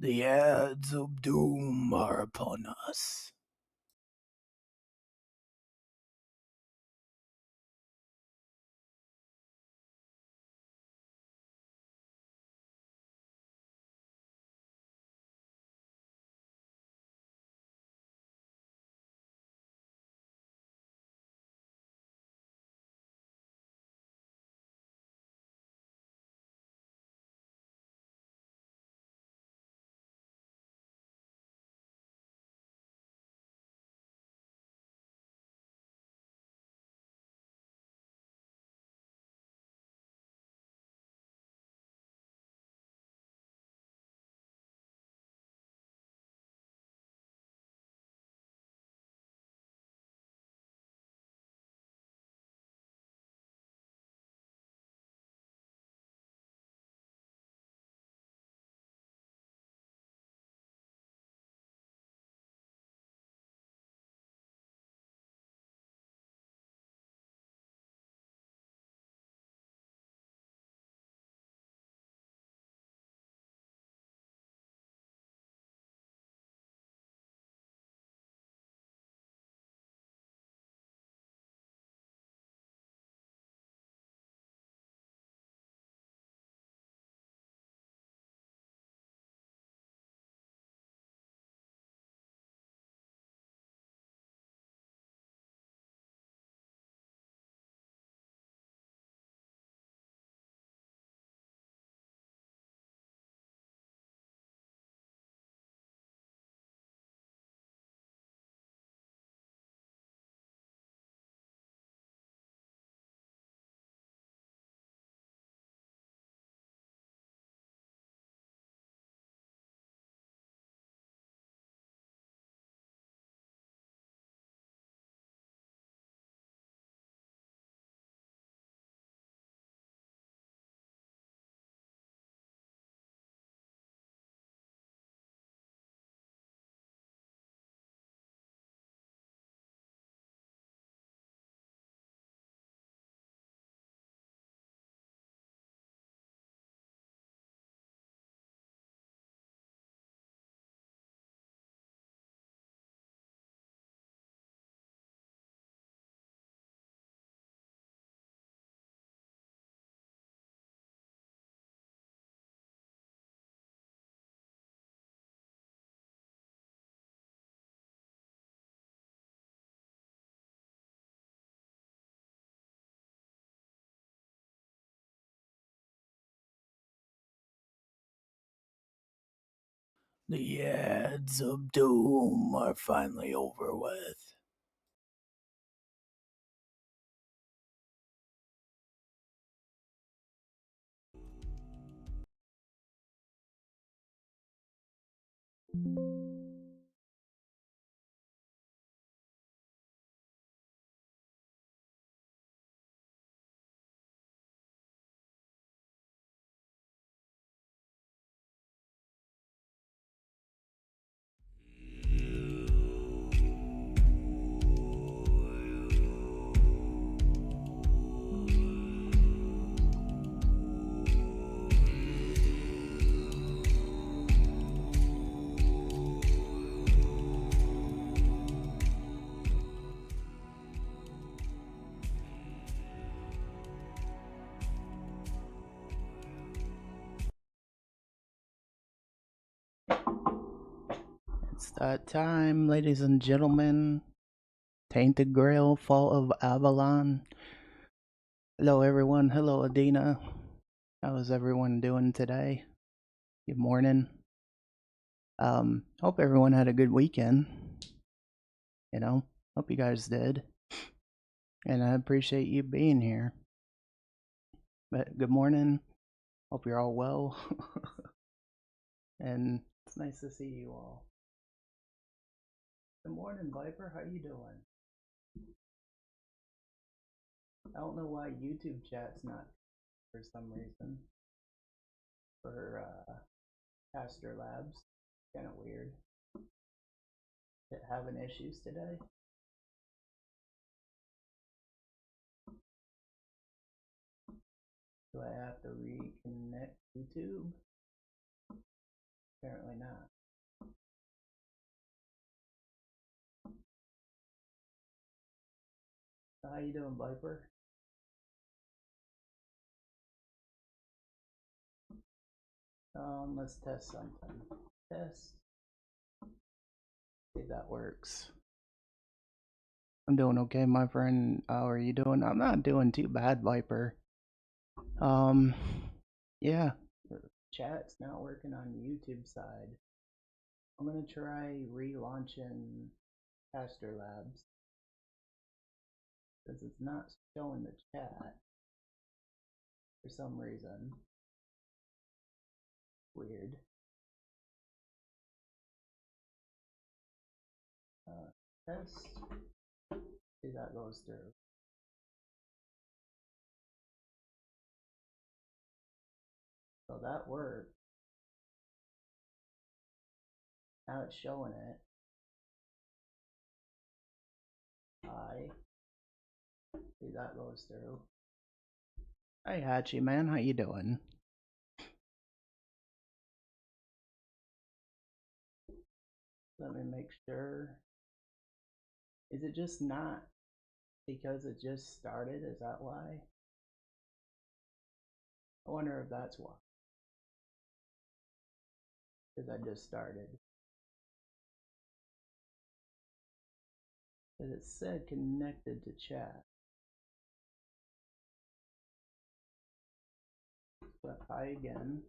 The ads of doom are upon us. The ads of doom are finally over with. It's that time, ladies and gentlemen. Tainted Grail, Fall of Avalon. Hello, everyone. Hello, Adina. How is everyone doing today? Good morning. Hope everyone had a good weekend. Hope you guys did. And I appreciate you being here. But good morning. Hope you're all well. And it's nice to see you all. Good morning, Viper. How you doing? I don't know why YouTube chat's not for some reason. For Pastor Labs. Kind of weird. Is it having issues today? Do I have to reconnect YouTube? Apparently not. How you doing, Viper? Let's test something. Test. See if that works. I'm doing okay, my friend. How are you doing? I'm not doing too bad, Viper. Yeah, the chat's not working on YouTube side. I'm gonna try relaunching Caster Labs because it's not showing the chat for some reason. Weird. Test. See if that goes through. So that worked. Now it's showing it. Hi. See if that goes through. Hey Hachi man, how you doing? Let me make sure. Is it just not because it just started? Is that why? I wonder if that's why. Because I just started. Because it said connected to chat. But hi again.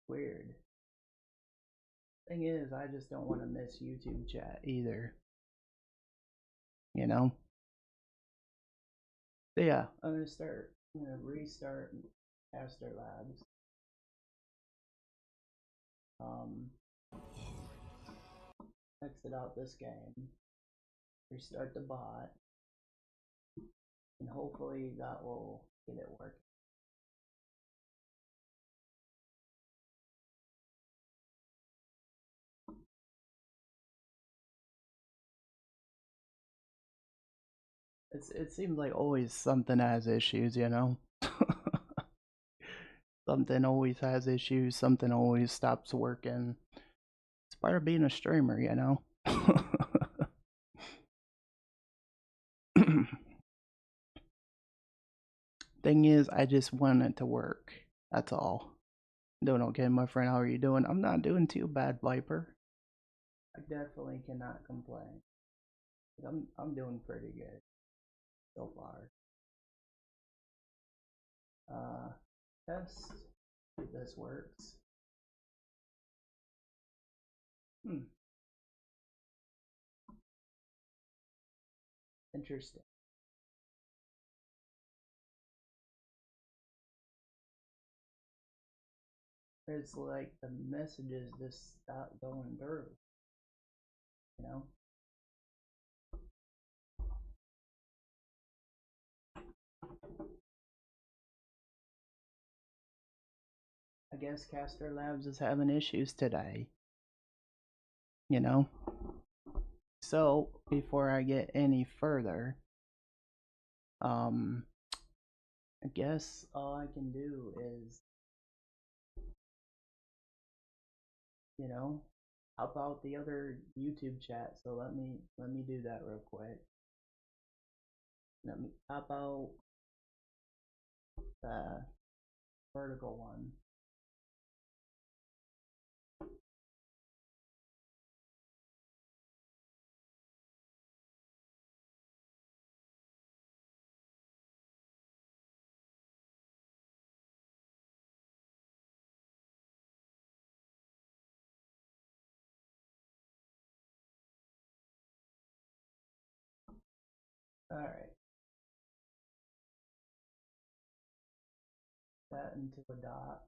Weird. Thing is, I just don't want to miss YouTube chat either. You know? So yeah, I'm gonna restart Caster Labs. Exit out this game. Restart the bot. And hopefully that will get it working. It seems like always something has issues, you know? Something always has issues, something always stops working. It's part of being a streamer, you know? Thing is, I just want it to work. That's all. Doing okay, my friend. How are you doing? I'm not doing too bad, Viper. I definitely cannot complain. I'm doing pretty good so far. Test if this works. Interesting. It's like the messages just stop going through. You know? I guess Caster Labs is having issues today. You know? So, before I get any further, I guess all I can do is, you know, help out the other YouTube chat. So let me do that real quick. Let me pop out the vertical one. Alright. That into a dot.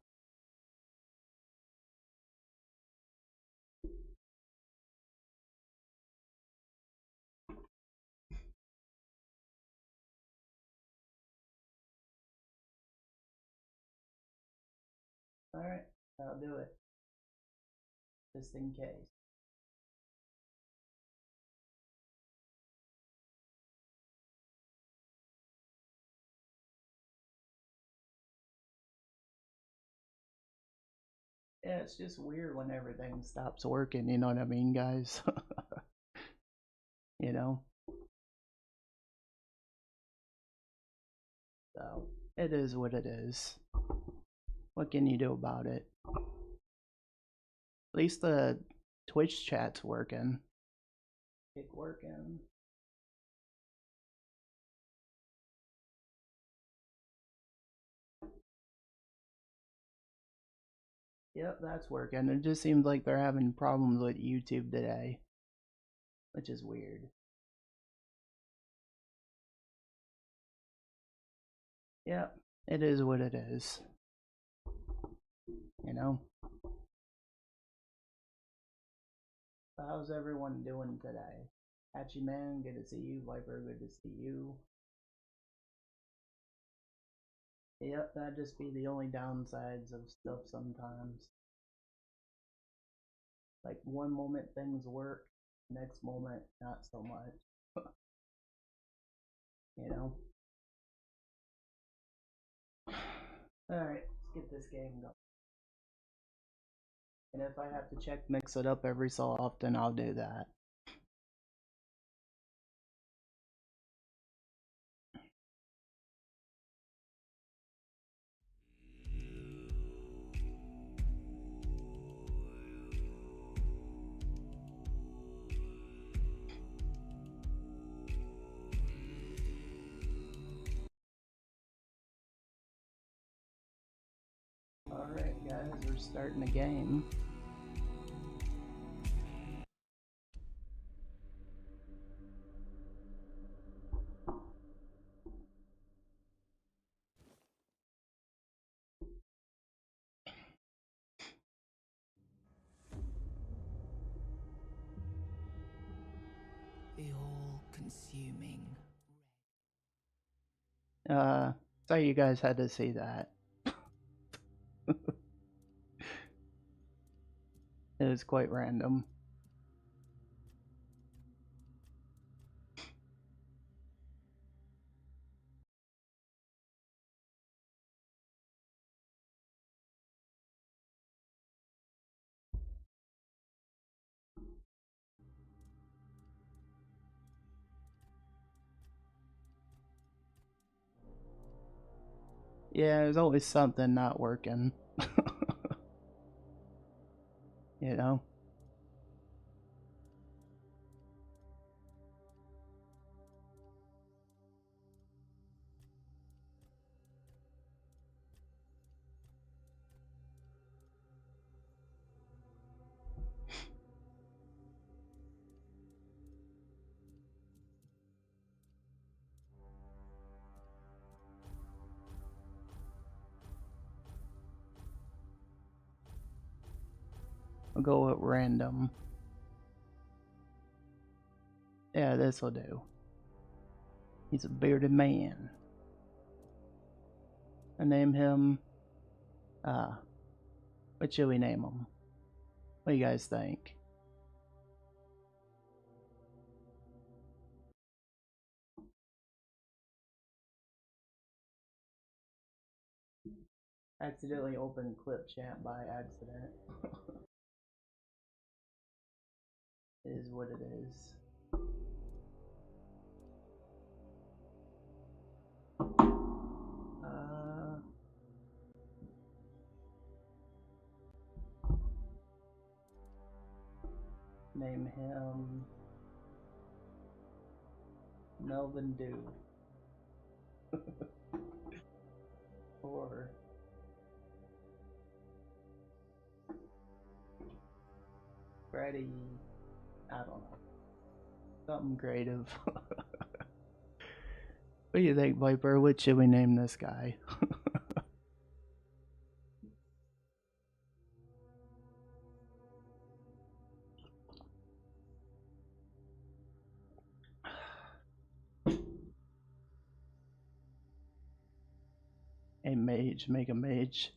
Alright, I'll do it. Just in case. Yeah, it's just weird when everything stops working, you know what I mean, guys? You know? So, it is what it is. What can you do about it? At least the Twitch chat's working. It's working. Yep, that's working. It just seems like they're having problems with YouTube today, which is weird. Yep, it is what it is. You know? How's everyone doing today? Hatchy Man, good to see you. Viper, good to see you. Yep, that'd just be the only downsides of stuff sometimes. Like one moment things work, next moment not so much. You know? Alright, let's get this game going. And if I have to mix it up every so often, I'll do that. Alright guys, we're starting the game. The all-consuming. Sorry you guys had to see that. It was quite random. Yeah, there's always something not working. You know? I'll go with random. Yeah, this'll do. He's a bearded man. I name him, what should we name him? What do you guys think? Accidentally opened clip chat by accident. It is what it is. Name him Melvin Dew. Or Freddy, I don't know. Something creative. What do you think, Viper? What should we name this guy? A mage, make a mage.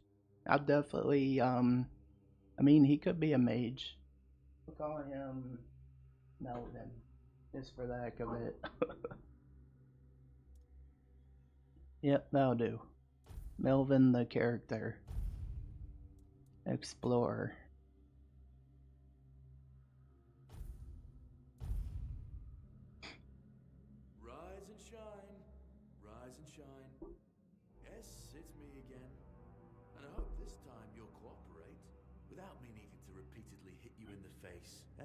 I'll definitely, I mean, he could be a mage. We'll call him Melvin, just for the heck of it. Yep, that'll do. Melvin the character. explore. Rise and shine, rise and shine. Yes, it's me again. And I hope this time you'll cooperate without me needing to repeatedly hit you in the face, eh?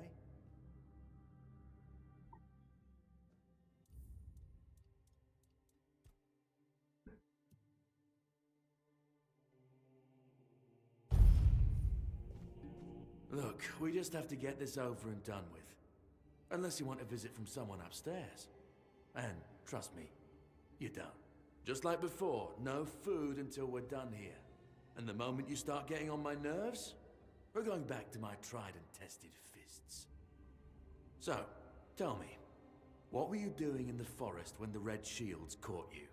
Look, we just have to get this over and done with. Unless you want a visit from someone upstairs. And trust me, you don't. Just like before, no food until we're done here. And the moment you start getting on my nerves, we're going back to my tried and tested fists. So, tell me, what were you doing in the forest when the red shields caught you?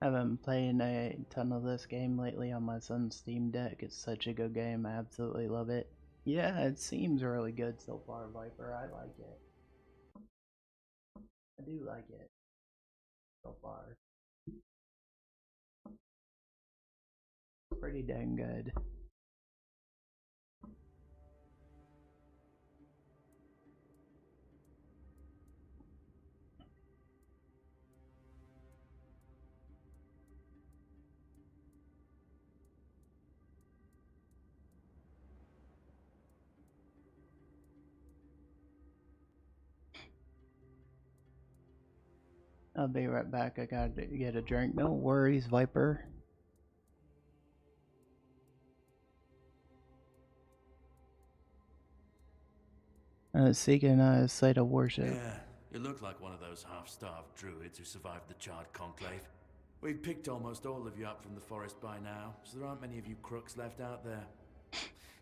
I've been playing a ton of this game lately on my son's Steam Deck. It's such a good game. I absolutely love it. Yeah, it seems really good so far, Viper. I like it. I do like it so far. Pretty dang good. I'll be right back. I gotta get a drink. No worries, Viper. Seeking a site of worship. Yeah, you look like one of those half-starved druids who survived the Charred Conclave. We've picked almost all of you up from the forest by now, so there aren't many of you crooks left out there.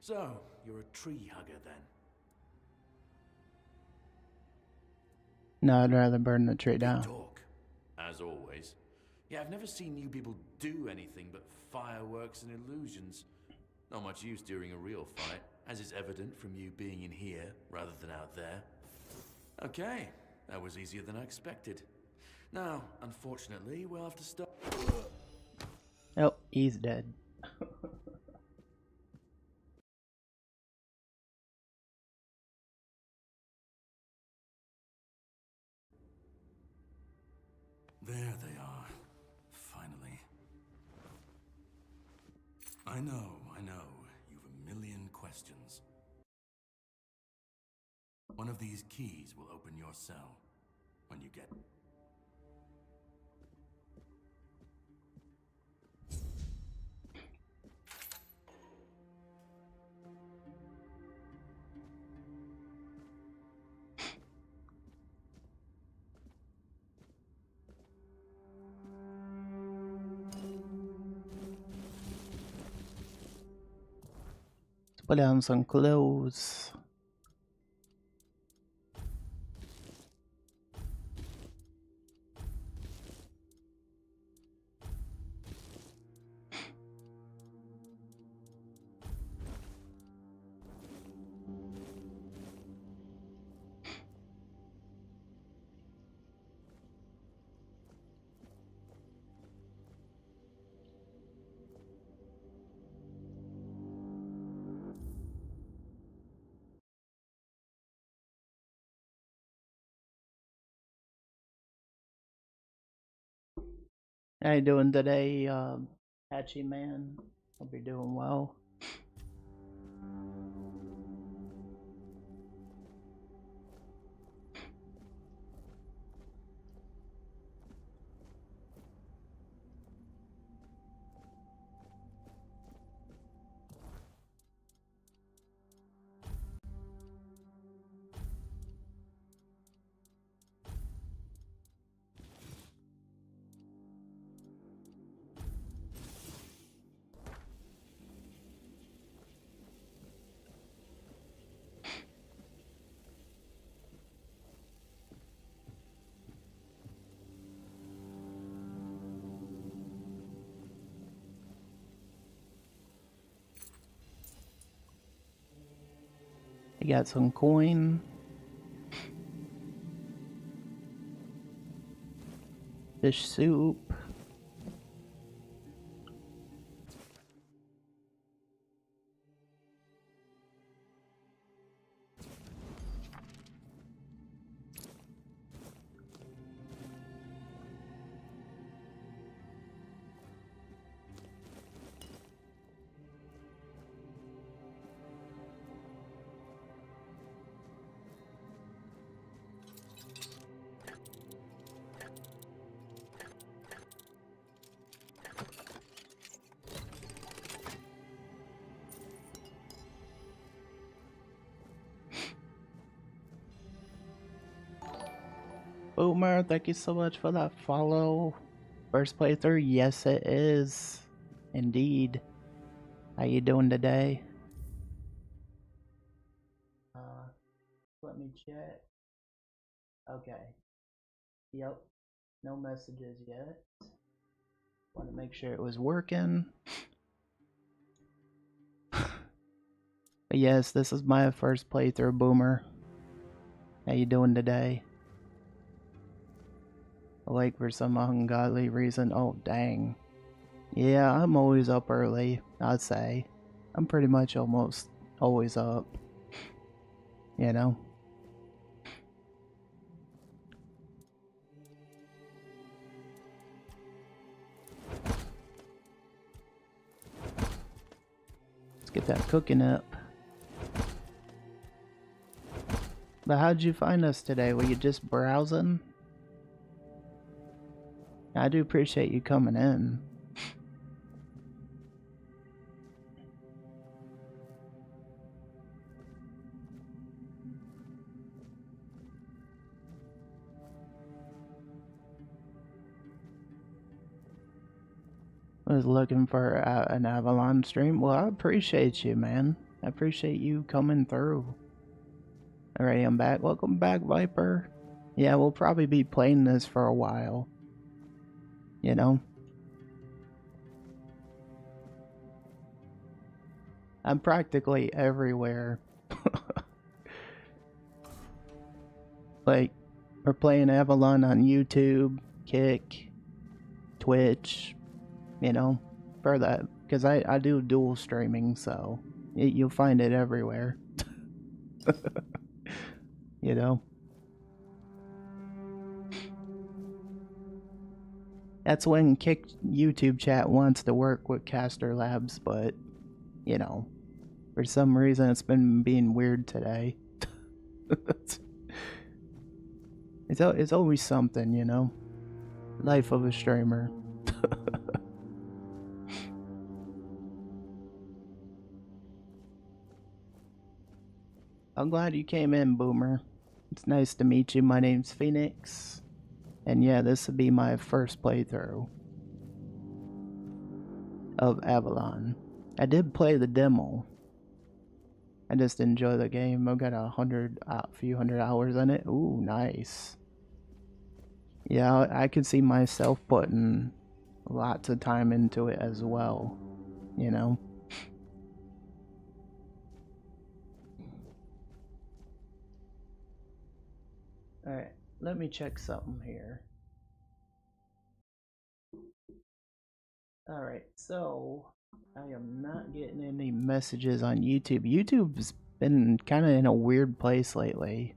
So, you're a tree hugger then? No, I'd rather burn the tree down. Good talk, as always. Yeah, I've never seen you people do anything but fireworks and illusions. Not much use during a real fight, as is evident from you being in here rather than out there. Okay, that was easier than I expected. Now, unfortunately, we'll have to stop. Oh, he's dead. There they are. Finally. I know. You've a million questions. One of these keys will open your cell when you get... Let's put on some clothes. How you doing today, Patchy Man? Hope you're doing well. You got some coin. Fish soup. Boomer, thank you so much for that follow. First playthrough, yes it is. Indeed. How you doing today? Let me check. Okay. Yep. No messages yet. Want to make sure it was working. But yes, this is my first playthrough, Boomer. How you doing today? Awake for some ungodly reason. Oh, dang. Yeah, I'm always up early, I'd say. I'm pretty much almost always up. You know? Let's get that cooking up. But how'd you find us today? Were you just browsing? I do appreciate you coming in. I was looking for an Avalon stream. Well, I appreciate you, man. I appreciate you coming through. Alright, I'm back. Welcome back, Viper. Yeah, we'll probably be playing this for a while. You know? I'm practically everywhere. Like, we're playing Avalon on YouTube, Kick, Twitch, you know, for that. Because I do dual streaming, so you'll find it everywhere. You know? That's when Kick YouTube chat wants to work with Caster Labs, but, you know, for some reason it's been being weird today. It's always something, you know? Life of a streamer. I'm glad you came in, Boomer. It's nice to meet you. My name's Phoenix. And yeah, this will be my first playthrough of Avalon. I did play the demo. I just enjoy the game. I've got a few hundred hours in it. Ooh, nice. Yeah, I could see myself putting lots of time into it as well, you know? Alright, let me check something here. Alright, so I am not getting any messages on YouTube. YouTube's been kind of in a weird place lately.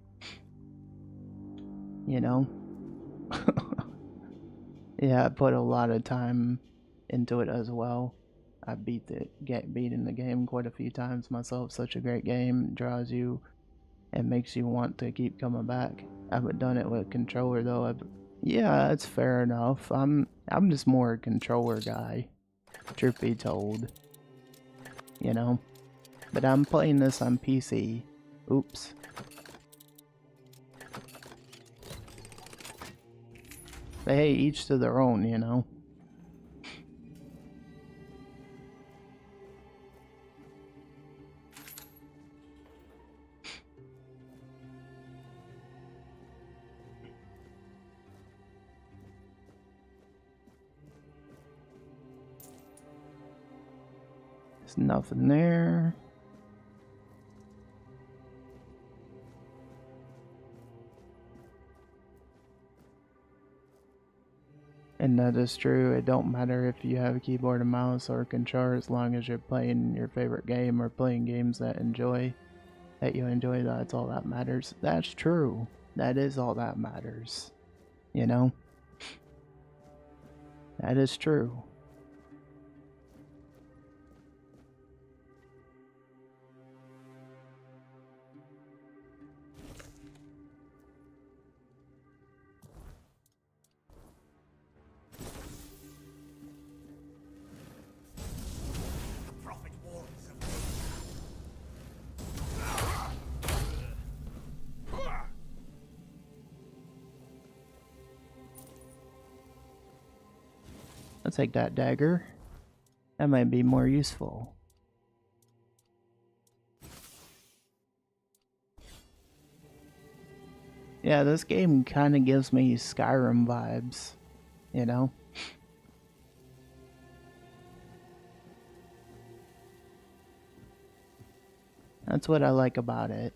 You know? Yeah, I put a lot of time into it as well. I beaten the game quite a few times myself. Such a great game. It draws you and makes you want to keep coming back. I haven't done it with a controller though. Yeah, it's fair enough. I'm just more a controller guy, truth be told. You know? But I'm playing this on PC. Oops. But hey, each to their own, you know? There's nothing there. And that is true. It don't matter if you have a keyboard and mouse or a controller, as long as you're playing your favorite game or playing games that you enjoy. That's all that matters. That's true. That is all that matters. You know? That is true. I'll take that dagger. That might be more useful. Yeah, this game kind of gives me Skyrim vibes, you know? That's what I like about it.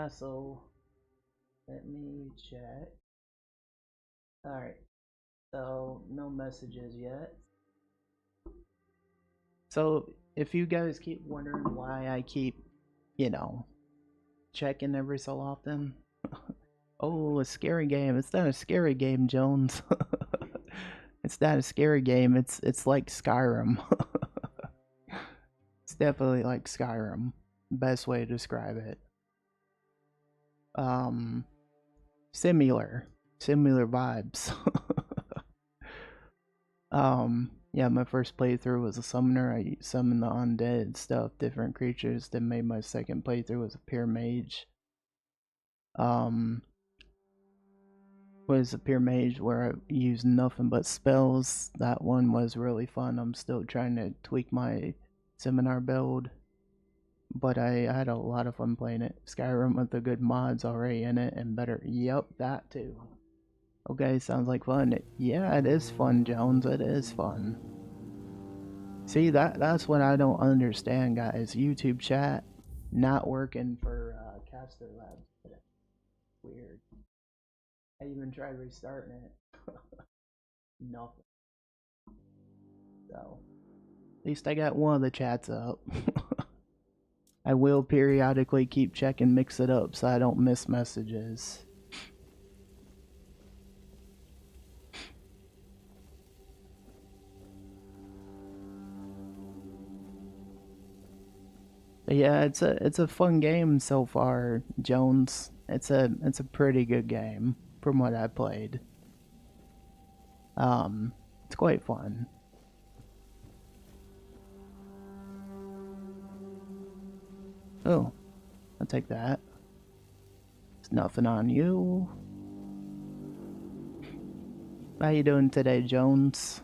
So let me check. Alright, so no messages yet. So if you guys keep wondering why I keep, you know, checking every so often. Oh, a scary game. It's not a scary game, Jones. It's not a scary game. It's like Skyrim. It's definitely like Skyrim. Best way to describe it. Similar vibes. Yeah, my first playthrough was a summoner. I summoned the undead stuff, different creatures. Then made my second playthrough as a pure mage. Was a pure mage where I used nothing but spells. That one was really fun. I'm still trying to tweak my seminar build, but I had a lot of fun playing it. Skyrim with the good mods already in it and better. Yep, that too. Okay, sounds like fun. Yeah, it is fun, Jones. It is fun. See, that's what I don't understand, guys. YouTube chat not working for Caster Labs today. Weird. I even tried restarting it. Nothing. So, at least I got one of the chats up. I will periodically keep checking, mix it up so I don't miss messages. But yeah, it's a fun game so far, Jones. It's a pretty good game from what I played. It's quite fun. Oh, I'll take that. It's nothing on you. How you doing today, Jones?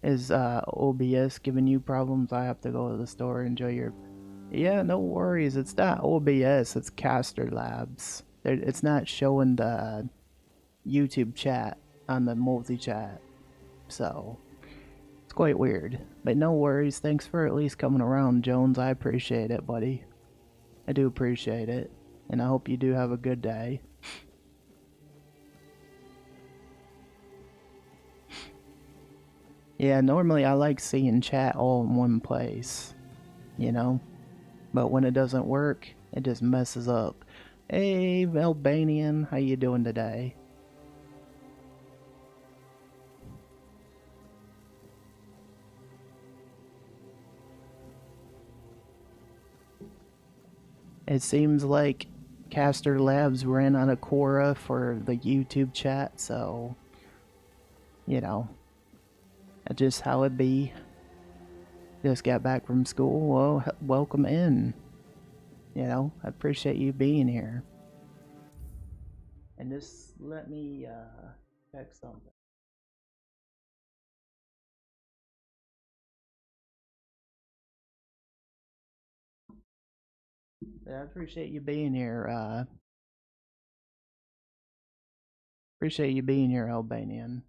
Is OBS giving you problems? I have to go to the store, enjoy your... Yeah, no worries. It's not OBS, it's Caster Labs. It's not showing the YouTube chat on the multi-chat. So, it's quite weird. But no worries. Thanks for at least coming around, Jones. I appreciate it, buddy. I do appreciate it. And I hope you do have a good day. Yeah, normally I like seeing chat all in one place, you know? But when it doesn't work, it just messes up. Hey, Albanian, how you doing today? It seems like Caster Labs ran out of Quora for the YouTube chat, so, you know, that's just how it be. Just got back from school. Well, welcome in. You know, I appreciate you being here. And just let me check something. But I appreciate you being here. Appreciate you being here, Albanian.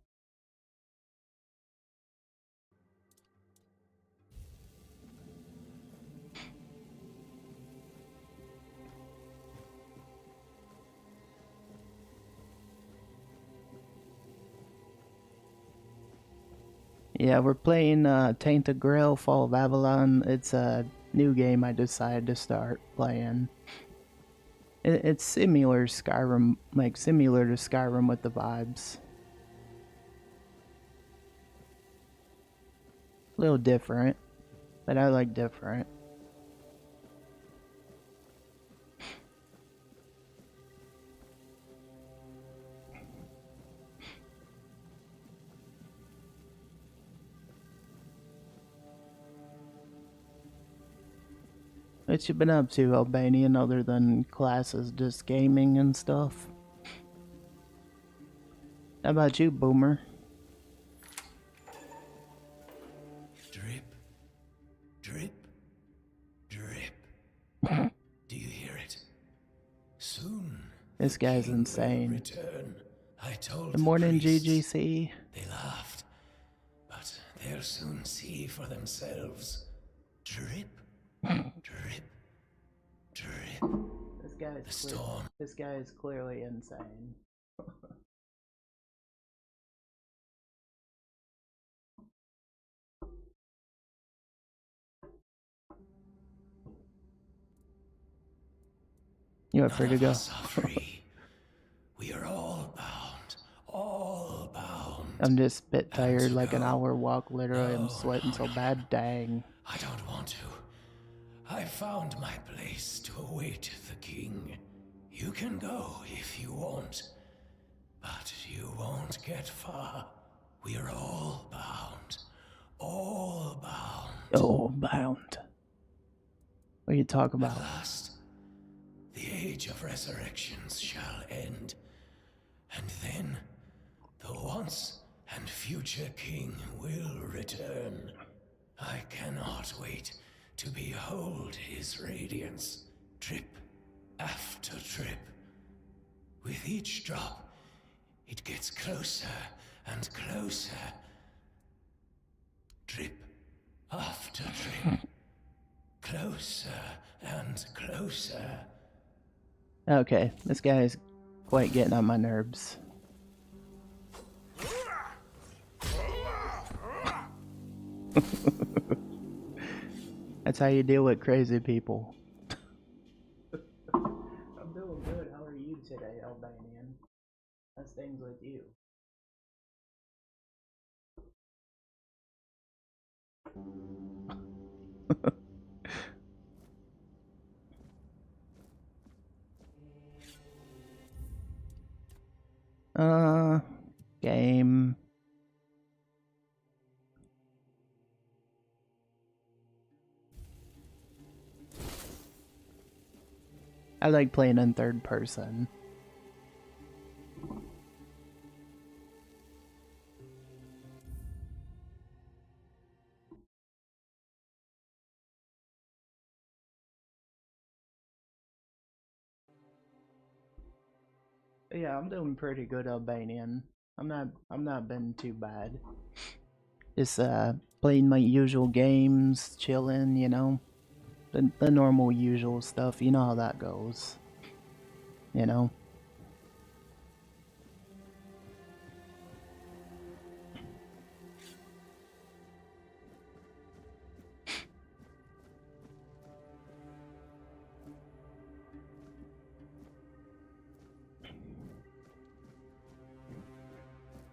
Yeah, we're playing Tainted Grail, Fall of Avalon. It's a new game I decided to start playing. It's similar Skyrim, like similar to Skyrim with the vibes. A little different, but I like different. What you been up to, Albanian, other than classes, just gaming and stuff? How about you, Boomer? Drip, drip, drip. Do you hear it? Soon. This the guy's king will insane. return. I told Good the morning, priests. GGC. They laughed, but they'll soon see for themselves. Drip, drip, drip. This guy is clearly insane. You are free to go. Us are free. We are all bound. All bound. I'm just a bit tired, like an go. hour walk. Literally, I'm sweating so no. bad. Dang. I don't want to. I found my place to await the king. You can go if you want, but you won't get far. We are all bound. All bound. Oh, bound. What are you talking about? At last, the age of resurrections shall end, and then the once and future king will return. I cannot wait to behold his radiance, drip after drip. With each drop, it gets closer and closer. Drip after drip. Closer and closer. Okay, this guy is quite getting on my nerves. That's how you deal with crazy people. I'm doing good. How are you today, Albanian? How's things with you? Game. I like playing in third person. Yeah, I'm doing pretty good, Albanian. I'm not been too bad. Just playing my usual games, chilling, you know. The normal usual stuff, you know how that goes. You know.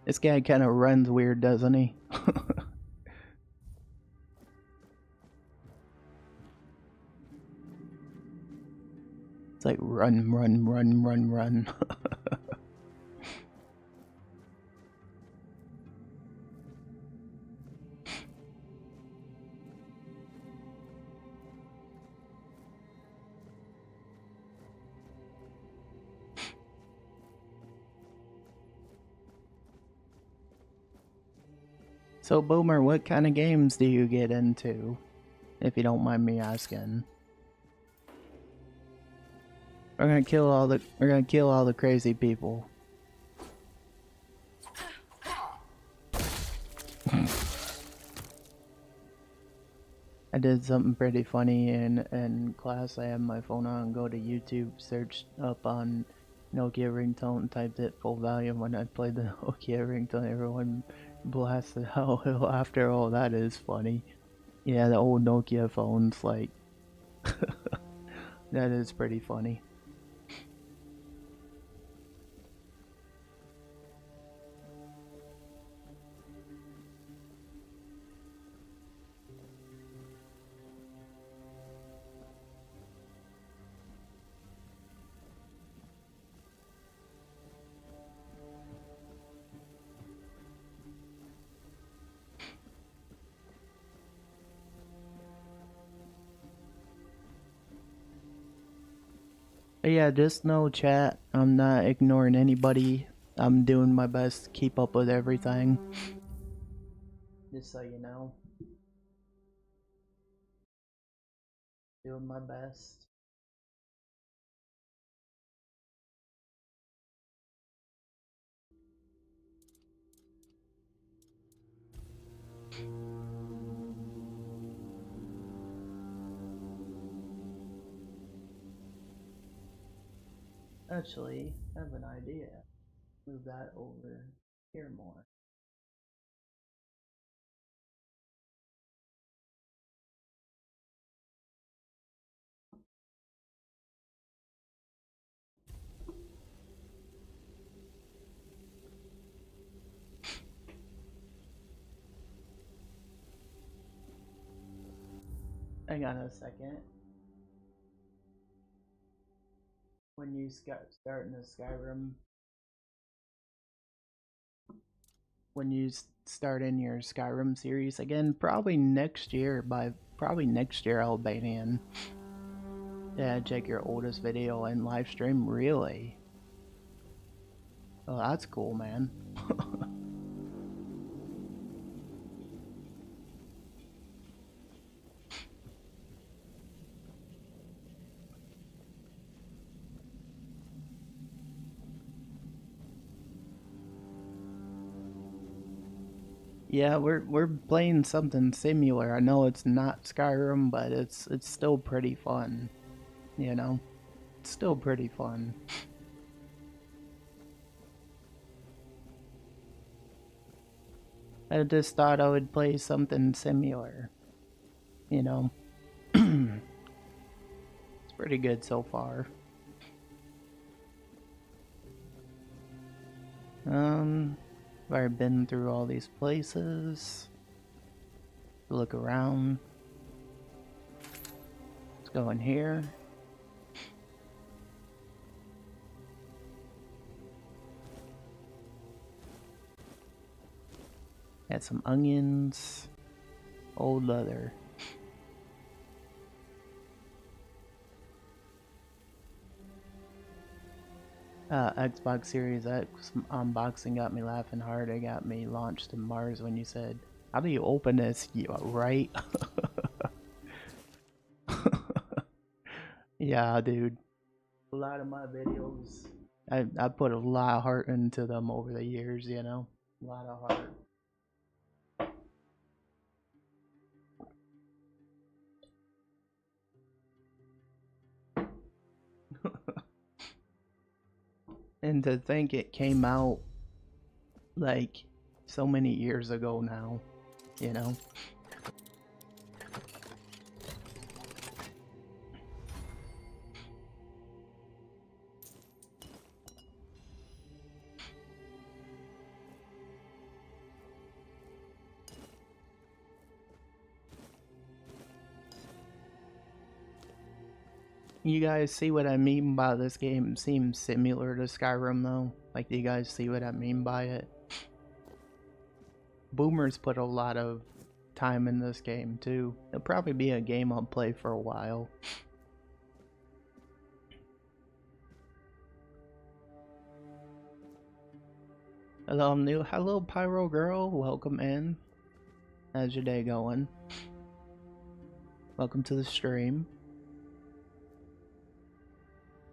This guy kind of runs weird, doesn't he? It's like run, run, run, run, run. So, Boomer, what kind of games do you get into? If you don't mind me asking. We're gonna kill all the crazy people. I did something pretty funny in class. I had my phone on, go to YouTube, searched up on Nokia ringtone, and typed it full volume. When I played the Nokia ringtone, everyone blasted out after. Oh, that is funny. Yeah, the old Nokia phones, like, that is pretty funny. But yeah, just know, chat, I'm not ignoring anybody. I'm doing my best to keep up with everything. Just so you know. Doing my best. Actually, I have an idea. Move that over here more. Hang on a second. When you start in the Skyrim, when you start in your Skyrim series again, probably next year, Albanian. Yeah, check your oldest video and live stream. Really? Oh, that's cool, man. Yeah, we're playing something similar. I know it's not Skyrim, but it's still pretty fun. You know, it's still pretty fun. I just thought I would play something similar. You know, it's pretty good so far. I've already been through all these places. Look around. Let's go in here. Got some onions. Old leather. Xbox Series X unboxing got me laughing hard. It got me launched to Mars when you said, "How do you open this?" Right? Yeah, dude. A lot of my videos, I put a lot of heart into them over the years. You know, a lot of heart. And to think it came out like so many years ago now, you know? You guys see what I mean by this game seems similar to Skyrim though? Like, do you guys see what I mean by it? Boomers put a lot of time in this game too. It'll probably be a game I'll play for a while. Hello, I'm new. Hello, Pyro Girl. Welcome in. How's your day going? Welcome to the stream.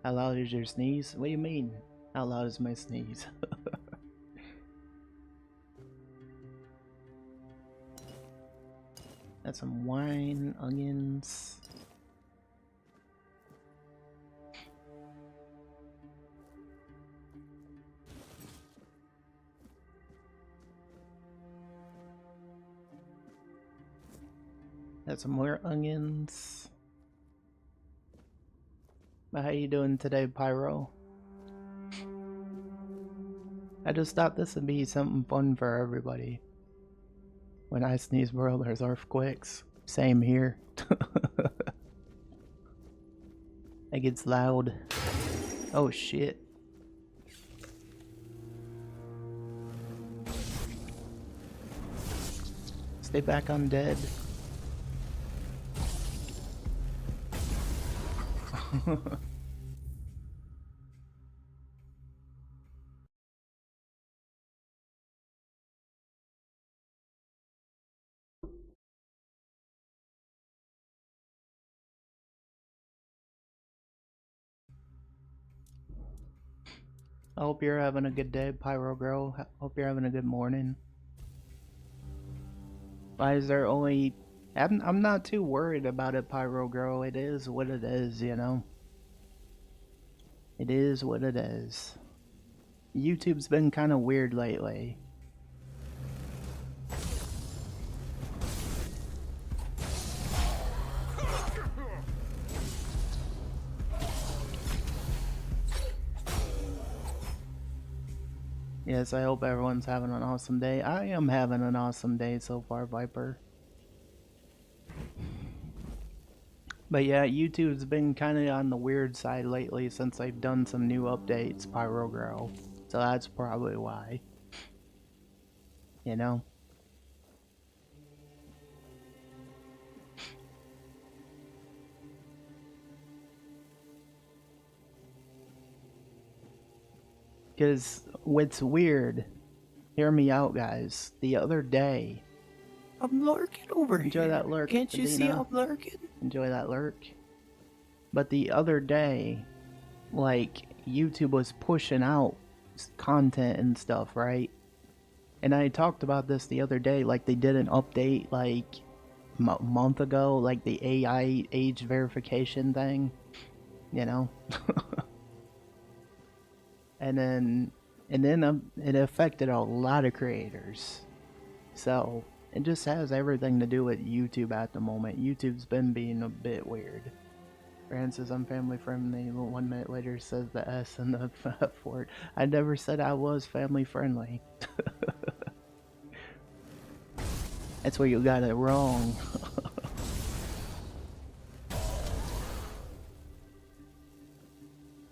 How loud is your sneeze? What do you mean? How loud is my sneeze? Got some wine, onions. Got some more onions. How you doing today, Pyro? I just thought this would be something fun for everybody. When I sneeze, bro, there's earthquakes. Same here. It gets loud. Oh shit. Stay back undead. I hope you're having a good day, Pyro Girl. Hope you're having a good morning. Why is there only... I'm not too worried about it, Pyro Girl. It is what it is, you know? It is what it is. YouTube's been kind of weird lately. Yes, I hope everyone's having an awesome day. I am having an awesome day so far, Viper. But yeah, YouTube's been kind of on the weird side lately since they've done some new updates, Pyro Girl. So that's probably why. You know? Because what's weird, hear me out, guys. The other day, I'm lurking over here. enjoy that lurk. Can't you see Adina. I'm lurking? Enjoy that lurk. But the other day, like, YouTube was pushing out content and stuff, right? And I talked about this the other day, like they did an update like a month ago, like the AI age verification thing, you know? and then it affected a lot of creators. So it just has everything to do with YouTube at the moment. YouTube's been being a bit weird. Francis, I'm family friendly. 1 minute later says the S and the F word. I never said I was family friendly. That's where you got it wrong.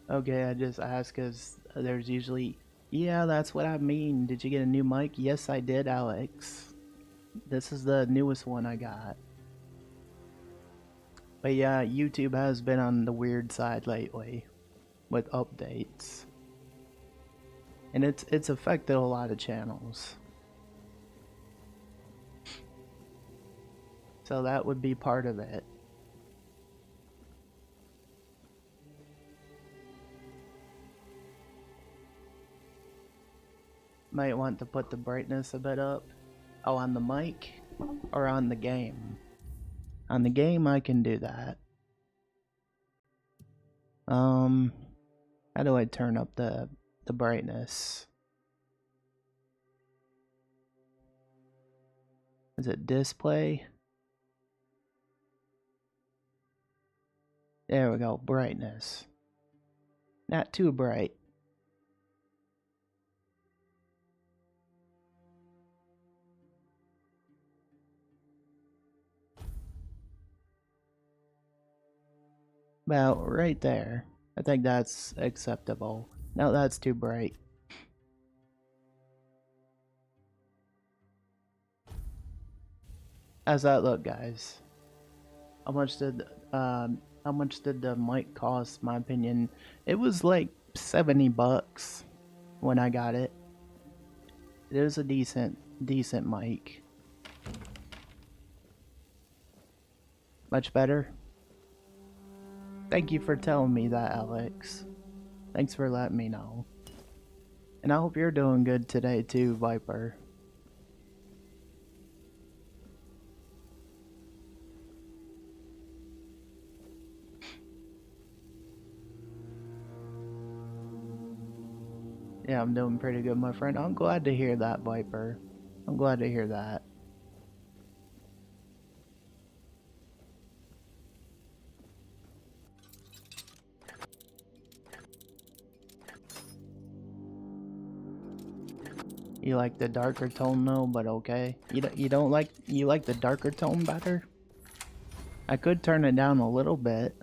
Okay, I just asked because there's usually... Yeah, that's what I mean. Did you get a new mic? Yes, I did, Alex. This is the newest one I got. But yeah, YouTube has been on the weird side lately with updates. And it's affected a lot of channels. So that would be part of it. Might want to put the brightness a bit up. Oh, on the mic or on the game? On the game I can do that. How do I turn up the brightness? Is it display? There we go, brightness. Not too bright. About right there. I think that's acceptable. No, that's too bright. How's that look, guys? How much did the mic cost? My opinion, it was like $70 when I got it. It was a decent mic. Much better. Thank you for telling me that, Alex. Thanks for letting me know. And I hope you're doing good today too, Viper. Yeah, I'm doing pretty good, my friend. I'm glad to hear that, Viper. I'm glad to hear that. You like the darker tone though, but okay. You like the darker tone better? I could turn it down a little bit.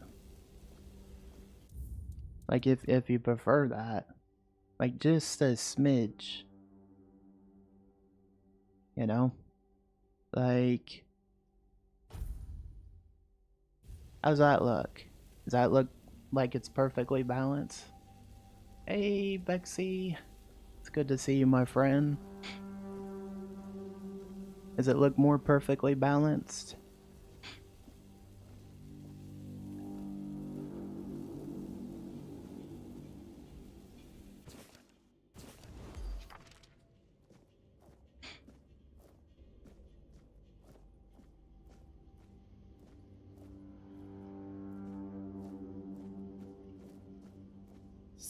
Like if you prefer that. Like just a smidge. You know? Like, how's that look? Does that look like it's perfectly balanced? Hey, Bexy. It's good to see you, my friend. Does it look more perfectly balanced?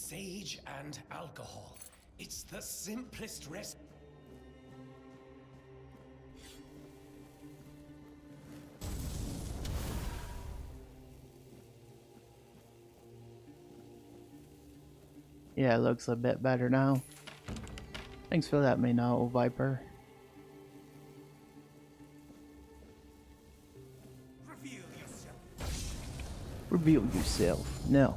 Sage and alcohol. It's the simplest recipe. Yeah, it looks a bit better now. Thanks for letting me know, Viper. Reveal yourself. Reveal yourself. No.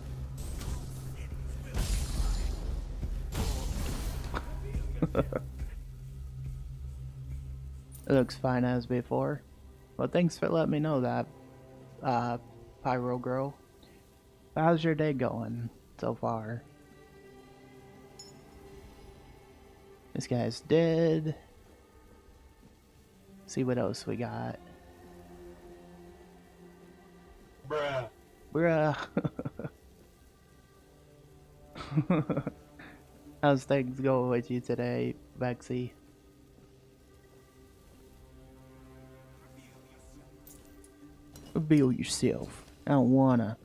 It looks fine as before. Well, thanks for letting me know that, Pyro Girl. How's your day going so far? This guy's dead. See what else we got. Bruh. Bruh. How's things going with you today, Vexy? Reveal yourself. I don't wanna.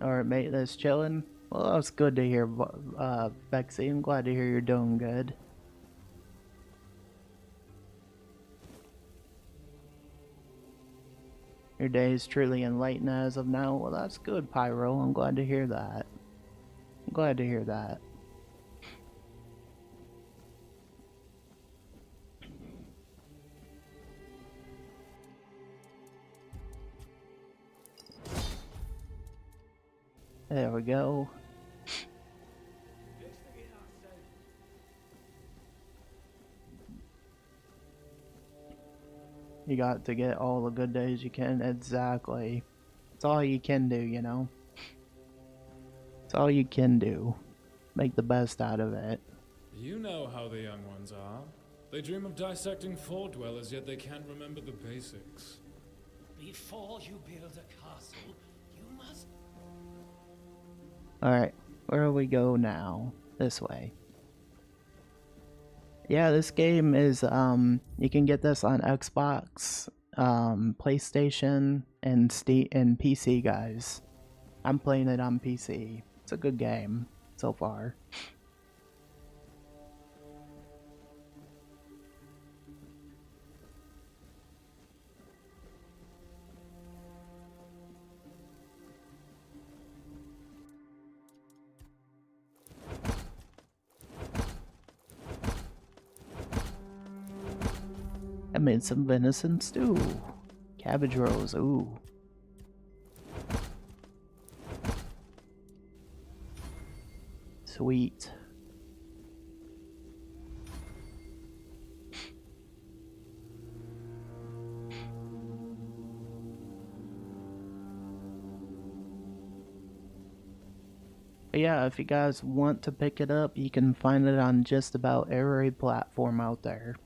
Alright, mate, that's chilling. Well, that's good to hear, Vexy. I'm glad to hear you're doing good. Your day is truly enlightened as of now. Well, that's good, Pyro. I'm glad to hear that. I'm glad to hear that. There we go. You got to get all the good days you can. Exactly. It's all you can do, you know? It's all you can do. Make the best out of it. You know how the young ones are. They dream of dissecting Fall Dwellers, yet they can't remember the basics. Before you build a castle, you must... Alright, where do we go now? This way. Yeah, this game is, you can get this on Xbox, PlayStation, and Steam, and PC, guys. I'm playing it on PC. It's a good game, so far. I made some venison stew. Cabbage rolls, ooh. Sweet. But yeah, if you guys want to pick it up, you can find it on just about every platform out there.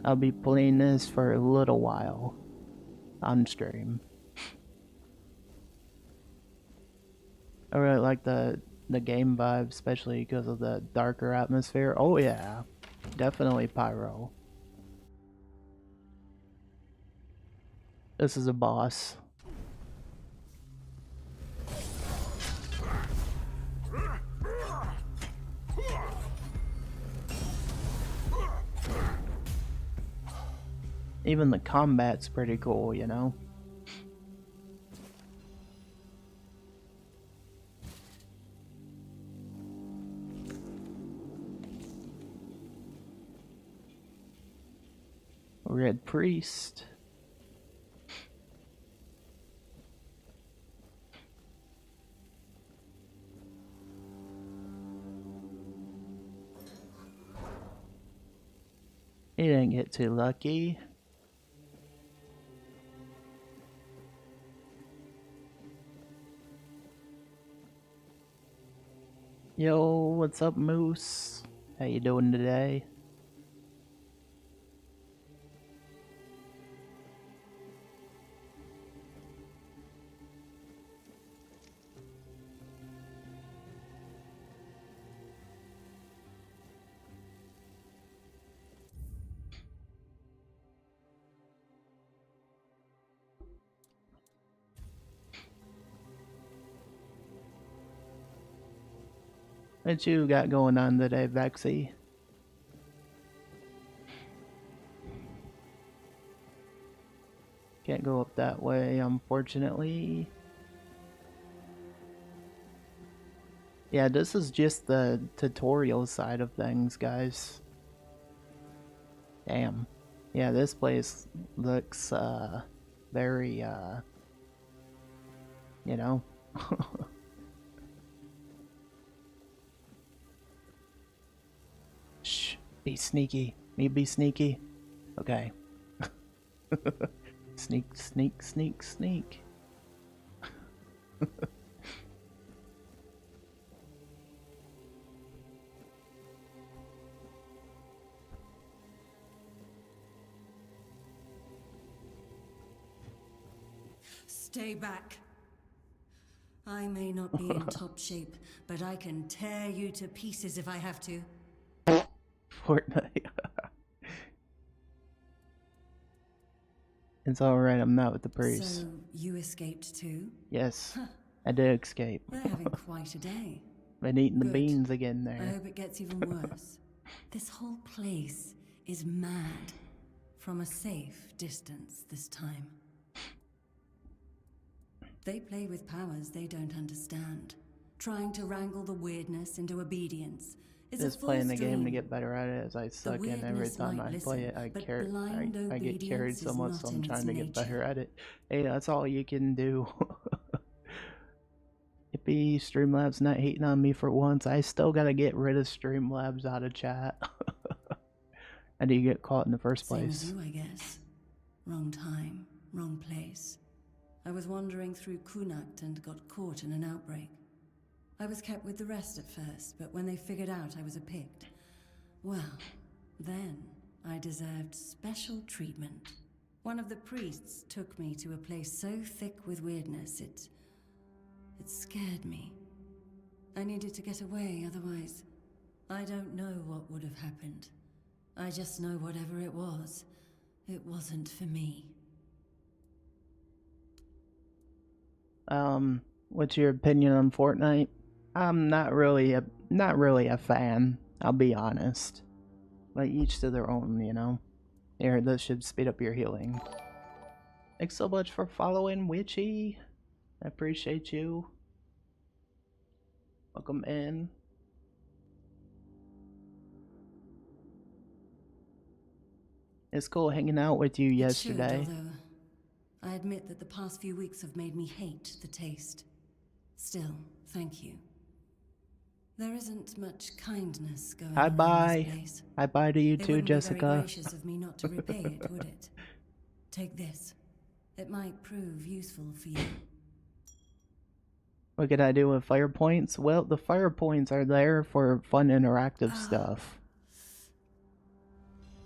I'll be playing this for a little while on stream. I really like the game vibe, especially because of the darker atmosphere. Oh yeah, definitely Pyro. This is a boss. Even the combat's pretty cool, you know? Red Priest. He didn't get too lucky. Yo, what's up, Moose? How you doing today? What you got going on today, Vexy? Can't go up that way, unfortunately. Yeah, this is just the tutorial side of things, guys. Damn. Yeah, this place looks, very, you know. Shh, be sneaky. Me be sneaky? Okay. Sneak, sneak, sneak, sneak. Stay back. I may not be in top shape, but I can tear you to pieces if I have to. Fortnite. It's alright, I'm not with the priest. So, you escaped too? Yes, I did escape. They're having quite a day. Been eating the Good. beans again I there. hope it gets even worse. This whole place is mad. From a safe distance this time. They play with powers they don't understand. Trying to wrangle the weirdness into obedience. Is Just a full playing the game to stream. get better at it as I suck in every weirdness time might I play it. listen, I but get blind carried so obedience much, is so I'm not trying in to its get better nature. at it. Hey, that's all you can do. Yippee, Streamlabs not hating on me for once. I still gotta get rid of Streamlabs out of chat. How do you get caught in the first Same place? as you, I guess. Wrong time, wrong place. I was wandering through Kunakt and got caught in an outbreak. I was kept with the rest at first, but when they figured out I was a Pict, well, then I deserved special treatment. One of the priests took me to a place so thick with weirdness, it scared me. I needed to get away, otherwise, I don't know what would have happened. I just know whatever it wasn't for me. What's your opinion on Fortnite? I'm not really a fan, I'll be honest. Like, each to their own, you know? Here, this should speed up your healing. Thanks so much for following, Witchy. I appreciate you. Welcome in. It's cool hanging out with you yesterday. It should, although I admit that the past few weeks have made me hate the taste. Still, thank you. There isn't much kindness going on in this place. Hi bye to you It too, wouldn't Jessica. be very gracious of me not to repay it, would it? Take this. It might prove useful for you. What could I do with fire points? Well, the fire points are there for fun interactive stuff.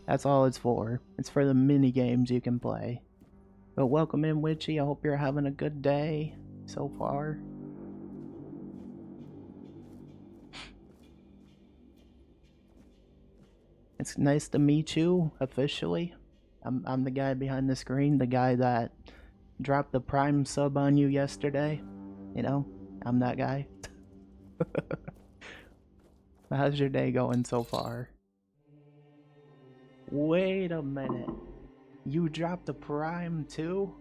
That's all it's for. It's for the mini games you can play. But welcome in, Witchy. I hope you're having a good day so far. It's nice to meet you officially. I'm the guy behind the screen, the guy that dropped the Prime sub on you yesterday. You know, I'm that guy. How's your day going so far? Wait a minute. You dropped the Prime too?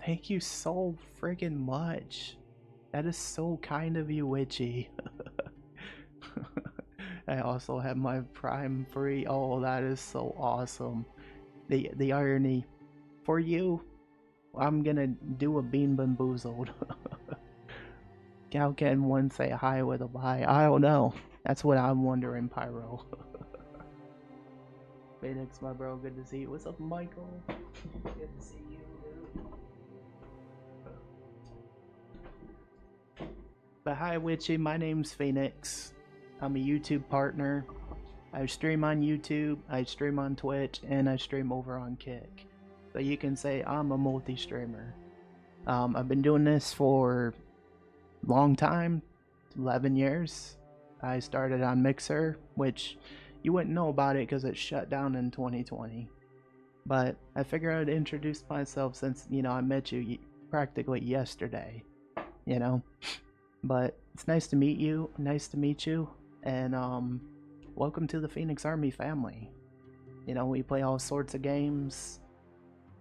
Thank you so friggin' much. That is so kind of you, Witchy. I also have my Prime free. Oh, that is so awesome. The irony. For you, I'm gonna do a Bean Bamboozled. How can one say hi with a bye? I don't know. That's what I'm wondering, Pyro. Phoenix, my bro, good to see you. What's up, Michael? Good to see you, dude. But hi, Witchy. My name's Phoenix. I'm a YouTube partner. I stream on YouTube, I stream on Twitch, and I stream over on Kick. So you can say I'm a multi-streamer. I've been doing this for a long time, 11 years. I started on Mixer, which you wouldn't know about it because it shut down in 2020. But I figured I'd introduce myself since, you know, I met you practically yesterday, you know. But it's nice to meet you. Nice to meet you. and welcome to the Phoenix Army family. You know, we play all sorts of games.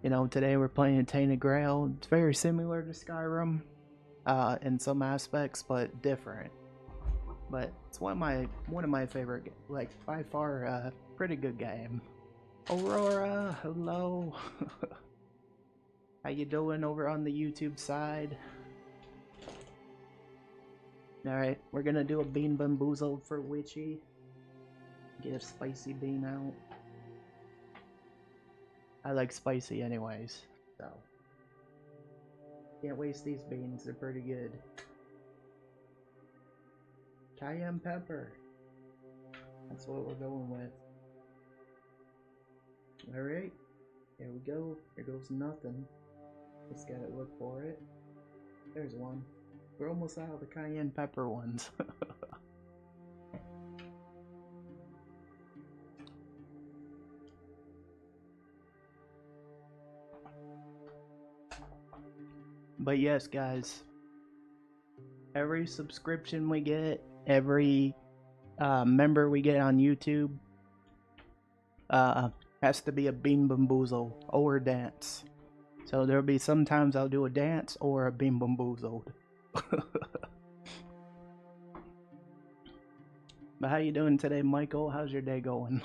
You know, today we're playing Tainted Grail. It's very similar to Skyrim in some aspects, but different. But it's one of my favorite, like by far, pretty good game. Aurora, hello. How you doing over on the YouTube side? Alright, we're gonna do a bean bamboozle for Witchy. Get a spicy bean out. I like spicy anyways, so. Can't waste these beans, they're pretty good. Cayenne pepper. That's what we're going with. Alright, here we go. Here goes nothing. Just gotta look for it. There's one. We're almost out of the cayenne pepper ones. But yes, guys. Every subscription we get, every member we get on YouTube, has to be a bean bamboozle or a dance. So there'll be sometimes I'll do a dance or a bean bamboozled. But how you doing today, Michael? How's your day going?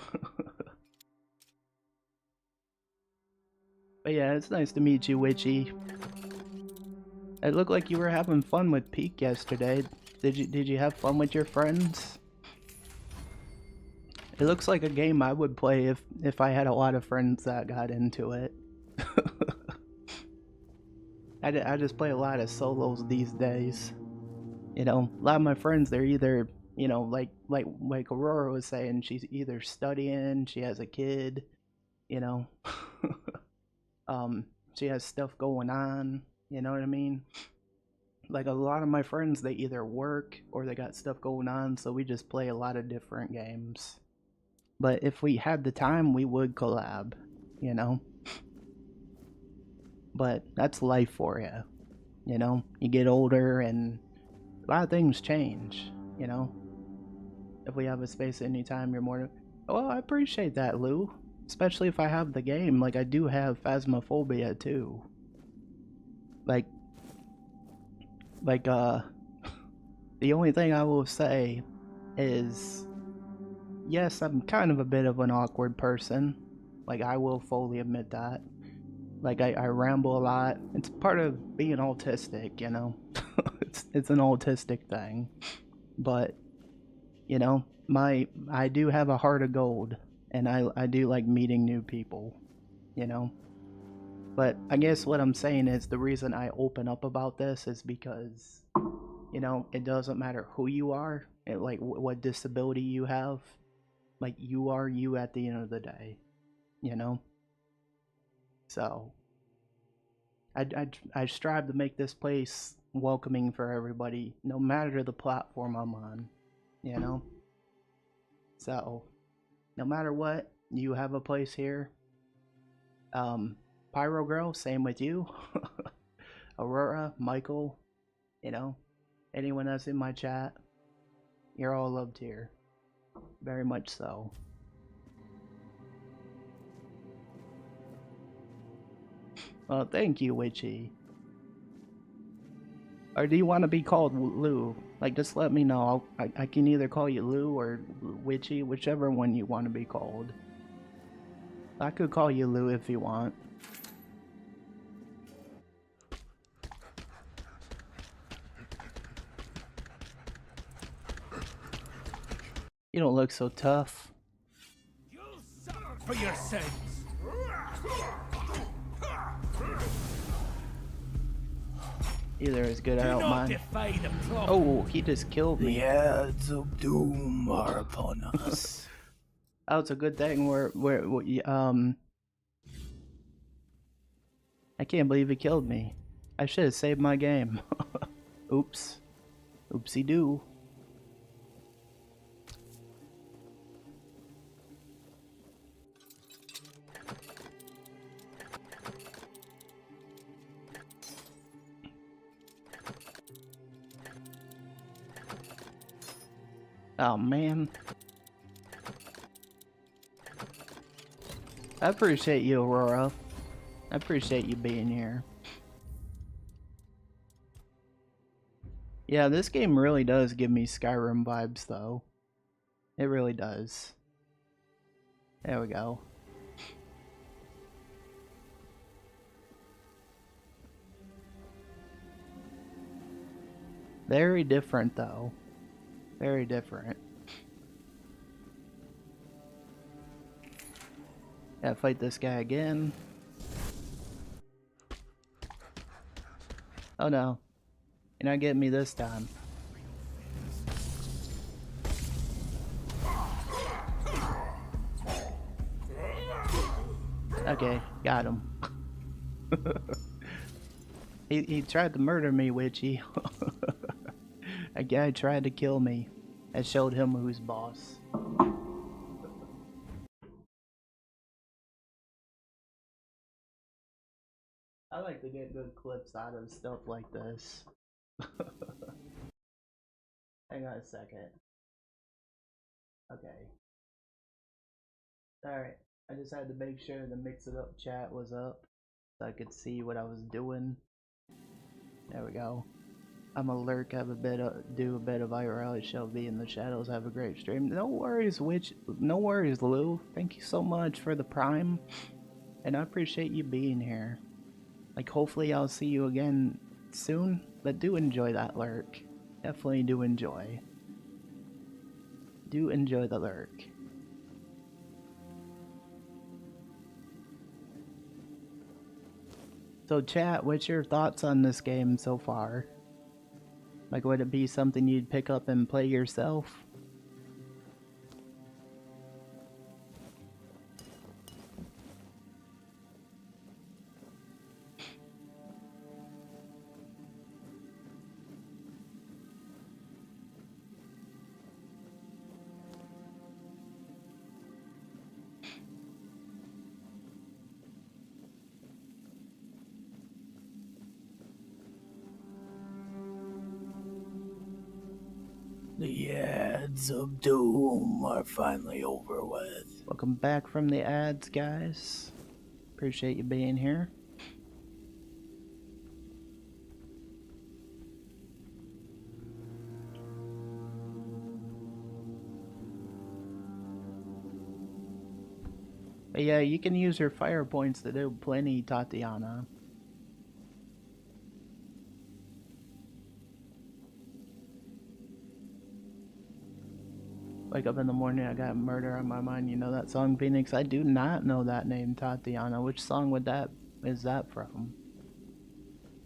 But yeah, it's nice to meet you, Witchy. It looked like you were having fun with Peak yesterday. Did you have fun with your friends? It looks like a game I would play if I had a lot of friends that got into it. I just play a lot of solos these days. You know, a lot of my friends, they're either, you know, like Aurora was saying, she's either studying, she has a kid, you know. She has stuff going on, you know what I mean? Like a lot of my friends, they either work or they got stuff going on, so we just play a lot of different games. But if we had the time, we would collab, you know? But that's life for you, you know? You get older and a lot of things change, you know? If we have a space anytime, you're more... Well, I appreciate that, Lou. Especially if I have the game. Like, I do have Phasmophobia, too. Like, the only thing I will say is... Yes, I'm kind of a bit of an awkward person. Like, I will fully admit that. Like, I ramble a lot. It's part of being autistic, you know? it's an autistic thing. But, you know, I do have a heart of gold. And I do like meeting new people, you know? But I guess what I'm saying is the reason I open up about this is because, you know, it doesn't matter who you are, and like what disability you have. Like, you are you at the end of the day, you know? So, I strive to make this place welcoming for everybody, no matter the platform I'm on, you know? So, no matter what, you have a place here. Pyro Girl, same with you. Aurora, Michael, you know, anyone that's in my chat, you're all loved here. Very much so. Well, thank you, Witchy. Or do you want to be called Lou? Like, just let me know. I can either call you Lou or Witchy, whichever one you want to be called. I could call you Lou if you want. You don't look so tough. You'll suffer for your sins. Either is good, I don't mind. Oh, he just killed me. The hands of doom are upon us. Oh, it's a good thing I can't believe he killed me. I should have saved my game. Oops. Oopsie doo. Oh man. I appreciate you, Aurora. I appreciate you being here. Yeah, this game really does give me Skyrim vibes, though. It really does. There we go. Very different, though. Very different. Gotta fight this guy again. Oh no. You're not getting me this time. Okay, got him. He tried to murder me, Witchy. A guy tried to kill me. I showed him who's boss. I like to get good clips out of stuff like this. Hang on a second. Okay. Alright. I just had to make sure the Mix It Up chat was up so I could see what I was doing. There we go. I'm a lurk, have a bit of, do a bit of IRL. It shall be in the shadows. Have a great stream. No worries, no worries, Lou. Thank you so much for the prime, and I appreciate you being here. Like, hopefully I'll see you again soon, but do enjoy that lurk. Definitely do enjoy. Do enjoy the lurk. So chat, what's your thoughts on this game so far? Like, would it be something you'd pick up and play yourself? The ads of doom are finally over with. Welcome back from the ads, guys. Appreciate you being here. But yeah, you can use your fire points to do plenty, Tatiana. Wake up in the morning, I got murder on my mind. You know that song, Phoenix? I do not know that name, Tatiana. Which song is that from?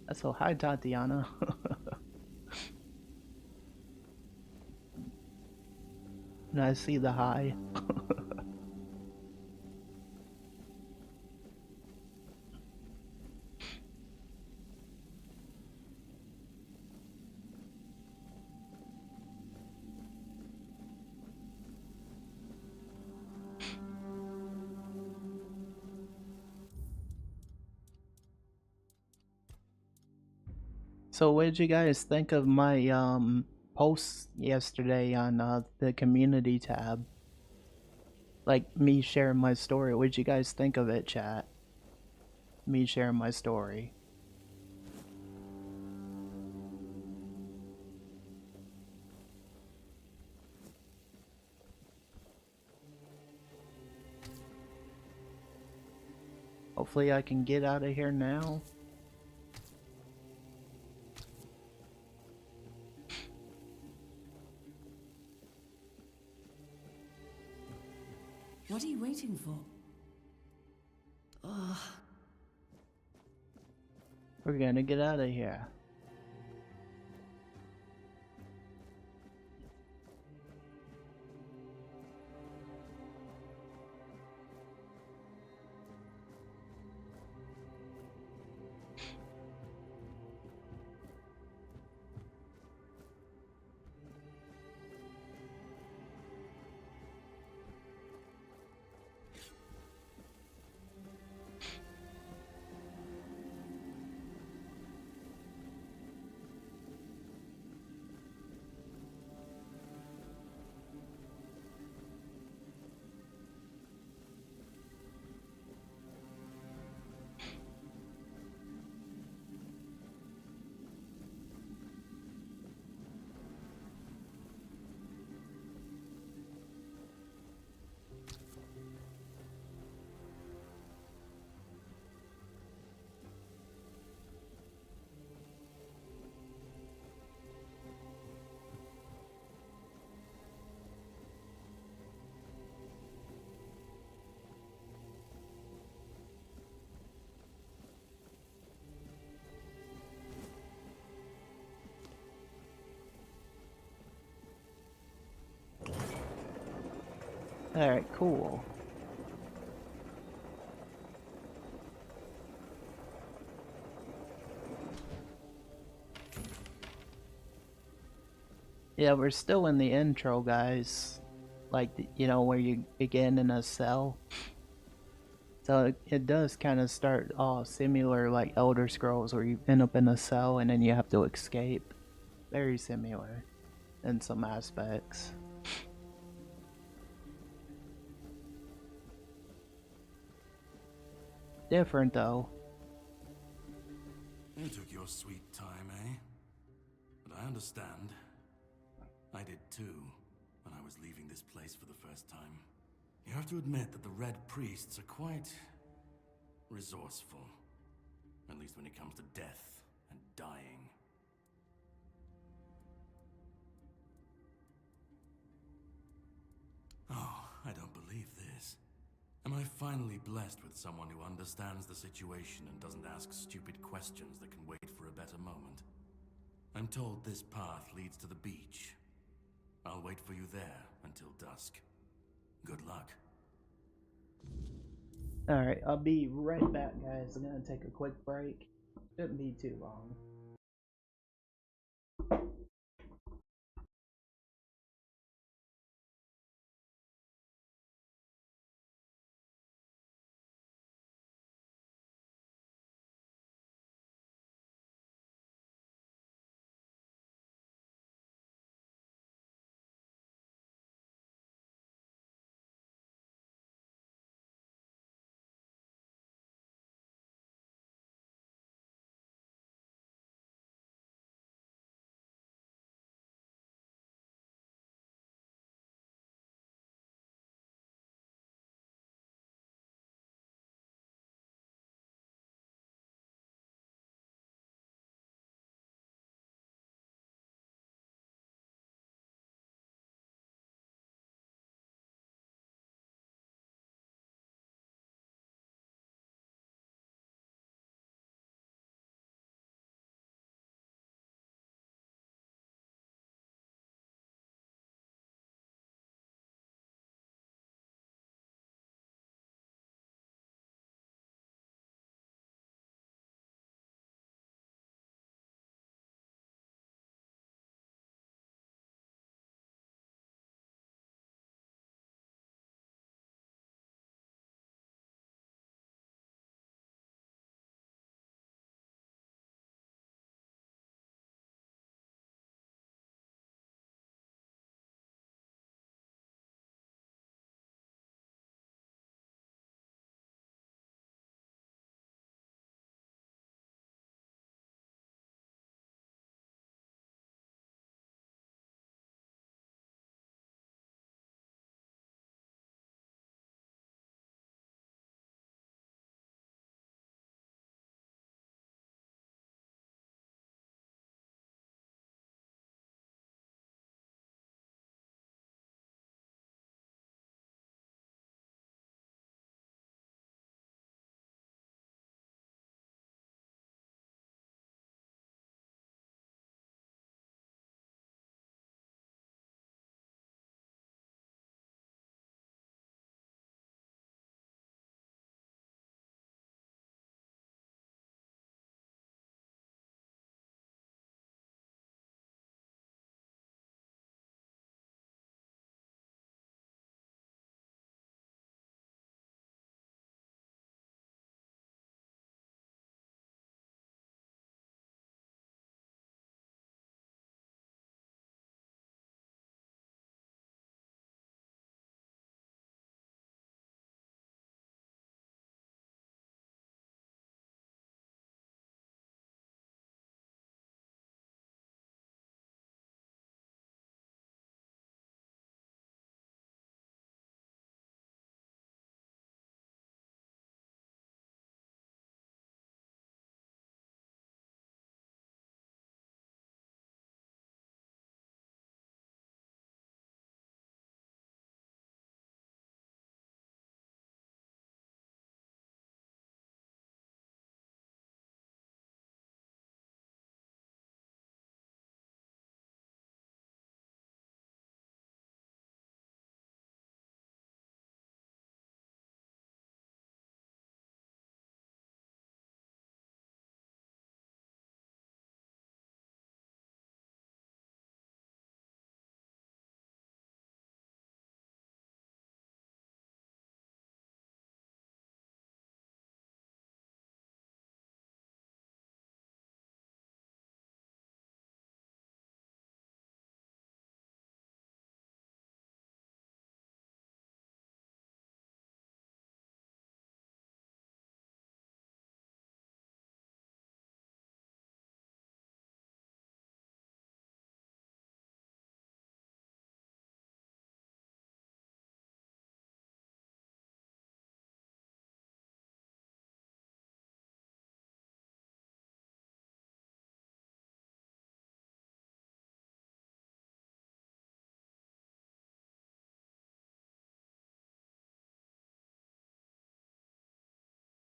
That's so hi, Tatiana. And I see the hi. So what did you guys think of my post yesterday on the community tab? Like me sharing my story. What did you guys think of it, chat? Me sharing my story. Hopefully I can get out of here now. What are you waiting for? Ugh. We're gonna get out of here. Alright, cool. Yeah, we're still in the intro, guys. Like, you know, where you begin in a cell. So it does kind of start all similar like Elder Scrolls, where you end up in a cell and then you have to escape. Very similar in some aspects. Different though. You took your sweet time, eh? But I understand. I did too, when I was leaving this place for the first time. You have to admit that the Red Priests are quite resourceful. At least when it comes to death and dying. Oh, I don't believe this. Am I finally blessed with someone who understands the situation and doesn't ask stupid questions that can wait for a better moment? I'm told this path leads to the beach. I'll wait for you there until dusk. Good luck. Alright, I'll be right back, guys. I'm gonna take a quick break. Shouldn't be too long.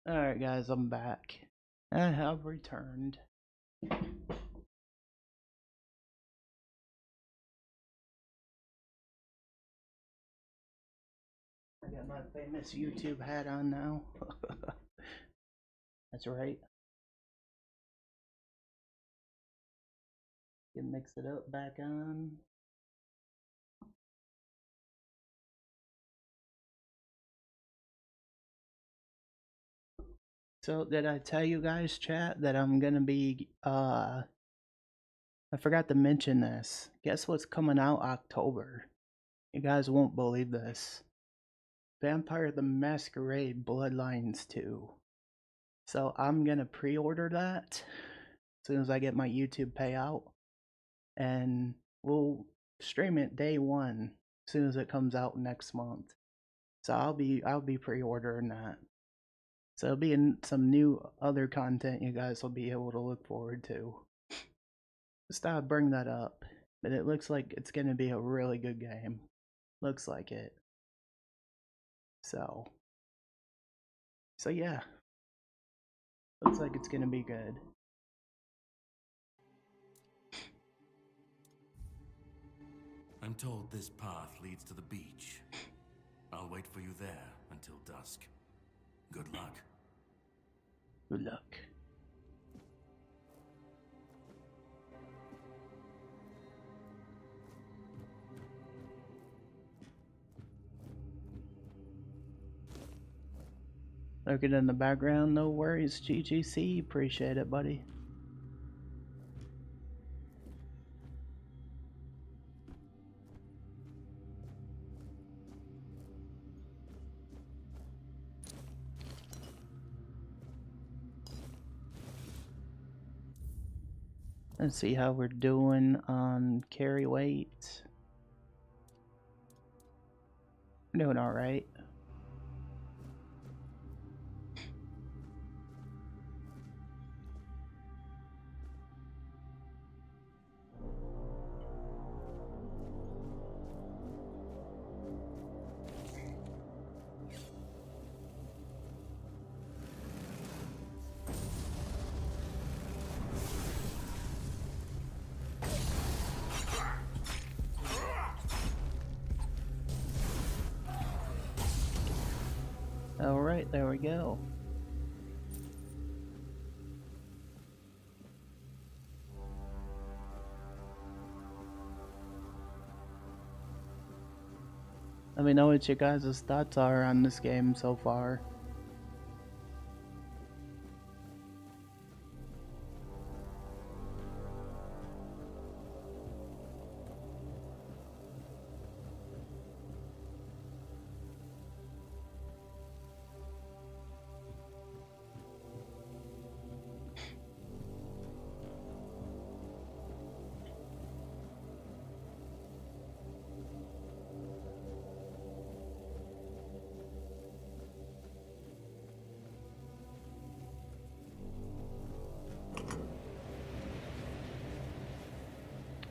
Alright guys, I'm back. I have returned. I got my famous YouTube hat on now. That's right. Can mix it up back on. So did I tell you guys, chat, that I'm gonna be I forgot to mention this. Guess what's coming out October? You guys won't believe this. Vampire the Masquerade Bloodlines 2. So I'm gonna pre-order that as soon as I get my YouTube payout, and we'll stream it day one as soon as it comes out next month. So I'll be pre-ordering that. So it'll be some new other content you guys will be able to look forward to. Just thought I'd bring that up, but it looks like it's gonna be a really good game. Looks like it. So yeah. Looks like it's gonna be good. I'm told this path leads to the beach. I'll wait for you there until dusk. Good luck. Good luck. Lurking in the background, no worries, GGC. Appreciate it, buddy. Let's see how we're doing on carry weight. We're doing alright. Alright, there we go. Let me know what you guys' thoughts are on this game so far.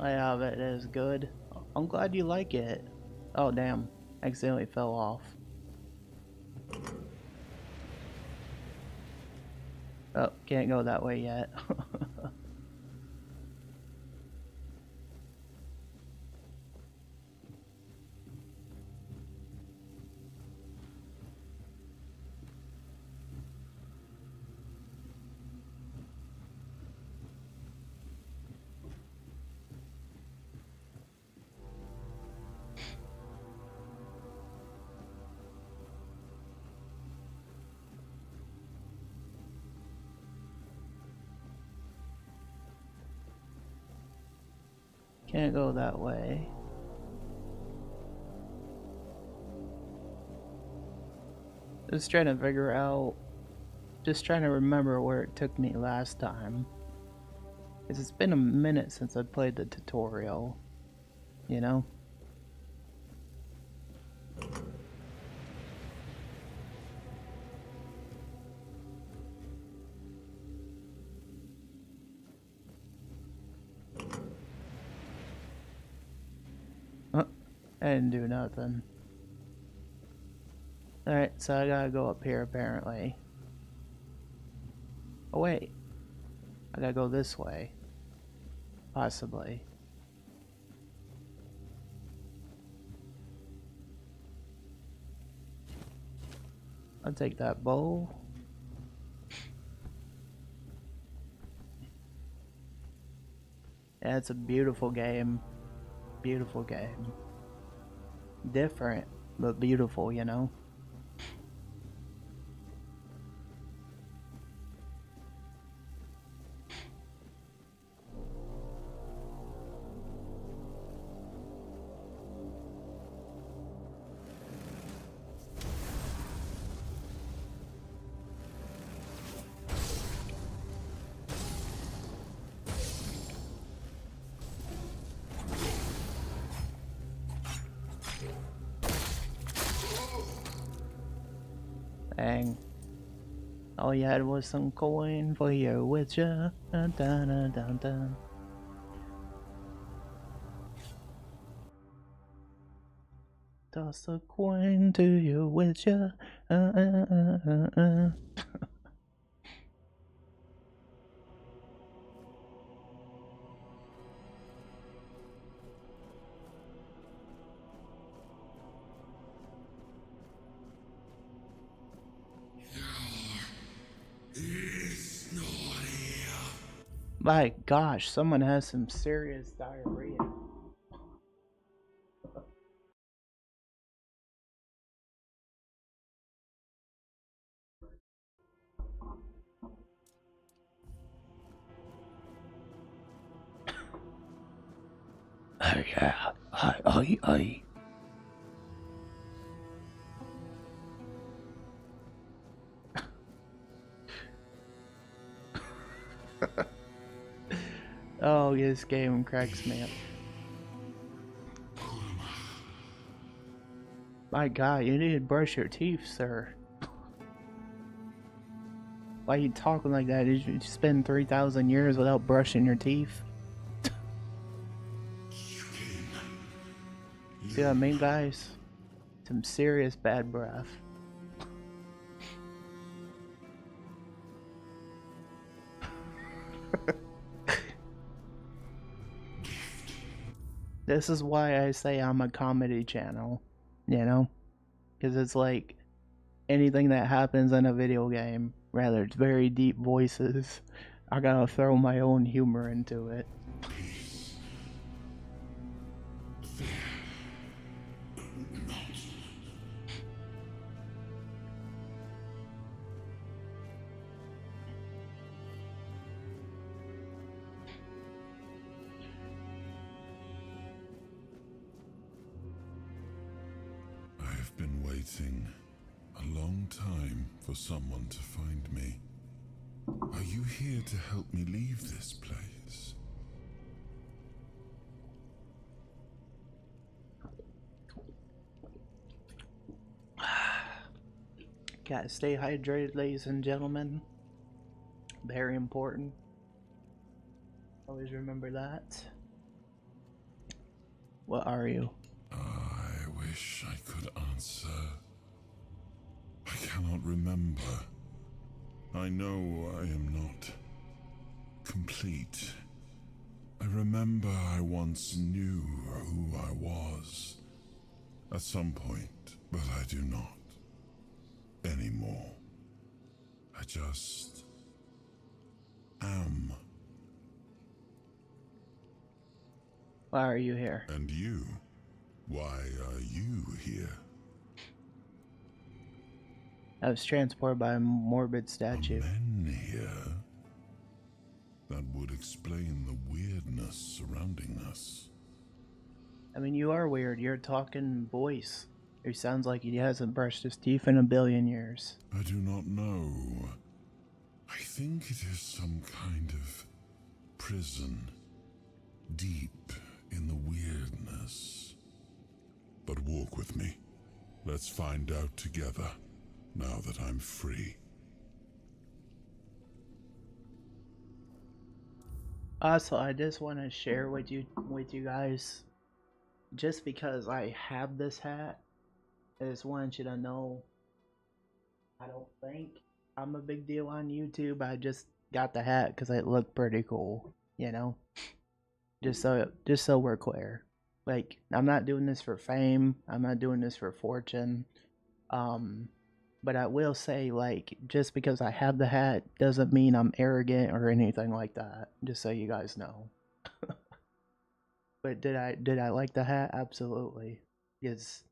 Yeah, it is good. I'm glad you like it. Oh damn, accidentally fell off. Oh, can't go that way yet. Can't go that way. Just trying to figure out, just trying to remember where it took me last time. Because it's been a minute since I played the tutorial, you know? I didn't do nothing. Alright, so I gotta go up here apparently. Oh wait, I gotta go this way. Possibly. I'll take that bow. Yeah, it's a beautiful game. Beautiful game. Different, but beautiful, you know? Dang. All you had was some coin for your witcher. Dun, dun, dun, dun, dun. Toss a coin to your witcher. My gosh, someone has some serious diarrhea. Yeah, I. Oh, this game cracks me up. My god, you need to brush your teeth, sir. Why are you talking like that? Did you spend 3,000 years without brushing your teeth? See what I mean, guys? Some serious bad breath. This is why I say I'm a comedy channel, you know? Because it's like anything that happens in a video game, rather it's very deep voices, I gotta throw my own humor into it. I've been waiting a long time for someone to find me. Are you here to help me leave this place? Gotta stay hydrated, ladies and gentlemen. Very important. Always remember that. What are you? I wish I could answer. I cannot remember. I know I am not complete. I remember I once knew who I was at some point, but I do not anymore. I just am. Why are you here? And you? Why are you here? I was transported by a morbid statue. Men here? That would explain the weirdness surrounding us. I mean, you are weird. Your talking voice. He sounds like he hasn't brushed his teeth in a billion years. I do not know. I think it is some kind of prison, deep in the weirdness. But walk with me. Let's find out together, now that I'm free. Also, I just want to share with you guys, just because I have this hat, I just want you to know, I don't think I'm a big deal on YouTube. I just got the hat because it looked pretty cool, you know. Just so we're clear, like I'm not doing this for fame. I'm not doing this for fortune. But I will say, like, just because I have the hat doesn't mean I'm arrogant or anything like that. Just so you guys know. But did I like the hat? Absolutely. It's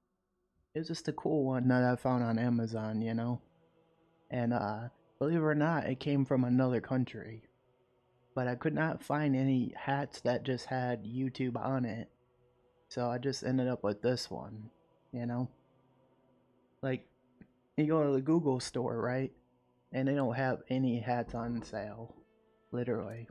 just a cool one that I found on Amazon, you know. And believe it or not, it came from another country. But I could not find any hats that just had YouTube on it. So I just ended up with this one, you know? Like, you go to the Google store, right? And they don't have any hats on sale. Literally.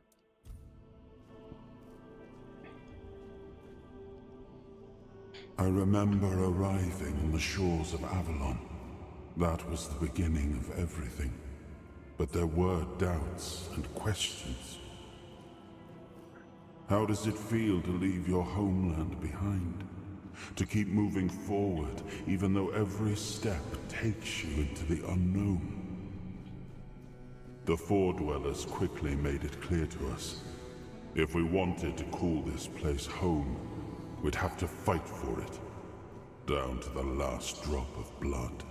I remember arriving on the shores of Avalon. That was the beginning of everything. But there were doubts and questions. How does it feel to leave your homeland behind? To keep moving forward, even though every step takes you into the unknown? The Four Dwellers quickly made it clear to us. If we wanted to call this place home, we'd have to fight for it, down to the last drop of blood.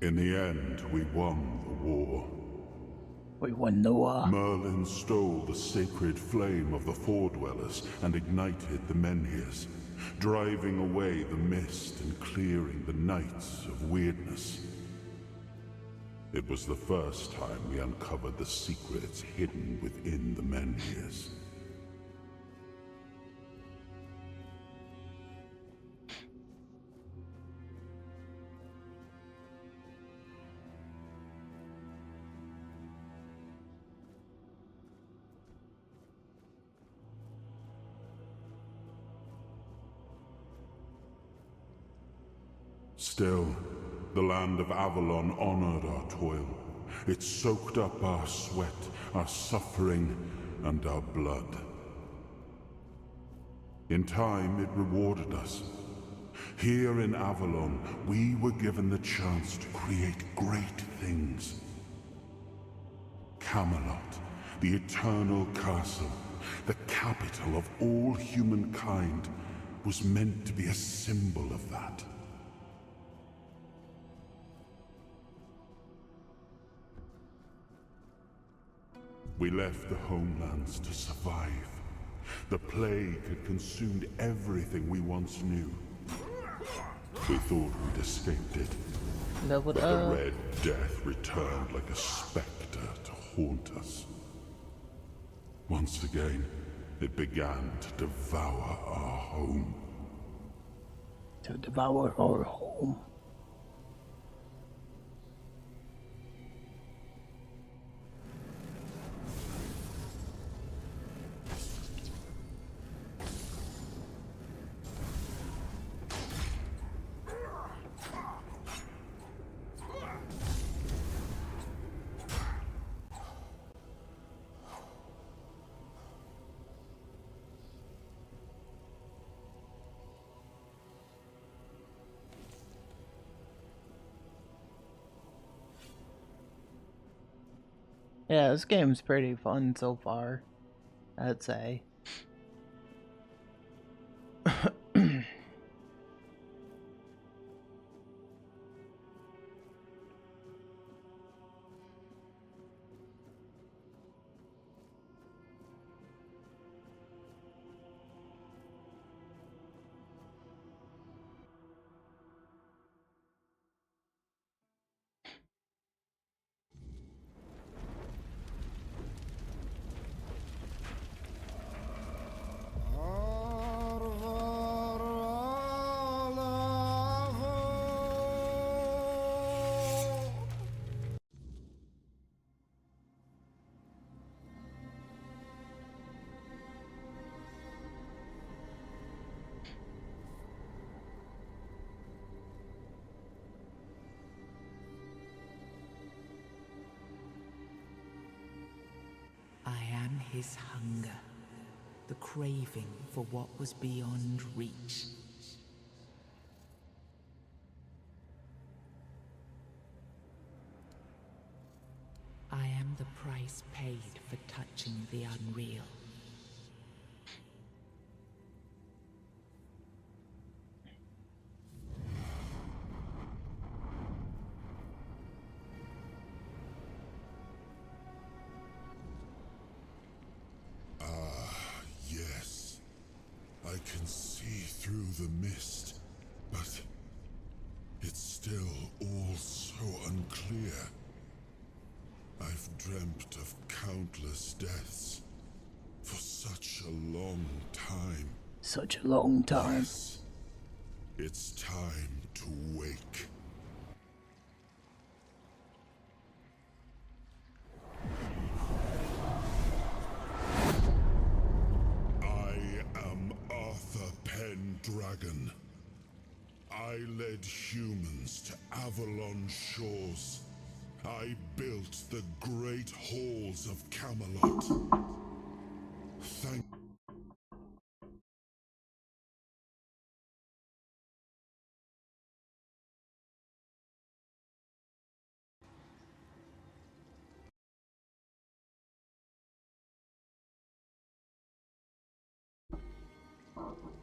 In the end, we won the war. We won the war. Merlin stole the sacred flame of the Four Dwellers and ignited the Menhirs, driving away the mist and clearing the nights of weirdness. It was the first time we uncovered the secrets hidden within the Menhirs. Still, the land of Avalon honored our toil. It soaked up our sweat, our suffering, and our blood. In time, it rewarded us. Here in Avalon, we were given the chance to create great things. Camelot, the eternal castle, the capital of all humankind, was meant to be a symbol of that. We left the homelands to survive. The plague had consumed everything we once knew. We thought we'd escaped it. Leveled The up. Red Death returned like a specter to haunt us. Once again, it began to devour our home. To devour our home. Yeah, this game's pretty fun so far, I'd say. his hunger, the craving for what was beyond reach. I am the price paid for touching the unreal. Yes. I can see through the mist, but it's still all so unclear. I've dreamt of countless deaths for such a long time. Such a long time. Yes, it's time to wake. I am Arthur Pendragon. I led humans to Avalon shores. I built the great halls of Camelot. Thank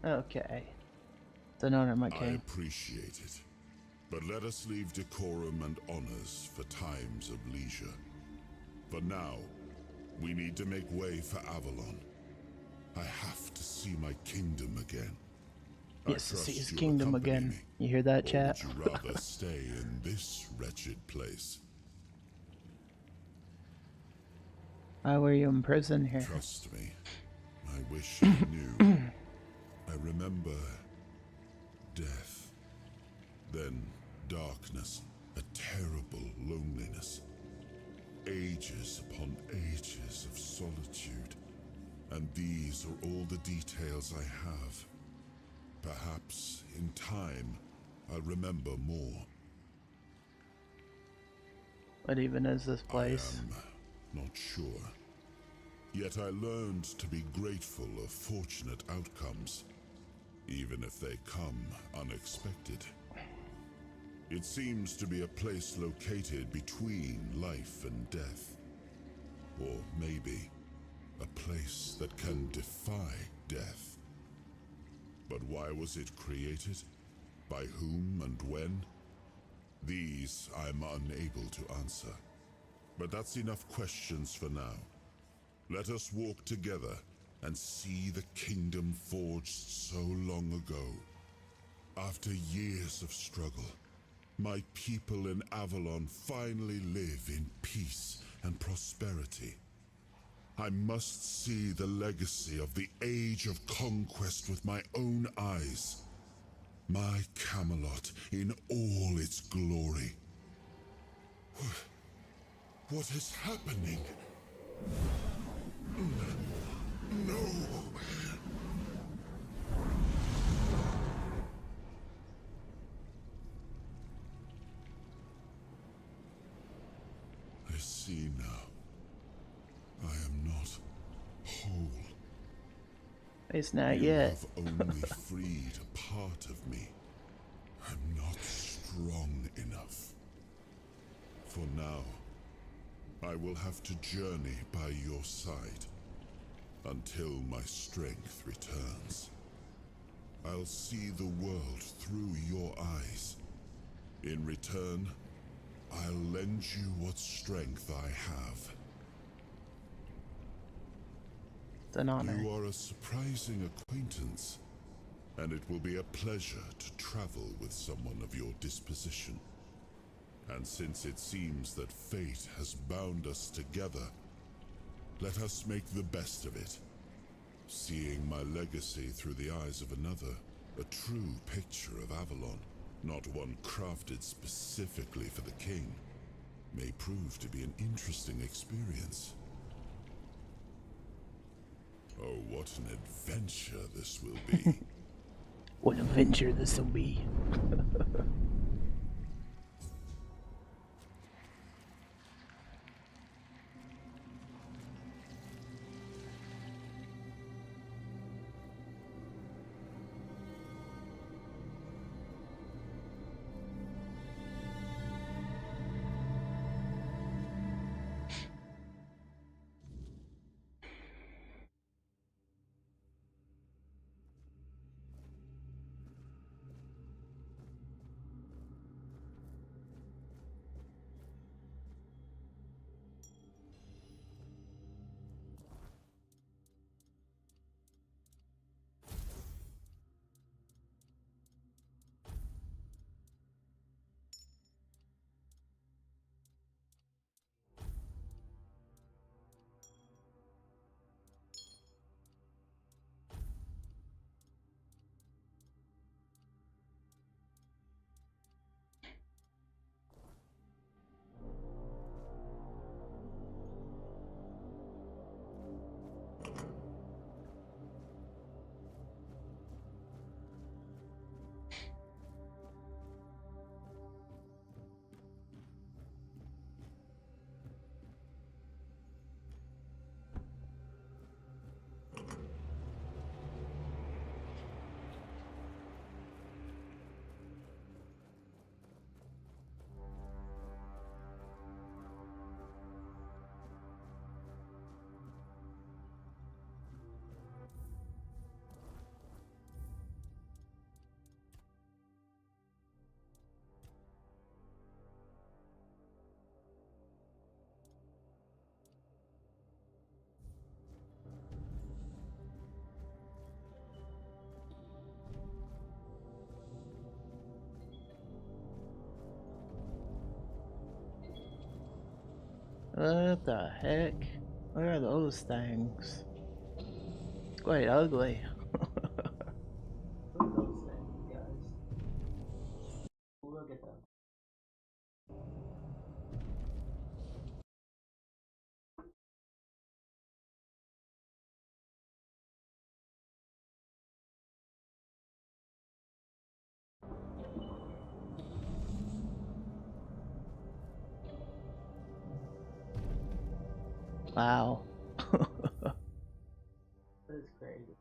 Okay. It's an honor, my I king. appreciate it. But let us leave decorum and honors for times of leisure. For now, we need to make way for Avalon. I have to see my kingdom again. Yes, to see trust his you'll kingdom accompany again. me. You hear that, Or chat? would you rather stay in this wretched place? Why were you in prison here? Trust me, I wish I knew. I remember death, then darkness, a terrible loneliness, ages upon ages of solitude. And these are all the details I have. Perhaps, in time, I'll remember more. What even is this place? I am not sure. Yet I learned to be grateful of fortunate outcomes, even if they come unexpected. It seems to be a place located between life and death. Or maybe a place that can defy death. But why was it created? By whom and when? These I'm unable to answer. But that's enough questions for now. Let us walk together and see the kingdom forged so long ago. After years of struggle, my people in Avalon finally live in peace and prosperity. I must see the legacy of the Age of Conquest with my own eyes. My Camelot in all its glory. What is happening? No! I see now. I am not whole. It's not You yet. have only freed a part of me. I'm not strong enough. For now, I will have to journey by your side until my strength returns. I'll see the world through your eyes. In return, I'll lend you what strength I have. It's an honor. You are a surprising acquaintance, and it will be a pleasure to travel with someone of your disposition. And since it seems that fate has bound us together, let us make the best of it. Seeing my legacy through the eyes of another, a true picture of Avalon, not one crafted specifically for the king, may prove to be an interesting experience. Oh, what an adventure this will be. What an adventure this will be. What the heck? What are those things? It's quite ugly. Look at those things, guys. Look at them. Wow. That's crazy.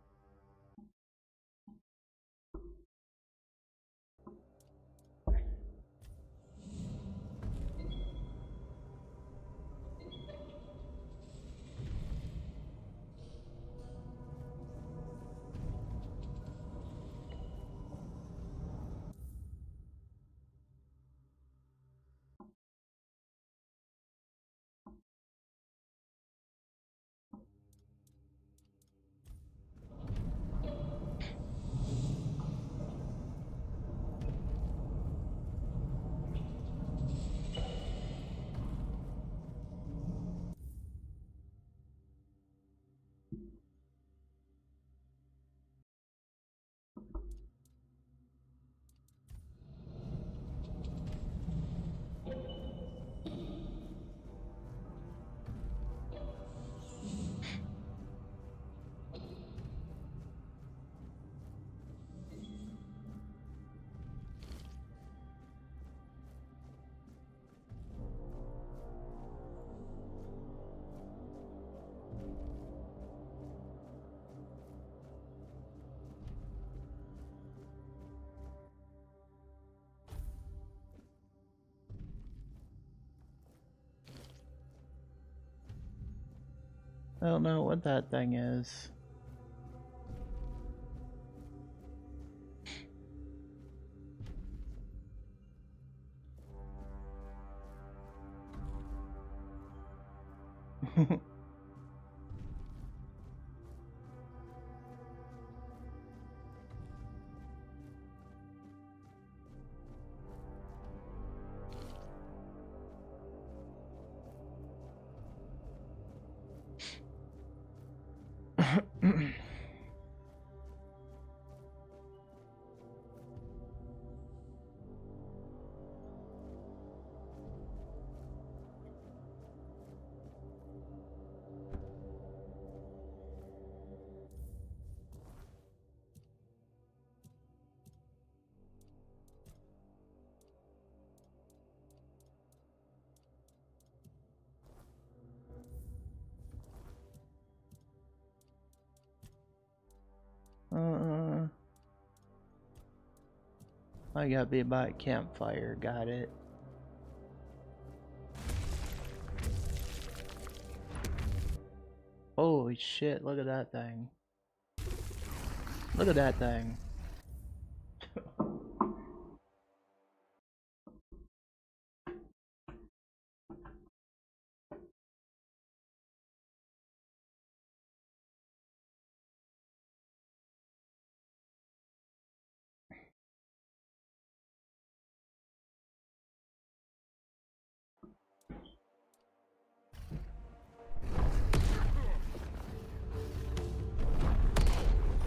I don't know what that thing is. I gotta be by a campfire, got it. Holy shit, look at that thing. Look at that thing.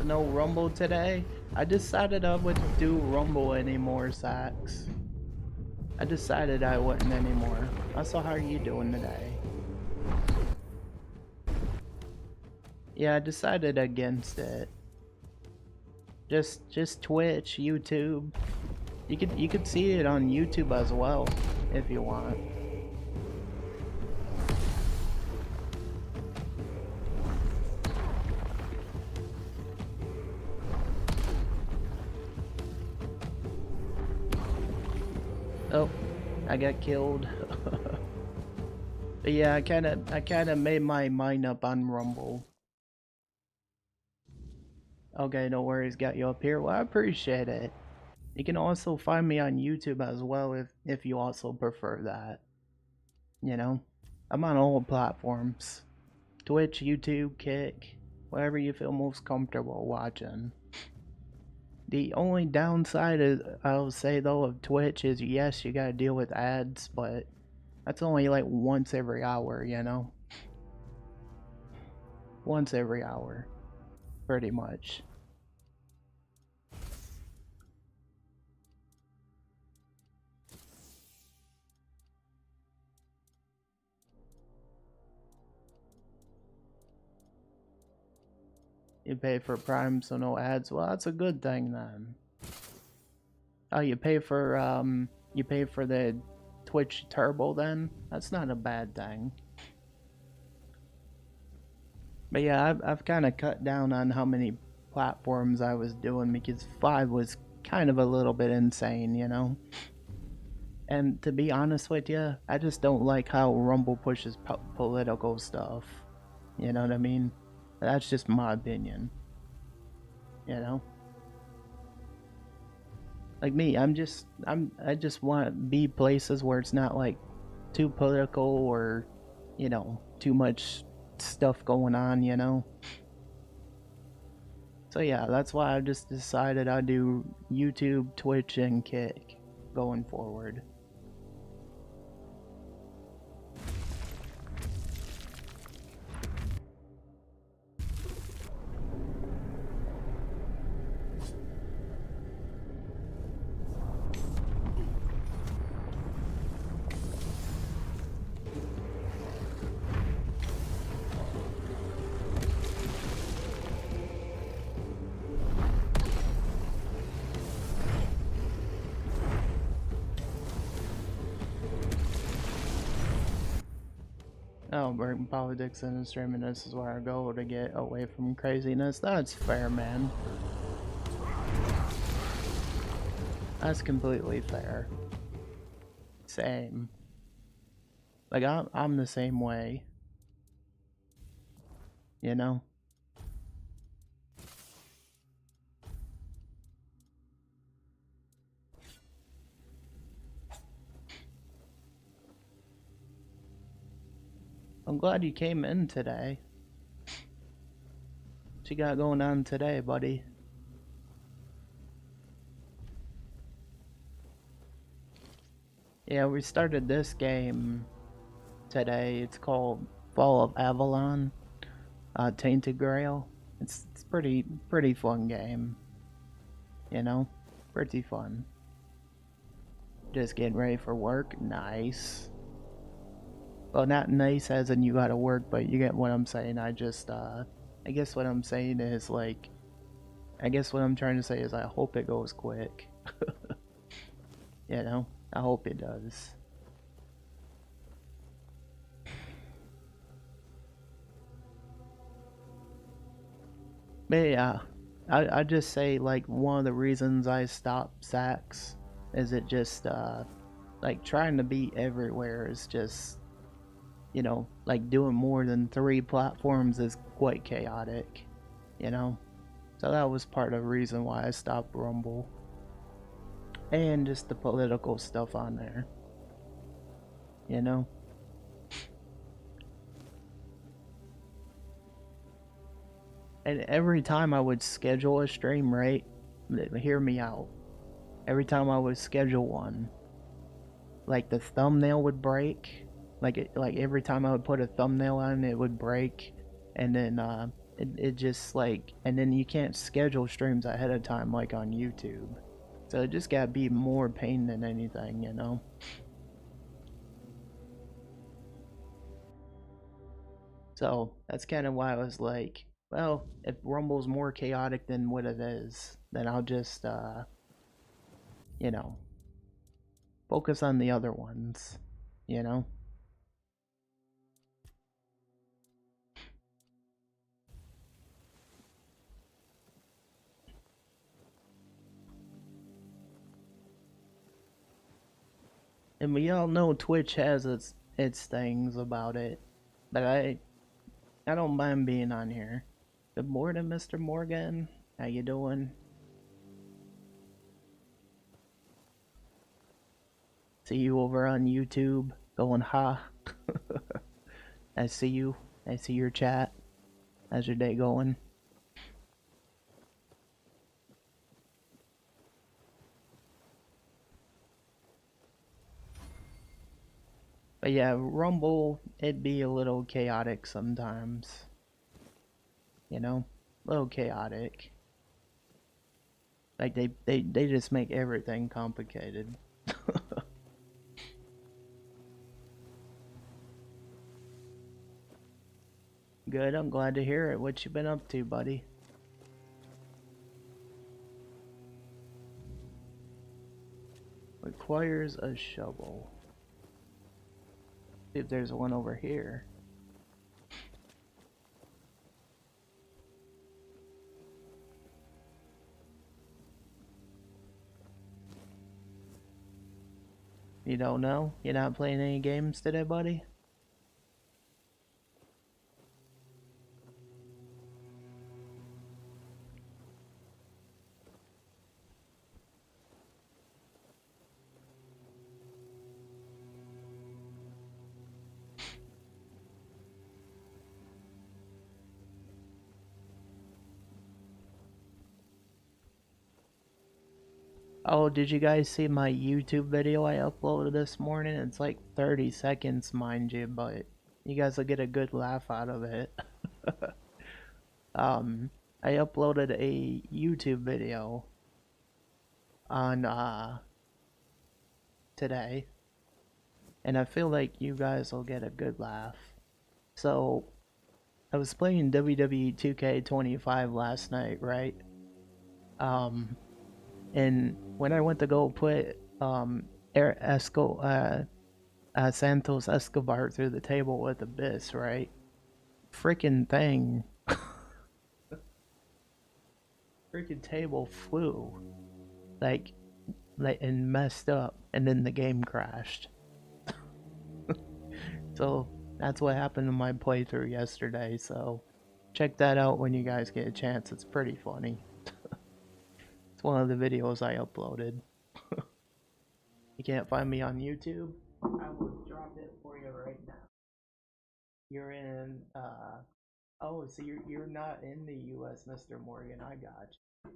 No rumble today? I decided I wouldn't do rumble anymore, Sax. I decided I wouldn't anymore. So how are you doing today? Yeah, I decided against it. Just Twitch, YouTube. You could see it on YouTube as well if you want. Oh, I got killed. But yeah, I kinda made my mind up on Rumble. Okay, no worries, got you up here. Well, I appreciate it. You can also find me on YouTube as well if you also prefer that. You know, I'm on all platforms. Twitch, YouTube, Kick, whatever you feel most comfortable watching. The only downside is, I'll say though, of Twitch is yes, you gotta deal with ads, but That's only like once every hour, you know? Once every hour, pretty much. You pay for Prime, so no ads. Well, that's a good thing then. Oh, you pay for the Twitch Turbo then? That's not a bad thing. But yeah, I've kind of cut down on how many platforms I was doing because 5 was kind of a little bit insane, you know? And to be honest with you, I just don't like how Rumble pushes political stuff. You know what I mean? That's just my opinion. You know? Like me, I just want to be places where it's not like too political or, you know, too much stuff going on, you know? So yeah, that's why I just decided I'd do YouTube, Twitch, and Kick going forward. Oh, bring politics into streaming, this is where I go to get away from craziness. That's fair, man. That's completely fair. Same. Like, I'm the same way. You know? I'm glad you came in today. What you got going on today, buddy? Yeah, we started this game today. It's called Fall of Avalon, Tainted Grail. It's pretty fun game. You know? Pretty fun. Just getting ready for work. Nice. Well, not nice as in you gotta work, but you get what I'm saying. I guess what I'm saying is like, I guess what I'm trying to say is I hope it goes quick. You know? I hope it does. But yeah, I just say like one of the reasons I stopped Sax is it just like trying to be everywhere is just, you know, like doing more than 3 platforms is quite chaotic, you know? So that was part of the reason why I stopped Rumble. And just the political stuff on there, you know? And every time I would schedule a stream, right? Hear me out. Every time I would schedule one, like the thumbnail would break. Like every time I would put a thumbnail on, it would break, and then it just like, and then you can't schedule streams ahead of time like on YouTube. So it just gotta be more pain than anything, you know. So that's kind of why I was like, well, if Rumble's more chaotic than what it is, then I'll just you know, focus on the other ones, you know. And we all know Twitch has its things about it, but I don't mind being on here. Good morning, Mr. Morgan. How you doing? See you over on YouTube going ha. I see you. I see your chat. How's your day going? But But yeah, Rumble, it'd be a little chaotic sometimes. You know? A little chaotic. Like, they just make everything complicated. Good, I'm glad to hear it. What you been up to, buddy? Requires a shovel. See if there's one over here. You don't know? You're not playing any games today, buddy? Oh, did you guys see my YouTube video I uploaded this morning? It's like 30 seconds, mind you, but you guys will get a good laugh out of it. I uploaded a YouTube video on, today, and I feel like you guys will get a good laugh. So, I was playing WWE 2K25 last night, right? And when I went to go put Santos Escobar through the table with Abyss, right? Freaking thing, freaking table flew, like and messed up, and then the game crashed. So that's what happened in my playthrough yesterday. So check that out when you guys get a chance. It's pretty funny. It's one of the videos I uploaded. You can't find me on YouTube? I will drop it for you right now. You're in, oh, so you're not in the US, Mr. Morgan. I got you.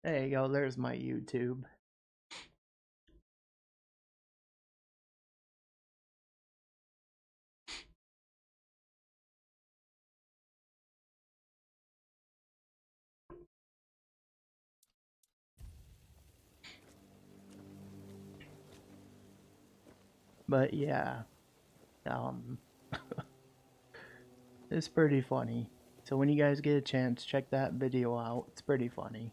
There you go, there's my YouTube. But yeah, it's pretty funny. So when you guys get a chance, check that video out. It's pretty funny.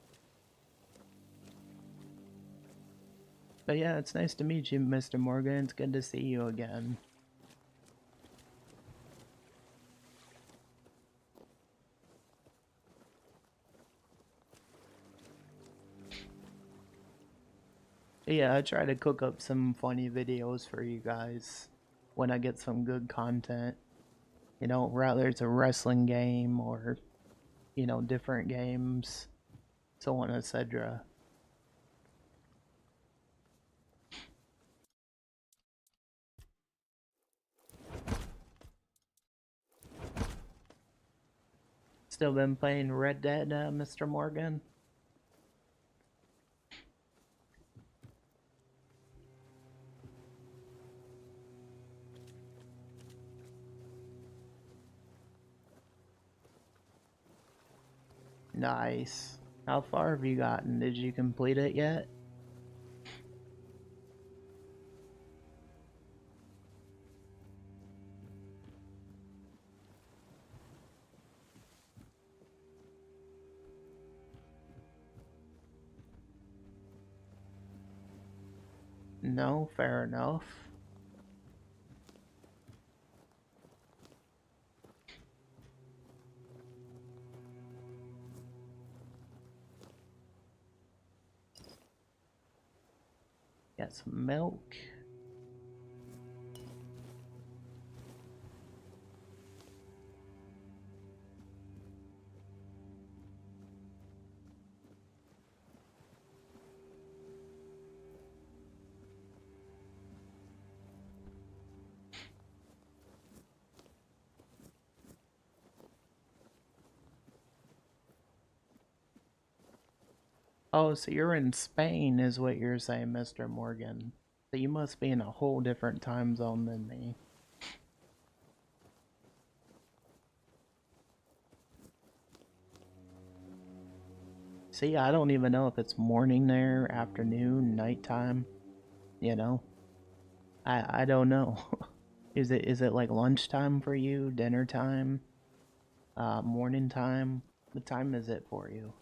But yeah, it's nice to meet you, Mr. Morgan. It's good to see you again. Yeah, I try to cook up some funny videos for you guys when I get some good content. You know, rather it's a wrestling game or, you know, different games, so on, etc. Still been playing Red Dead, Mr. Morgan? Nice. How far have you gotten? Did you complete it yet? No, fair enough. Got some milk. Oh, so you're in Spain, is what you're saying, Mr. Morgan. So you must be in a whole different time zone than me. See, I don't even know if it's morning there, afternoon, nighttime, you know? I don't know. Is it like lunchtime for you, dinner time, morning time? What time is it for you?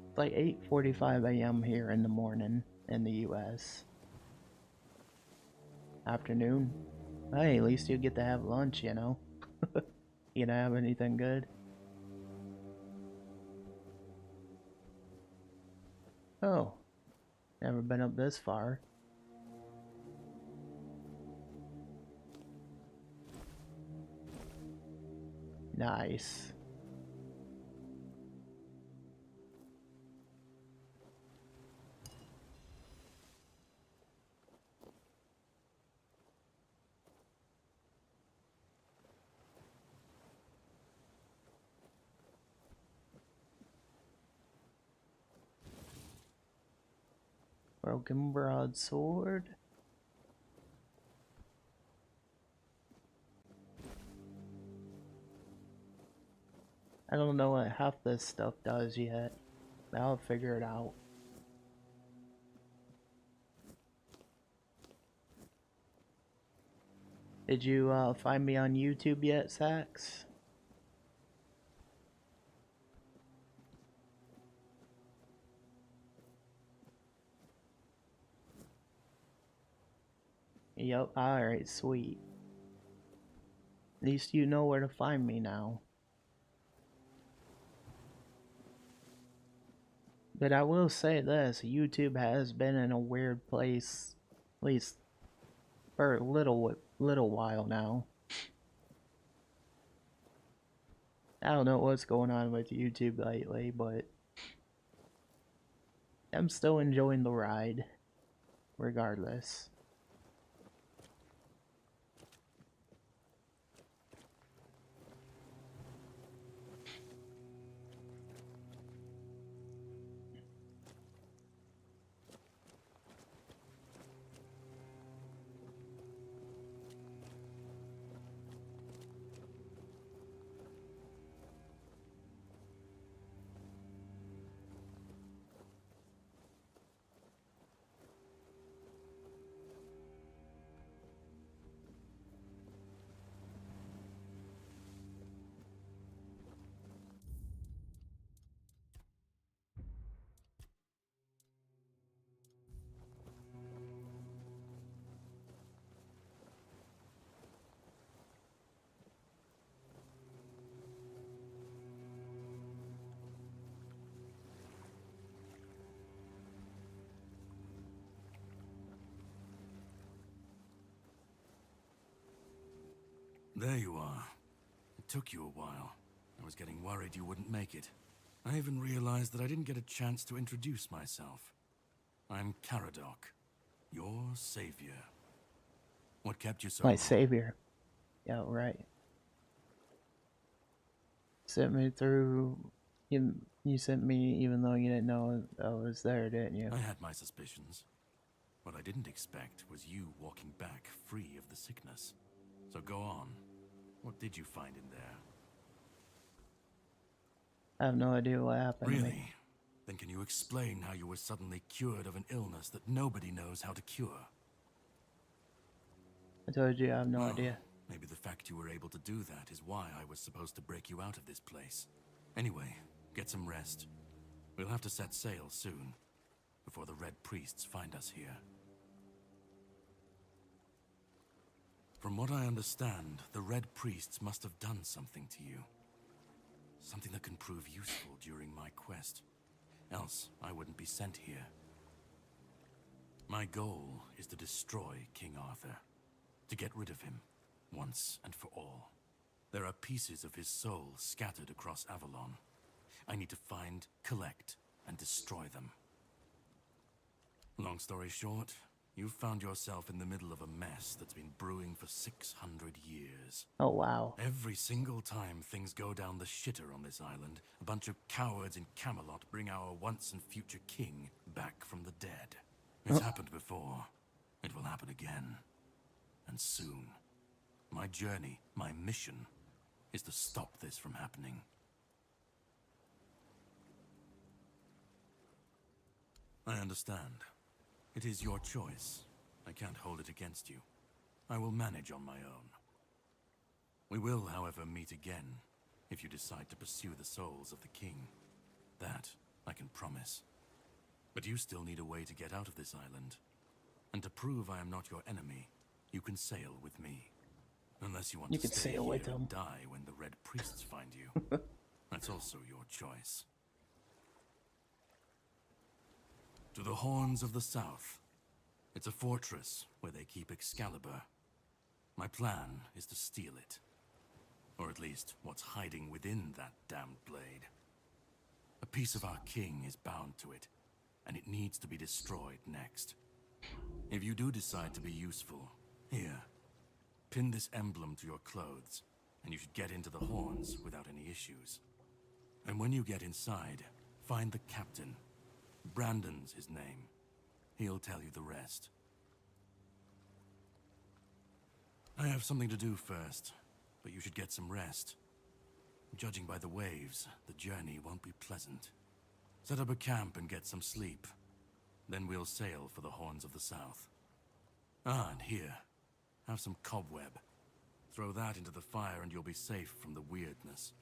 It's like 8:45 a.m. here in the morning in the US. Afternoon. Hey, at least you get to have lunch, you know? You gonna have anything good? Oh, never been up this far. Nice. Broken broadsword. I don't know what half this stuff does yet. I'll figure it out. Did you find me on YouTube yet, Sax? Yep, alright, sweet. At least you know where to find me now. But I will say this, YouTube has been in a weird place, at least for a little while now. I don't know what's going on with YouTube lately, but I'm still enjoying the ride, regardless. There you are. It took you a while. I was getting worried you wouldn't make it. I even realized that I didn't get a chance to introduce myself. I'm Caradoc, your savior. What kept you so My long? savior. Yeah, right. Sent me through. You sent me even though you didn't know I was there, didn't you? I had my suspicions. What I didn't expect was you walking back free of the sickness. So go on. What did you find in there? I have no idea what happened to me. Really? Then can you explain how you were suddenly cured of an illness that nobody knows how to cure? I told you I have no idea. Maybe the fact you were able to do that is why I was supposed to break you out of this place. Anyway, get some rest. We'll have to set sail soon, before the Red Priests find us here. From what I understand, the Red Priests must have done something to you. Something that can prove useful during my quest. Else, I wouldn't be sent here. My goal is to destroy King Arthur. To get rid of him, once and for all. There are pieces of his soul scattered across Avalon. I need to find, collect, and destroy them. Long story short, You've found yourself in the middle of a mess that's been brewing for 600 years. Oh, wow. Every single time things go down the shitter on this island, a bunch of cowards in Camelot bring our once and future king back from the dead. It's happened before. It will happen again. And soon. My journey, my mission, is to stop this from happening. I understand. It is your choice. I can't hold it against you. I will manage on my own. We will, however, meet again, if you decide to pursue the souls of the king. That I can promise. But you still need a way to get out of this island. And to prove I am not your enemy, you can sail with me. Unless you want You to can stay sail here with and him. die when the Red Priests find you. That's also your choice. To the Horns of the South. It's a fortress where they keep Excalibur. My plan is to steal it. Or at least, what's hiding within that damned blade. A piece of our king is bound to it, and it needs to be destroyed next. If you do decide to be useful, here, pin this emblem to your clothes, and you should get into the Horns without any issues. And when you get inside, find the captain. Brandon's his name. He'll tell you the rest. I have something to do first, but you should get some rest. Judging by the waves, the journey won't be pleasant. Set up a camp and get some sleep. Then we'll sail for the Horns of the South. Ah, and here, have some cobweb. Throw that into the fire and you'll be safe from the weirdness.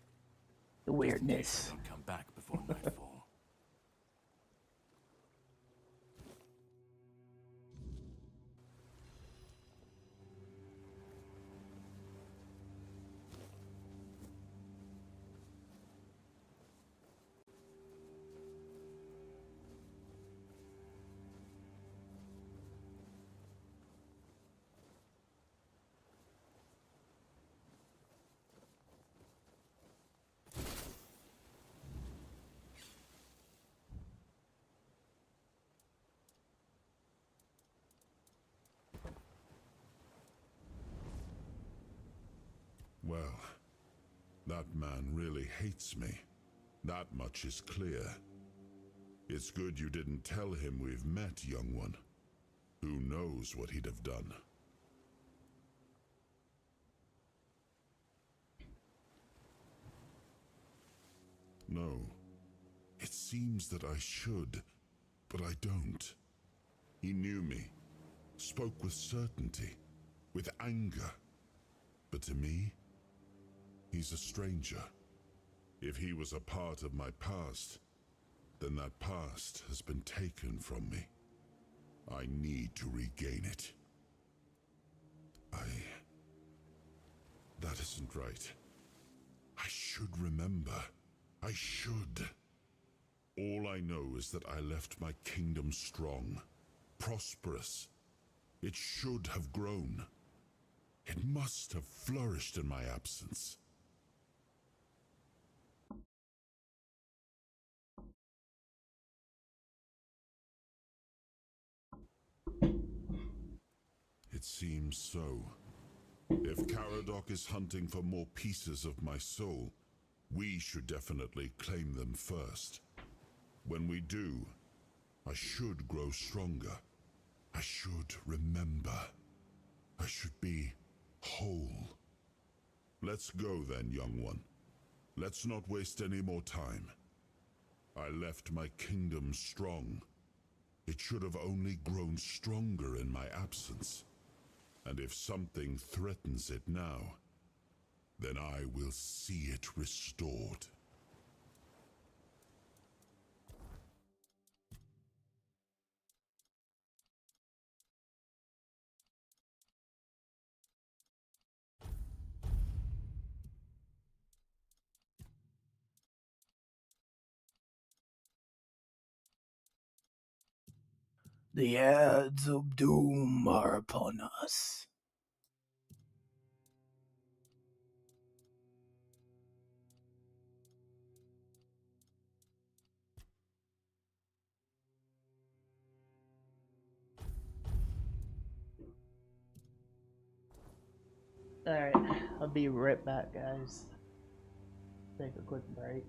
The weirdness. Just in case I don't come back before nightfall. Well, that man really hates me. That much is clear. It's good you didn't tell him we've met, young one. Who knows what he'd have done? No. It seems that I should, but I don't. He knew me, spoke with certainty, with anger. But to me, he's a stranger. If he was a part of my past, then that past has been taken from me. I need to regain it. That isn't right. I should remember. I should. All I know is that I left my kingdom strong, prosperous. It should have grown. It must have flourished in my absence. It seems so. If Caradoc is hunting for more pieces of my soul, we should definitely claim them first. When we do, I should grow stronger. I should remember. I should be whole. Let's go then, young one. Let's not waste any more time. I left my kingdom strong. It should have only grown stronger in my absence. And if something threatens it now, then I will see it restored. The ads of doom are upon us. Alright, I'll be right back, guys. Take a quick break.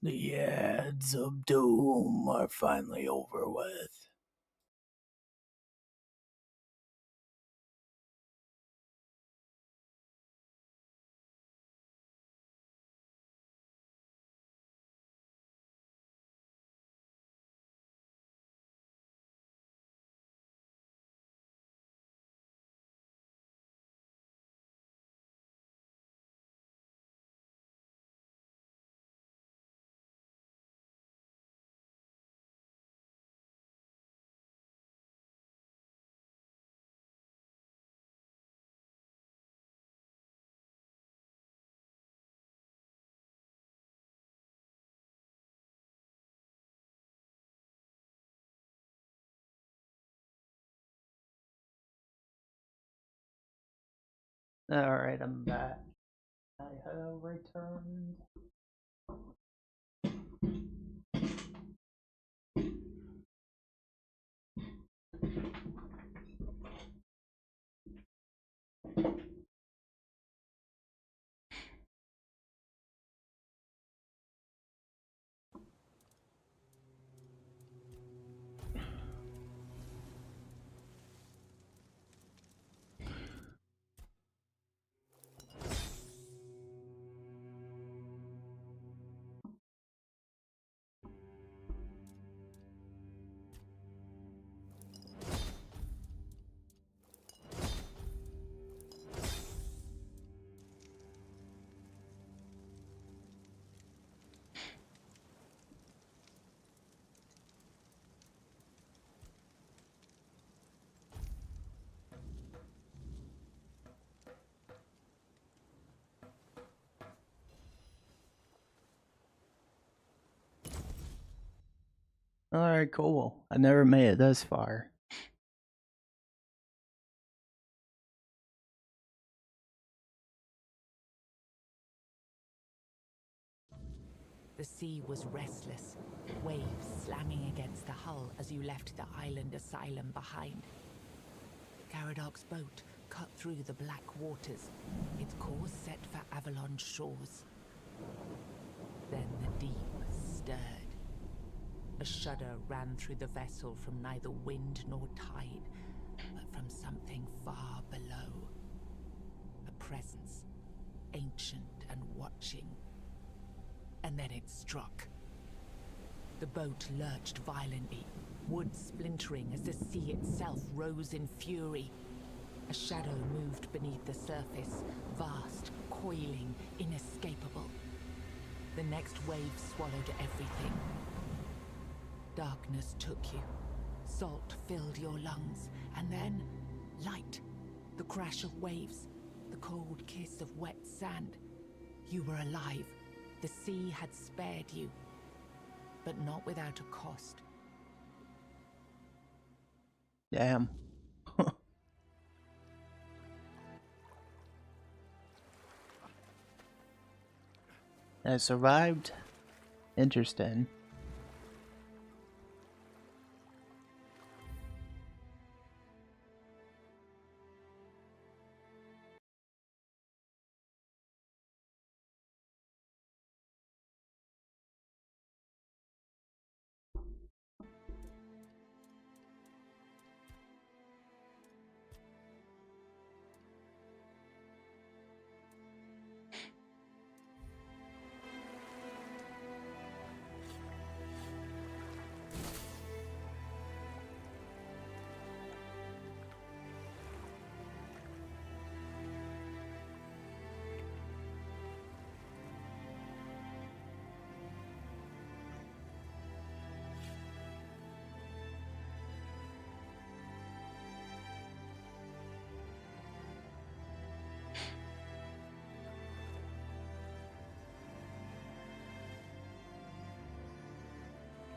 The ads of doom are finally over with. Alright, I'm back. I have returned. Alright, cool. I never made it this far. The sea was restless, waves slamming against the hull as you left the island asylum behind. Garadoc's boat cut through the black waters, its course set for Avalon's shores. Then the deep stirred. A shudder ran through the vessel from neither wind nor tide, but from something far below. A presence, ancient and watching. And then it struck. The boat lurched violently, wood splintering as the sea itself rose in fury. A shadow moved beneath the surface, vast, coiling, inescapable. The next wave swallowed everything. Darkness took you. Salt filled your lungs, and then light. The crash of waves, the cold kiss of wet sand. You were alive. The sea had spared you, but not without a cost. Damn. I survived. Interesting.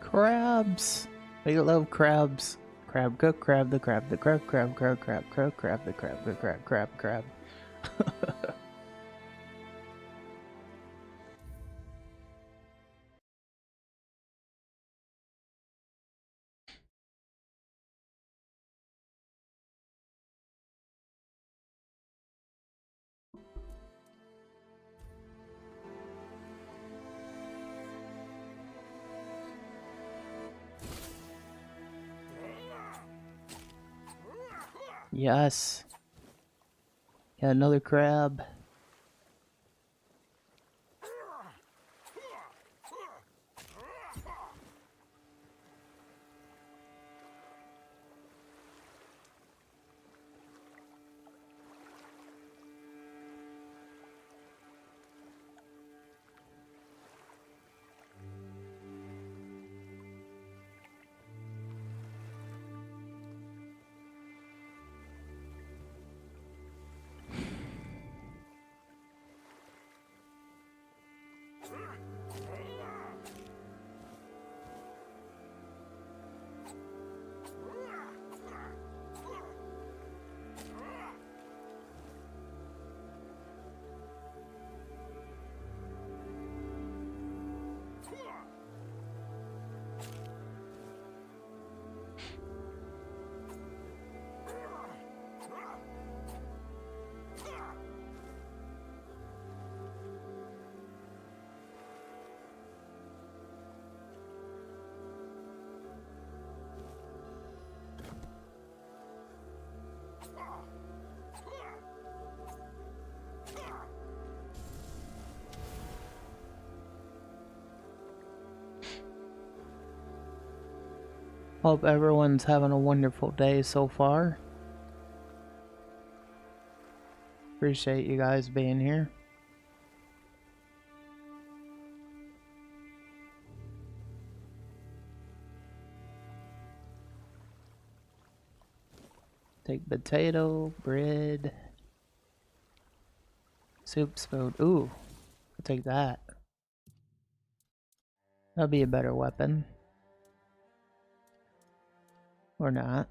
Crabs. We love crabs. Crab cook, crab the crab, the crab, crab, crab, crab, crab, crab, the crab, the crab, crab, crab. Yes. Got another crab. Hope everyone's having a wonderful day so far. Appreciate you guys being here. Take potato, bread, soup spoon. Ooh, I'll take that. That'll be a better weapon. Or not.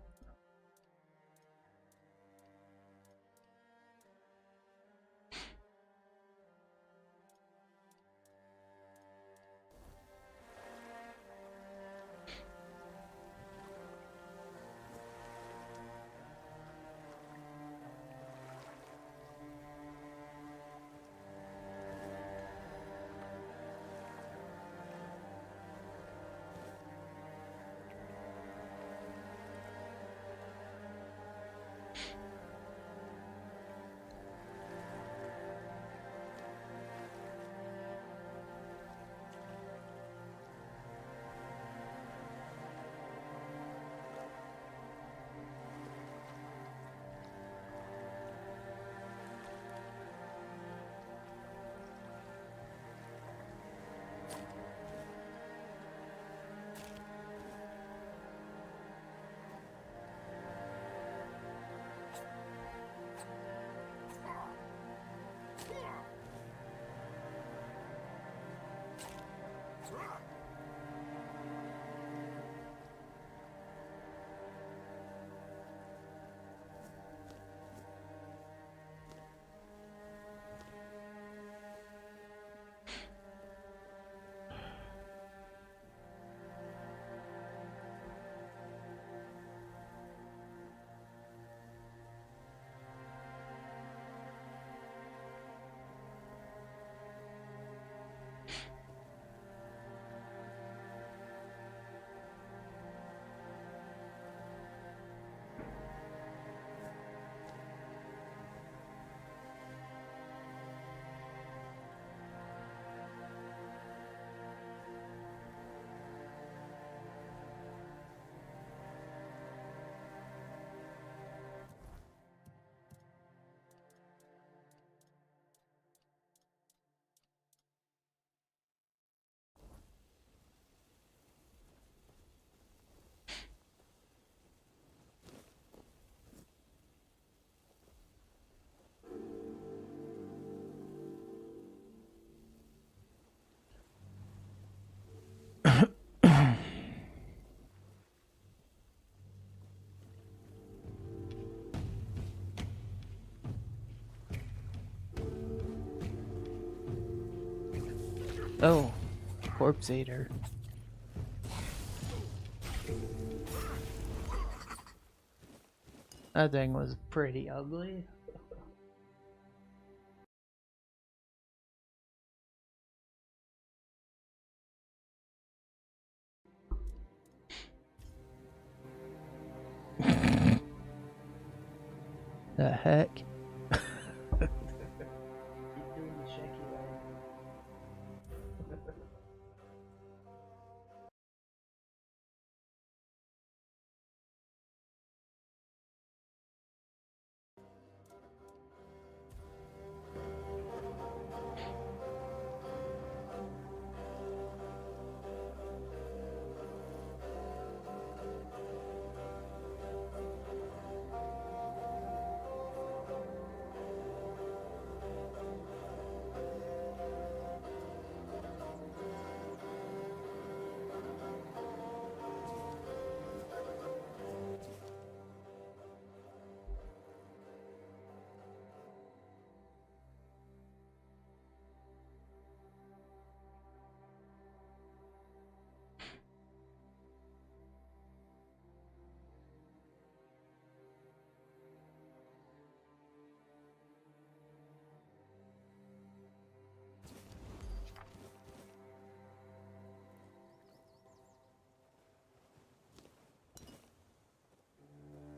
Oh, corpse eater. That thing was pretty ugly. The heck?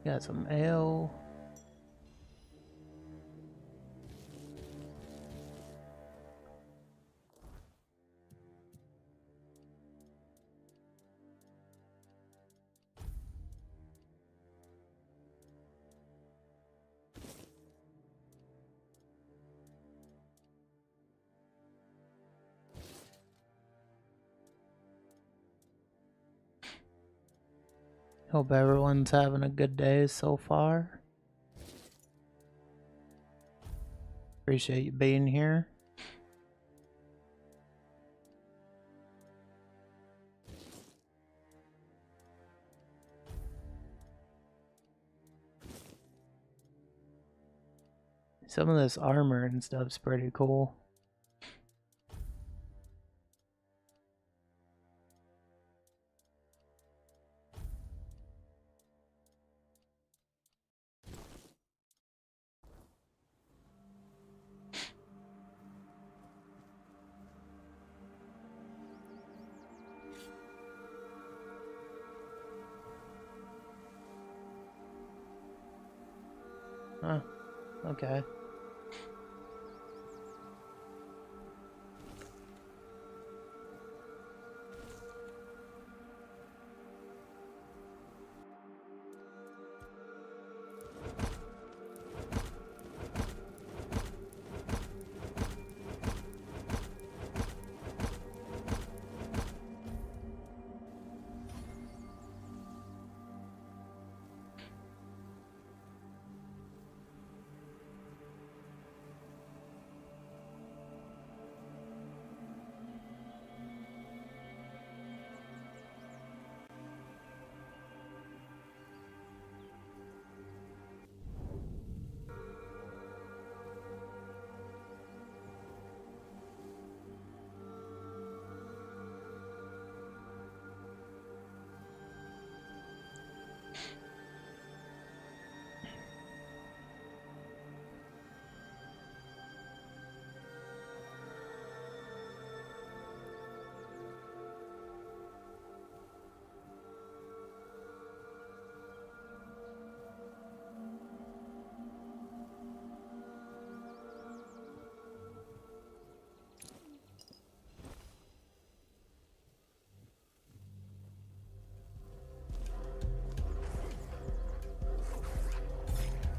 Got some ale. Hope everyone's having a good day so far. Appreciate you being here. Some of this armor and stuff's pretty cool. Huh, okay.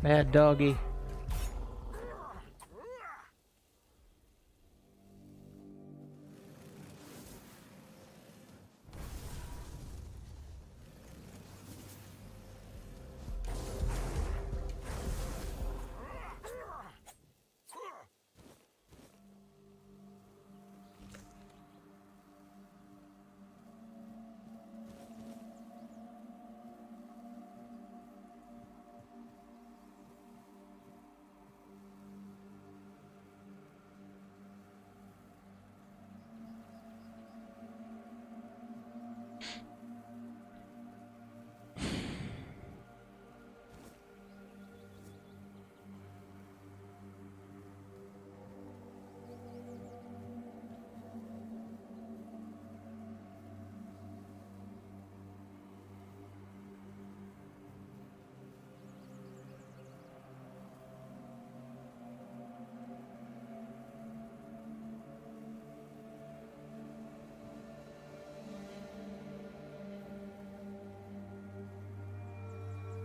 Mad doggy.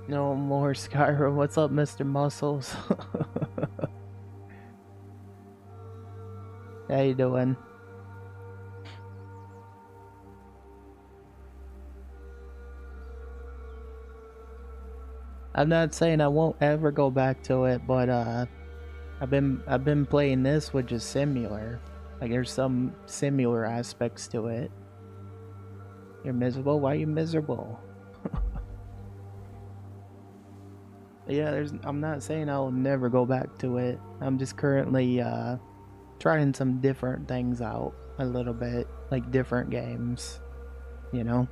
No more Skyrim. What's up, Mr. Muscles? How you doing? I'm not saying I won't ever go back to it, but I've been playing this, which is similar. Like there's some similar aspects to it. You're miserable? Why are you miserable? Yeah, I'm not saying I'll never go back to it. I'm just currently trying some different things out a little bit, like different games, you know?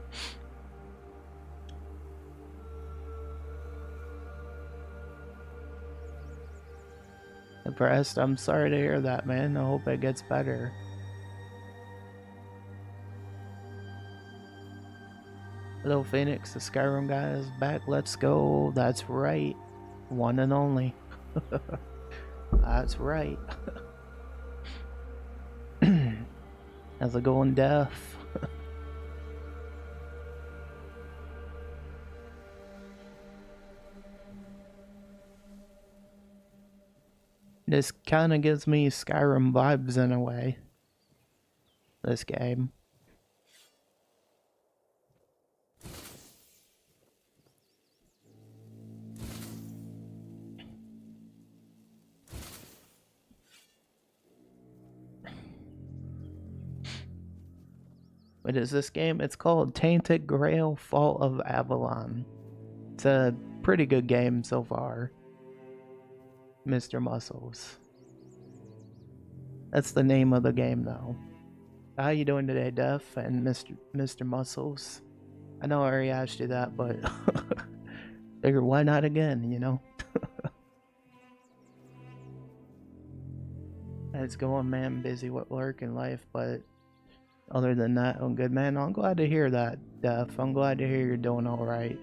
Depressed? I'm sorry to hear that, man. I hope it gets better. Hello, Phoenix. The Skyrim guy is back. Let's go. That's right. One and only. That's right. How's it going, Death? This kind of gives me Skyrim vibes in a way. This game. What is this game? It's called Tainted Grail, Fall of Avalon. It's a pretty good game so far. Mr. Muscles. That's the name of the game, though. How you doing today, Def and Mr. Muscles? I know I already asked you that, but figure why not again, you know? It's going, man. Busy with work and life, but other than that, I'm good, man. I'm glad to hear that, Def. I'm glad to hear you're doing all right.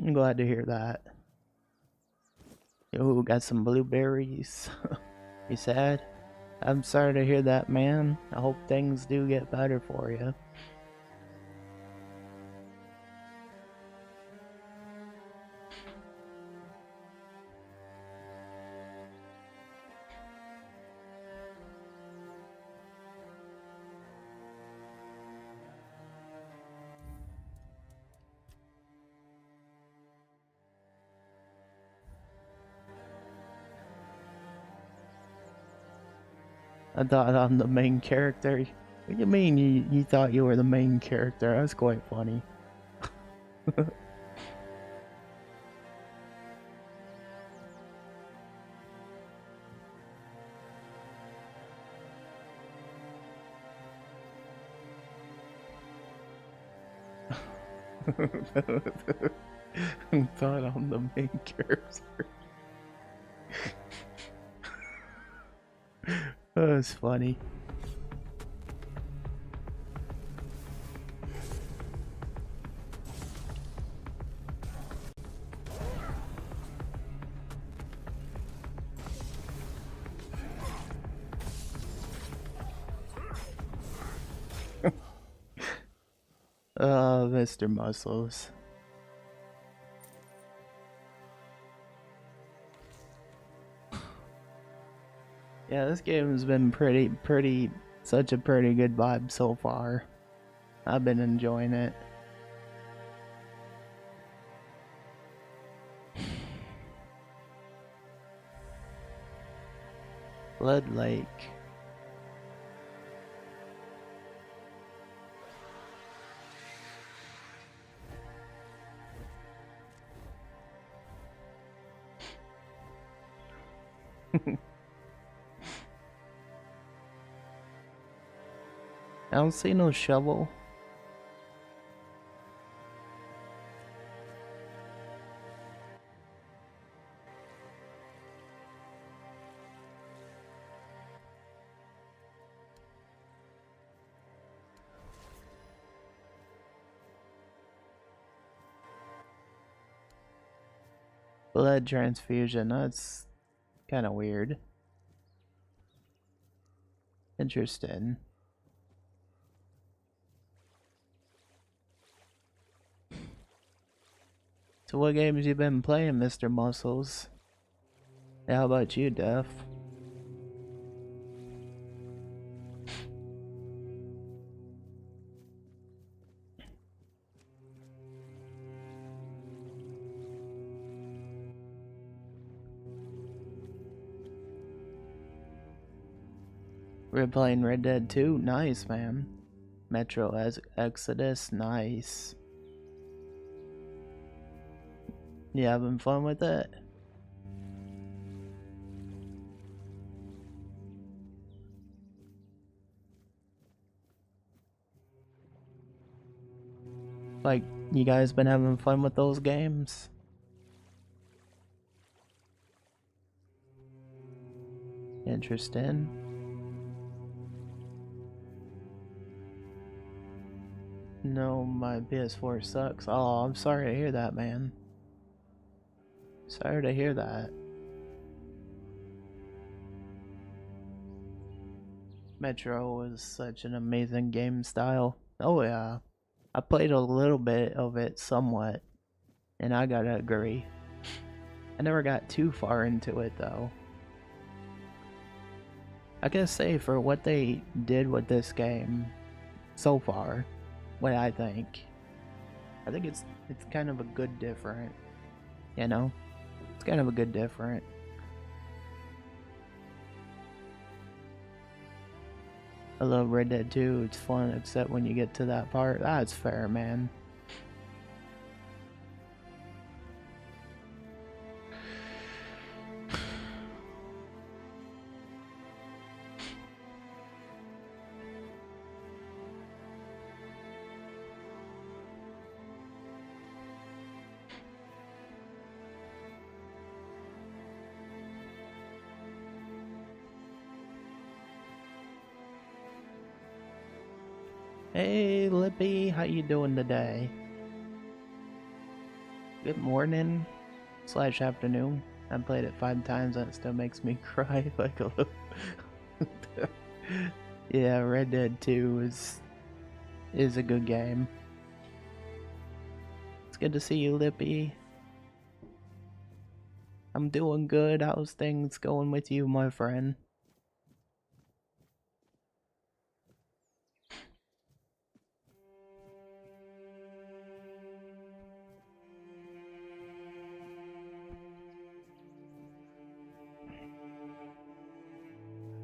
I'm glad to hear that. Yo, got some blueberries. You sad? I'm sorry to hear that, man. I hope things do get better for you. I thought I'm the main character. What do you mean you thought you were the main character? That's quite funny. I thought I'm the main character. That's funny. Mr. Muscles. Yeah, this game's been such a pretty good vibe so far. I've been enjoying it. Blood Lake. I don't see no shovel. Blood transfusion, that's kind of weird. Interesting. So what games you been playing, Mr. Muscles? How about you, Def? We're playing Red Dead 2? Nice, man. Metro Exodus? Nice. You having fun with it? Like, you guys been having fun with those games? Interesting. No, my PS4 sucks. Oh, I'm sorry to hear that, man. Sorry to hear that. Metro was such an amazing game style. Oh yeah. I played a little bit of it somewhat, and I gotta agree. I never got too far into it though. I gotta say, for what they did with this game so far, what I think it's kind of a good different, you know? It's kind of a good different. I love Red Dead 2, it's fun except when you get to that part. That's fair, man. Hey Lippy, how you doing today? Good morning / afternoon. I played it 5 times and it still makes me cry like a little. Yeah, Red Dead 2 is a good game. It's good to see you, Lippy. I'm doing good. How's things going with you, my friend?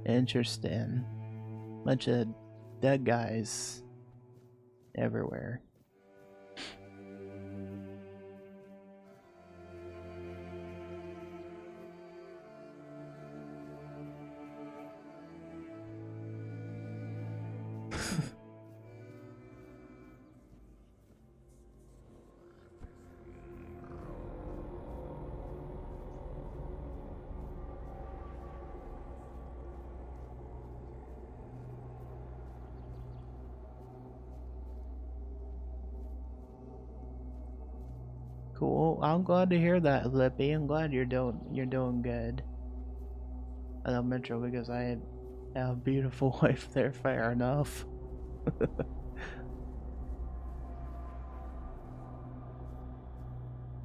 Interesting. Bunch of dead guys everywhere. Cool. I'm glad to hear that, Lippy. I'm glad you're doing good. I love Metro because I have a beautiful wife there. Fair enough.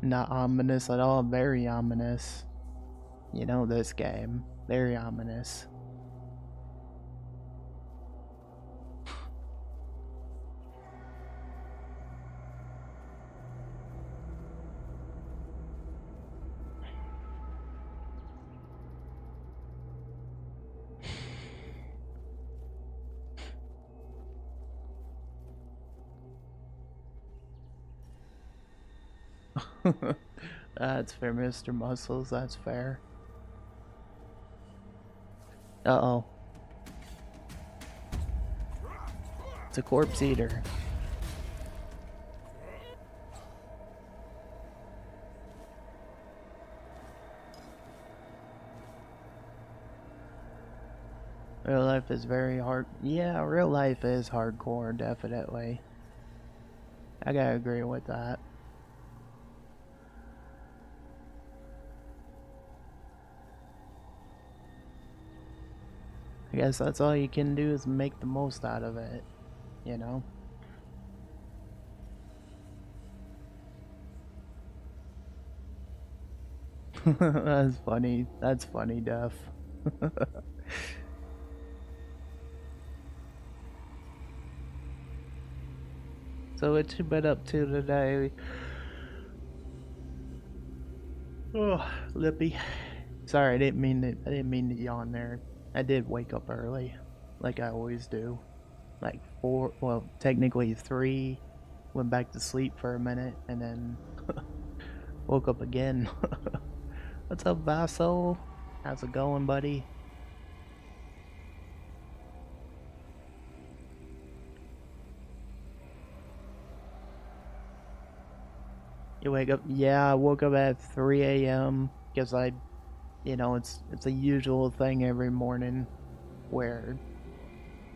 Not ominous at all, very ominous. You know this game. Very ominous. That's fair, Mr. Muscles, that's fair. Uh-oh. It's a corpse eater. Real life is very hard. Yeah, real life is hardcore, definitely. I gotta agree with that. I guess that's all you can do is make the most out of it, you know? That's funny. That's funny, Def. So what you been up to today? Oh, lippy. Sorry, I didn't mean to yawn there. I did wake up early, like I always do. Like 4, well, technically 3. Went back to sleep for a minute and then woke up again. What's up, Vaso? How's it going, buddy? You wake up? Yeah, I woke up at 3 a.m. because you know, it's a usual thing every morning where,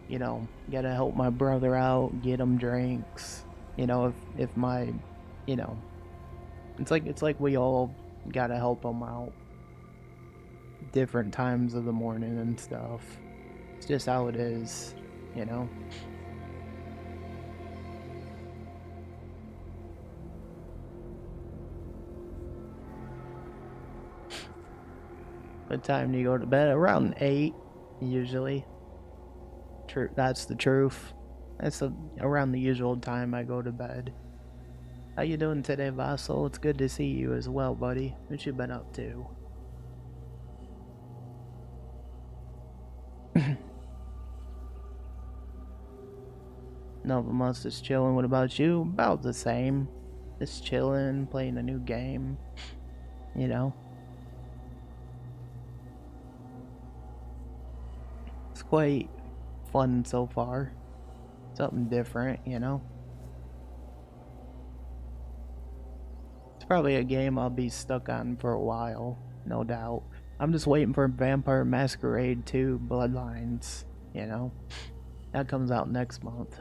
you know, gotta help my brother out, get him drinks. You know, if my, you know, it's like we all gotta help him out. Different times of the morning and stuff. It's just how it is, you know. What time do you go to bed? Around 8, usually. True, that's the truth. That's around the usual time I go to bed. How you doing today, Vassal? It's good to see you as well, buddy. What you been up to? No, but most is chilling. What about you? About the same. Just chilling, playing a new game. You know. It's quite fun so far. Something different, you know. It's probably a game I'll be stuck on for a while, no doubt. I'm just waiting for Vampire Masquerade 2 Bloodlines, you know. That comes out next month.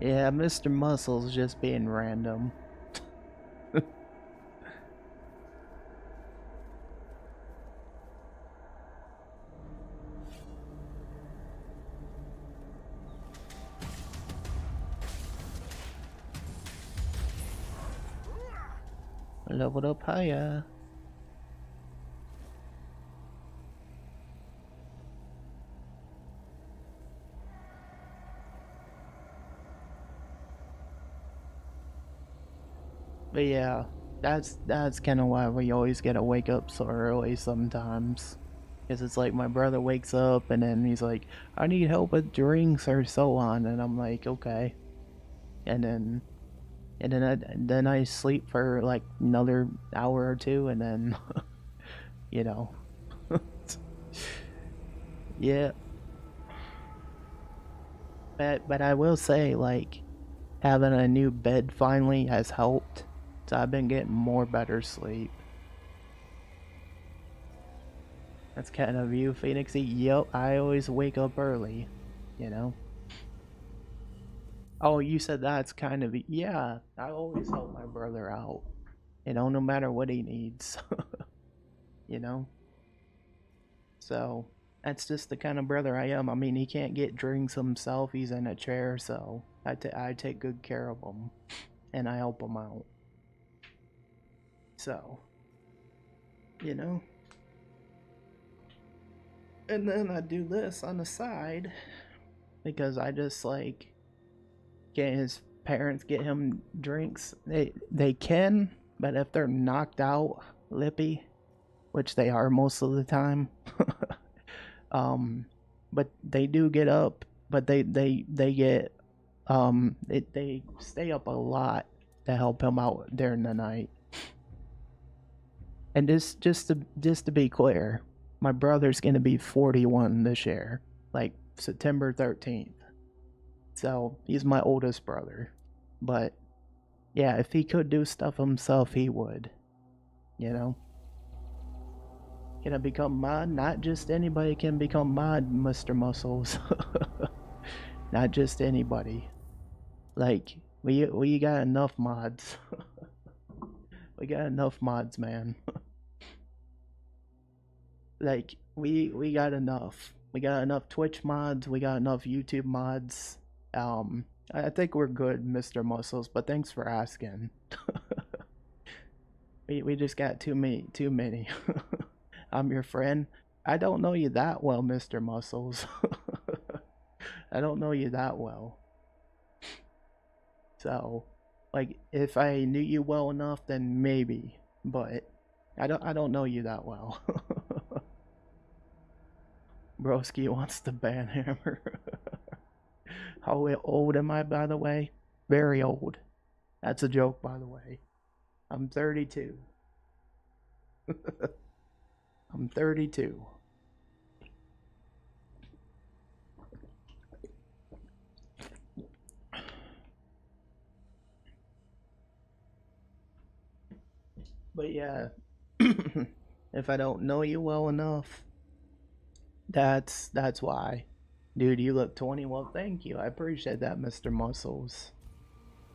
Yeah, Mr. Muscle's just being random. Leveled up higher. But yeah, that's kind of why we always gotta wake up so early sometimes. Because it's like my brother wakes up and then he's like, I need help with drinks or so on, and I'm like, okay. And then I sleep for like another hour or 2, and then you know. Yeah. But I will say, like, having a new bed finally has helped. So I've been getting more better sleep. That's kind of you, Phoenixy. Yep, I always wake up early, you know? Oh, you said that's kind of... Yeah, I always help my brother out. You know, no matter what he needs. You know? So, that's just the kind of brother I am. I mean, he can't get drinks himself. He's in a chair, so I take good care of him. And I help him out. So, you know? And then I do this on the side because I just like get his parents get him drinks. They can, but if they're knocked out, lippy, which they are most of the time, but they do get up, but they get they stay up a lot to help him out during the night. And just to be clear, my brother's gonna be 41 this year, like September 13th. So he's my oldest brother. But yeah, if he could do stuff himself, he would. You know? Can I become mod? Not just anybody can become mod, Mr. Muscles. Not just anybody. Like, we got enough mods. We got enough mods, man. Like, we got enough. We got enough Twitch mods, we got enough YouTube mods. I think we're good, Mr. Muscles, but thanks for asking. we just got too many. I'm your friend. I don't know you that well, Mr. Muscles. I don't know you that well. So, like, if I knew you well enough, then maybe. But I don't know you that well. Broski wants to ban hammer. How old am I, by the way? Very old. That's a joke, by the way. I'm 32. I'm 32. But yeah, if I don't know you well enough, that's why. Dude, you look 20. Well, thank you. I appreciate that, Mr. Muscles.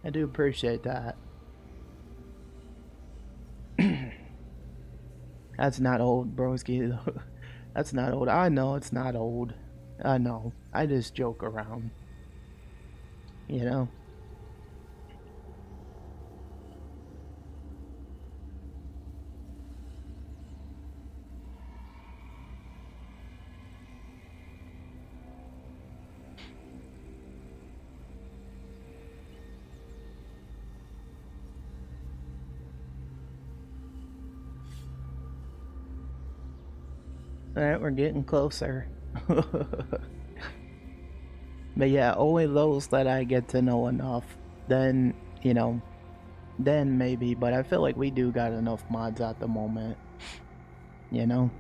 I do appreciate that. That's not old, broski. That's not old. I know it's not old. I know. I just joke around. You know? Alright, we're getting closer. But yeah, only those that I get to know enough. Then, you know, then maybe. But I feel like we do got enough mods at the moment. You know?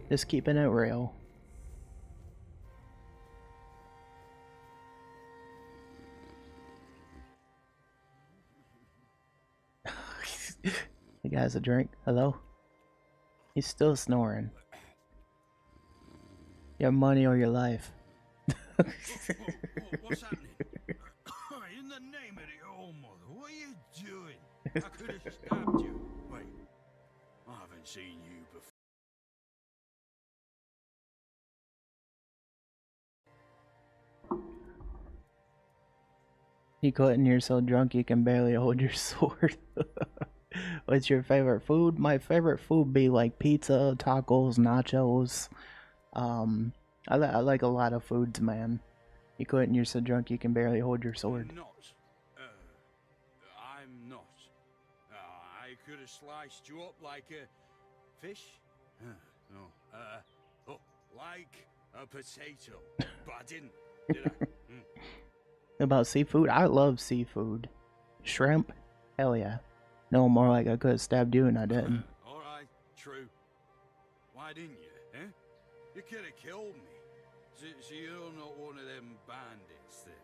Just keeping it real. You guys a drink? Hello? He's still snoring. Your money or your life. What's happening? In the name of the old mother, what are you doing? I could have stabbed you. Wait, I haven't seen you before. You couldn't, you're so drunk you can barely hold your sword. What's your favorite food? My favorite food be like pizza, tacos, nachos. I like a lot of foods, man. You couldn't, you're so drunk you can barely hold your sword. I'm not. I could have sliced you up like a fish. No. Oh, like a potato. But I didn't, did I? About seafood? I love seafood. Shrimp? Hell yeah. No, more like I could have stabbed you and I didn't. Alright, true. Why didn't you, eh? You could have killed me. So you're not one of them bandits then?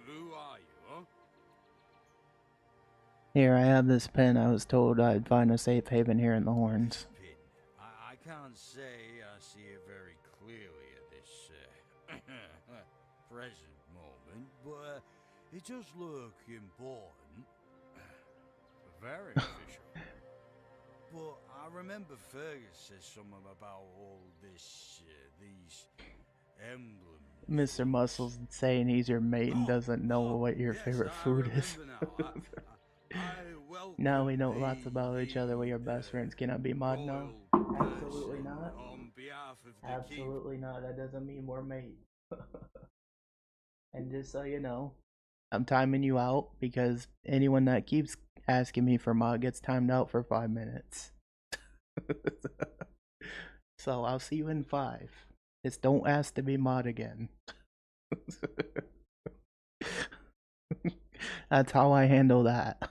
Who are you, huh? Here, I have this pen. I was told I'd find a safe haven here in the Horns. can't say I see it very clearly at this present moment, but it does look important. Very official. But I remember Fergus said something about all this, these emblems. Mr. Muscles saying he's your mate and doesn't know what your yes, favorite I food is. remember now. Now we welcome know lots about each other. We are best friends. Can I be mod now? Absolutely person not. on behalf of the Absolutely not. That doesn't mean we're mates. And just so you know, I'm timing you out because anyone that keeps asking me for mod gets timed out for 5 minutes. So I'll see you in 5. Just don't ask to be mod again. That's how I handle that.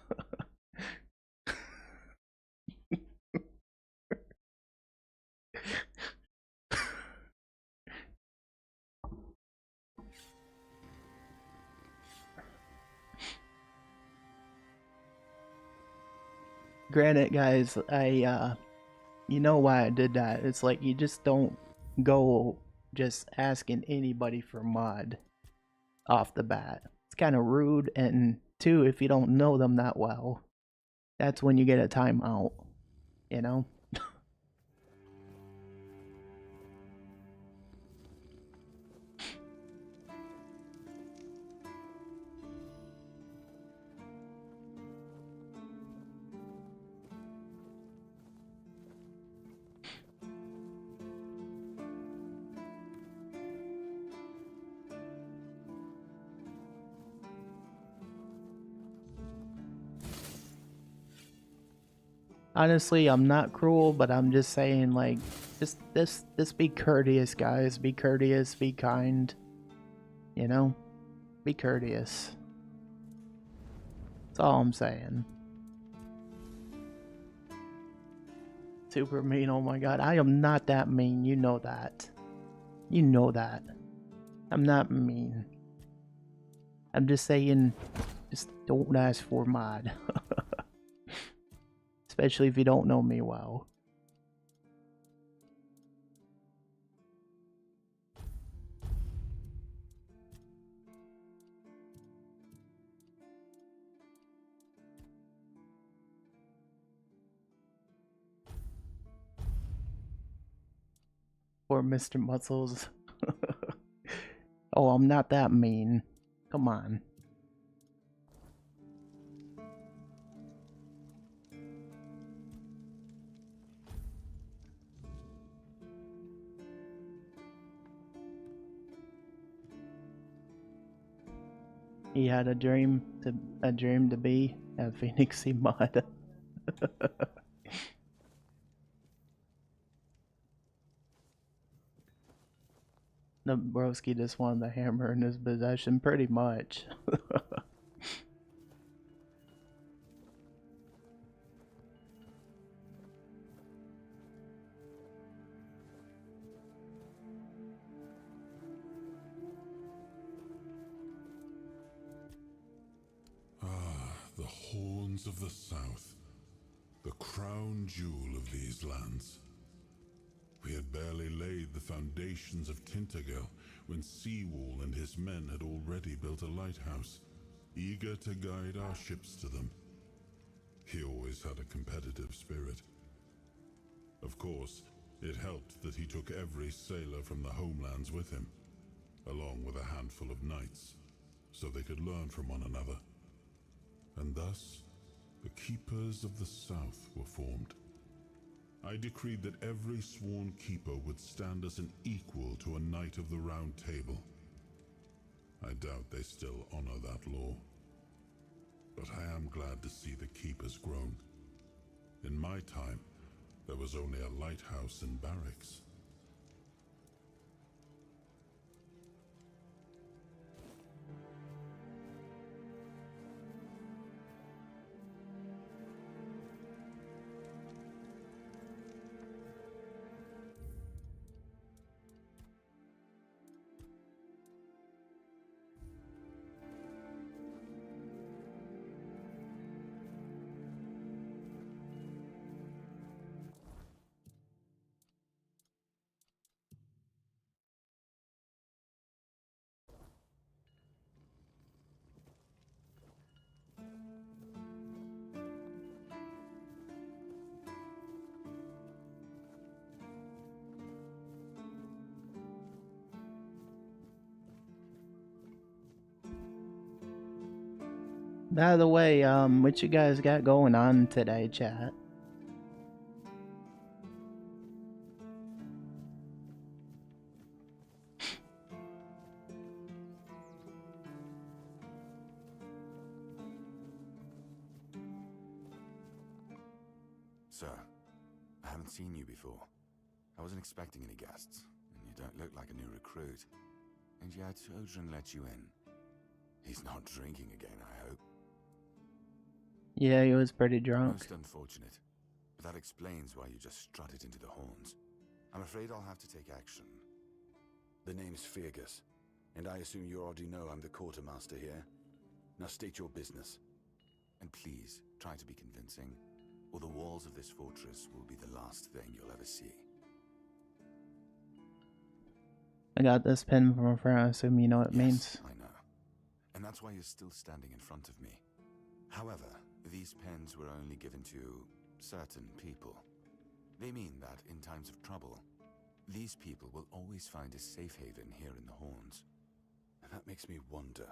Granted, guys, you know why I did that. It's like you just don't go just asking anybody for mod off the bat. It's kind of rude, and 2, if you don't know them that well, that's when you get a timeout, you know? Honestly, I'm not cruel, but I'm just saying, like, just be courteous, guys. Be courteous, be kind. You know? Be courteous. That's all I'm saying. Super mean, oh my god. I am not that mean, you know that. You know that. I'm not mean. I'm just saying, just don't ask for mod. Especially if you don't know me well. Or Mr. Muscles. Oh, I'm not that mean. Come on. He had a dream to be a Phoenixy mod. The broski just wanted the hammer in his possession, pretty much. The horns of the south, the crown jewel of these lands. We had barely laid the foundations of Tainted Grail when Seawall and his men had already built a lighthouse, eager to guide our ships to them. He always had a competitive spirit. Of course, it helped that he took every sailor from the homelands with him, along with a handful of knights, so they could learn from one another. And thus, the Keepers of the South were formed. I decreed that every sworn keeper would stand as an equal to a Knight of the Round Table. I doubt they still honor that law. But I am glad to see the keepers grown. In my time, there was only a lighthouse and barracks. By the way, what you guys got going on today, chat? Sir, I haven't seen you before. I wasn't expecting any guests, and you don't look like a new recruit. And yet, Odrin let you in. He's not drinking again, I hope. Yeah, he was pretty drunk. Most unfortunate. But that explains why you just strutted into the horns. I'm afraid I'll have to take action. The name's Fergus, and I assume you already know I'm the quartermaster here. Now state your business. And please, try to be convincing, or the walls of this fortress will be the last thing you'll ever see. I got this pin from a friend, I assume you know what it means. I know. And that's why you're still standing in front of me. However, these pens were only given to certain people. They mean that in times of trouble, these people will always find a safe haven here in the Horns. And that makes me wonder,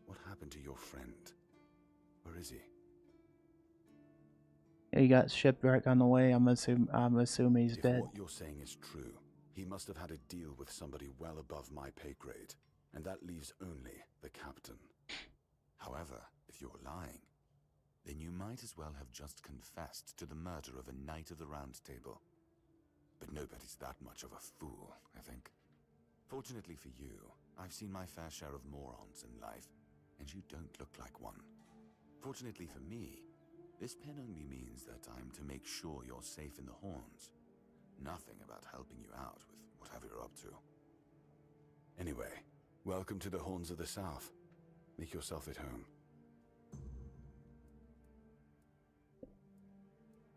what happened to your friend? Where is he? He got shipwrecked on the way. I'm assuming he's dead. If what you're saying is true, he must have had a deal with somebody well above my pay grade, and that leaves only the captain. However, if you're lying, then you might as well have just confessed to the murder of a Knight of the Round Table. But nobody's that much of a fool, I think. Fortunately for you, I've seen my fair share of morons in life, and you don't look like one. Fortunately for me, this pen only means that I'm to make sure you're safe in the Horns. Nothing about helping you out with whatever you're up to. Anyway, welcome to the Horns of the South. Make yourself at home.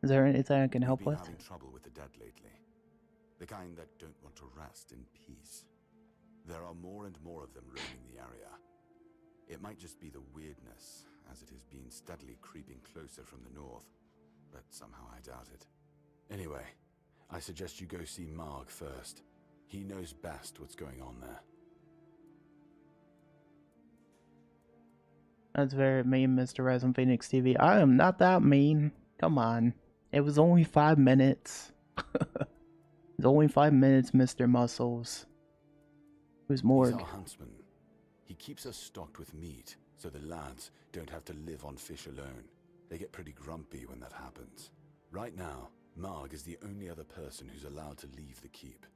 Is there anything I can help with? I've been having trouble with the dead lately. The kind that don't want to rest in peace. There are more and more of them roaming the area. It might just be the weirdness, as it has been steadily creeping closer from the north, but somehow I doubt it. Anyway, I suggest you go see Marg first. He knows best what's going on there. That's very mean, Mr. RisingPhoenixTV. I am not that mean. Come on. It was only 5 minutes. It's only 5 minutes, Mr. Muscles. Who's Morg? He's our huntsman. He keeps us stocked with meat, so the lads don't have to live on fish alone. They get pretty grumpy when that happens. Right now, Marg is the only other person who's allowed to leave the keep.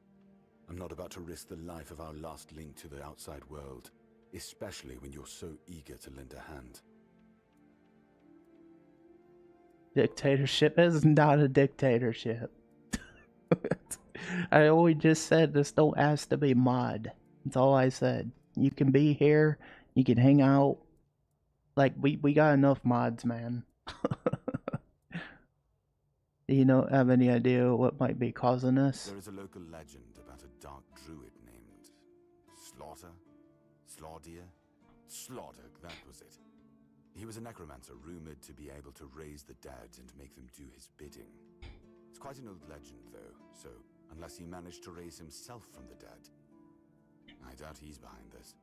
I'm not about to risk the life of our last link to the outside world, especially when you're so eager to lend a hand. Dictatorship is not a dictatorship. I always just said this don't ask to be mod. That's all I said. You can be here, you can hang out. Like, we got enough mods, man. Do you have any idea what might be causing this? There is a local legend about a dark druid named Slaughter, that was it. He was a necromancer rumored to be able to raise the dead and make them do his bidding. It's quite an old legend, though, so unless he managed to raise himself from the dead, I doubt he's behind this.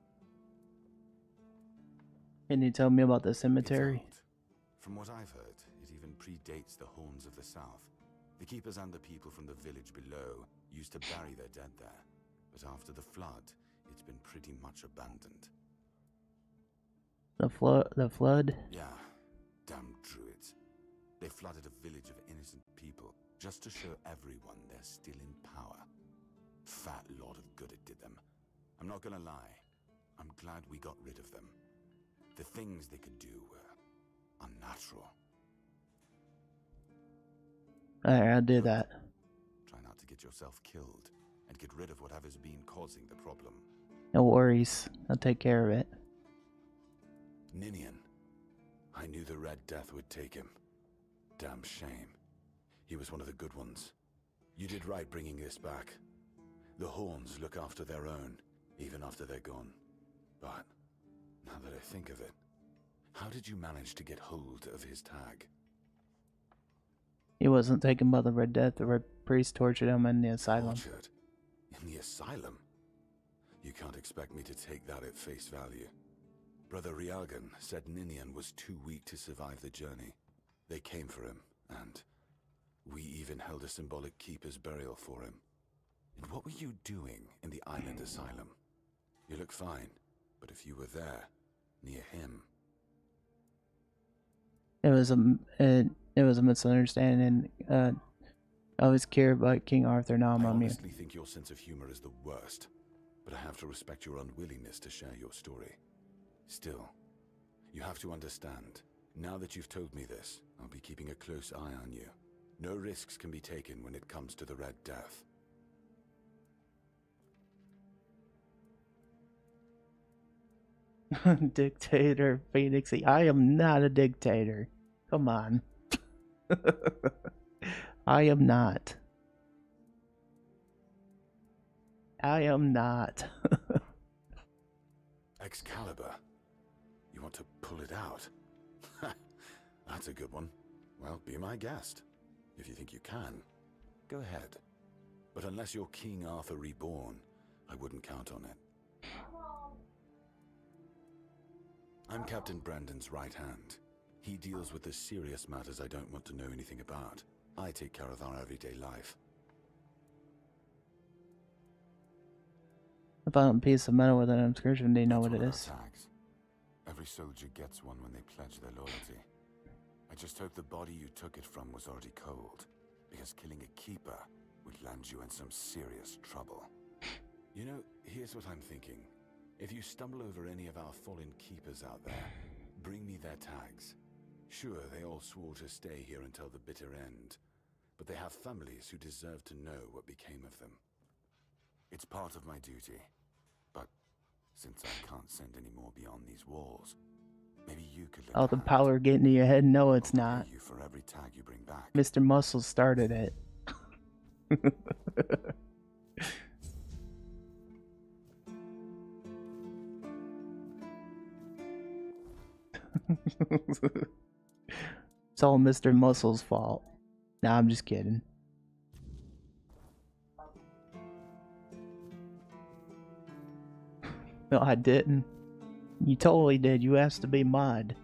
Can you tell me about the cemetery? From what I've heard, it even predates the Horns of the South. The keepers and the people from the village below used to bury their dead there, but after the flood, it's been pretty much abandoned. The flood? Yeah, damn druids. They flooded a village of innocent people just to show everyone they're still in power. Fat lot of good it did them. I'm not gonna lie, I'm glad we got rid of them. The things they could do were unnatural. Alright, I'll do that. Try not to get yourself killed, and get rid of whatever's been causing the problem. No worries. I'll take care of it. Ninian. I knew the Red Death would take him. Damn shame. He was one of the good ones. You did right bringing this back. The Horns look after their own, even after they're gone. But, now that I think of it, how did you manage to get hold of his tag? He wasn't taken by the Red Death. The Red Priest tortured him in the asylum. Tortured? In the asylum? You can't expect me to take that at face value. Brother Riagan said Ninian was too weak to survive the journey. They came for him, and we even held a symbolic keeper's burial for him. And what were you doing in the island asylum? You look fine, but if you were there, near him... It was a misunderstanding. I was cared about King Arthur. Now I'm I on mute. honestly think your sense of humor is the worst, but I have to respect your unwillingness to share your story. Still, you have to understand, now that you've told me this, I'll be keeping a close eye on you. No risks can be taken when it comes to the Red Death. Dictator Phoenixy. I am not a dictator. Come on. I am not. I am not. Excalibur. You want to pull it out? That's a good one. Well, be my guest. If you think you can, go ahead. But unless you're King Arthur reborn, I wouldn't count on it. I'm Captain Brandon's right hand. He deals with the serious matters I don't want to know anything about. I take care of our everyday life. I found a piece of metal with an inscription. Do you know what it is? Tags. Every soldier gets one when they pledge their loyalty. I just hope the body you took it from was already cold, because killing a keeper would land you in some serious trouble. You know, here's what I'm thinking. If you stumble over any of our fallen keepers out there, bring me their tags. Sure, they all swore to stay here until the bitter end, but they have families who deserve to know what became of them. It's part of my duty, but since I can't send any more beyond these walls, maybe you could look Oh, the power getting to your head? No, it's not. you for every tag you bring back. Mr. Muscle started it. It's all Mr. Muscle's fault. Nah, I'm just kidding. No, I didn't. You totally did. You asked to be mod.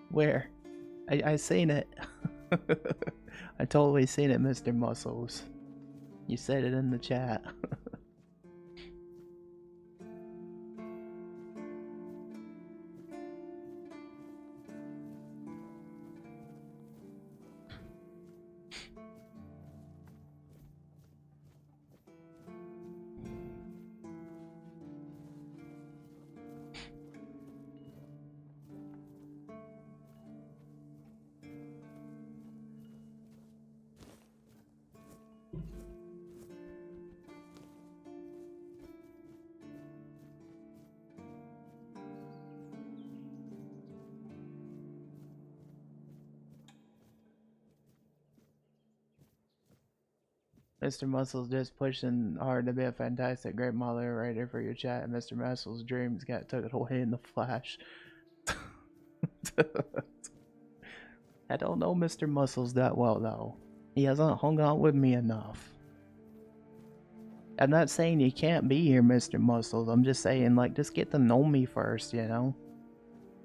Where? I seen it. I totally seen it, Mr. Muscles. You said it in the chat. Mr. Muscles just pushing hard to be a fantastic great moderator for your chat, and Mr. Muscles' dreams got took away in the flash. I don't know Mr. Muscles that well though. He hasn't hung out with me enough. I'm not saying you can't be here, Mr. Muscles. I'm just saying, like, just get to know me first, you know?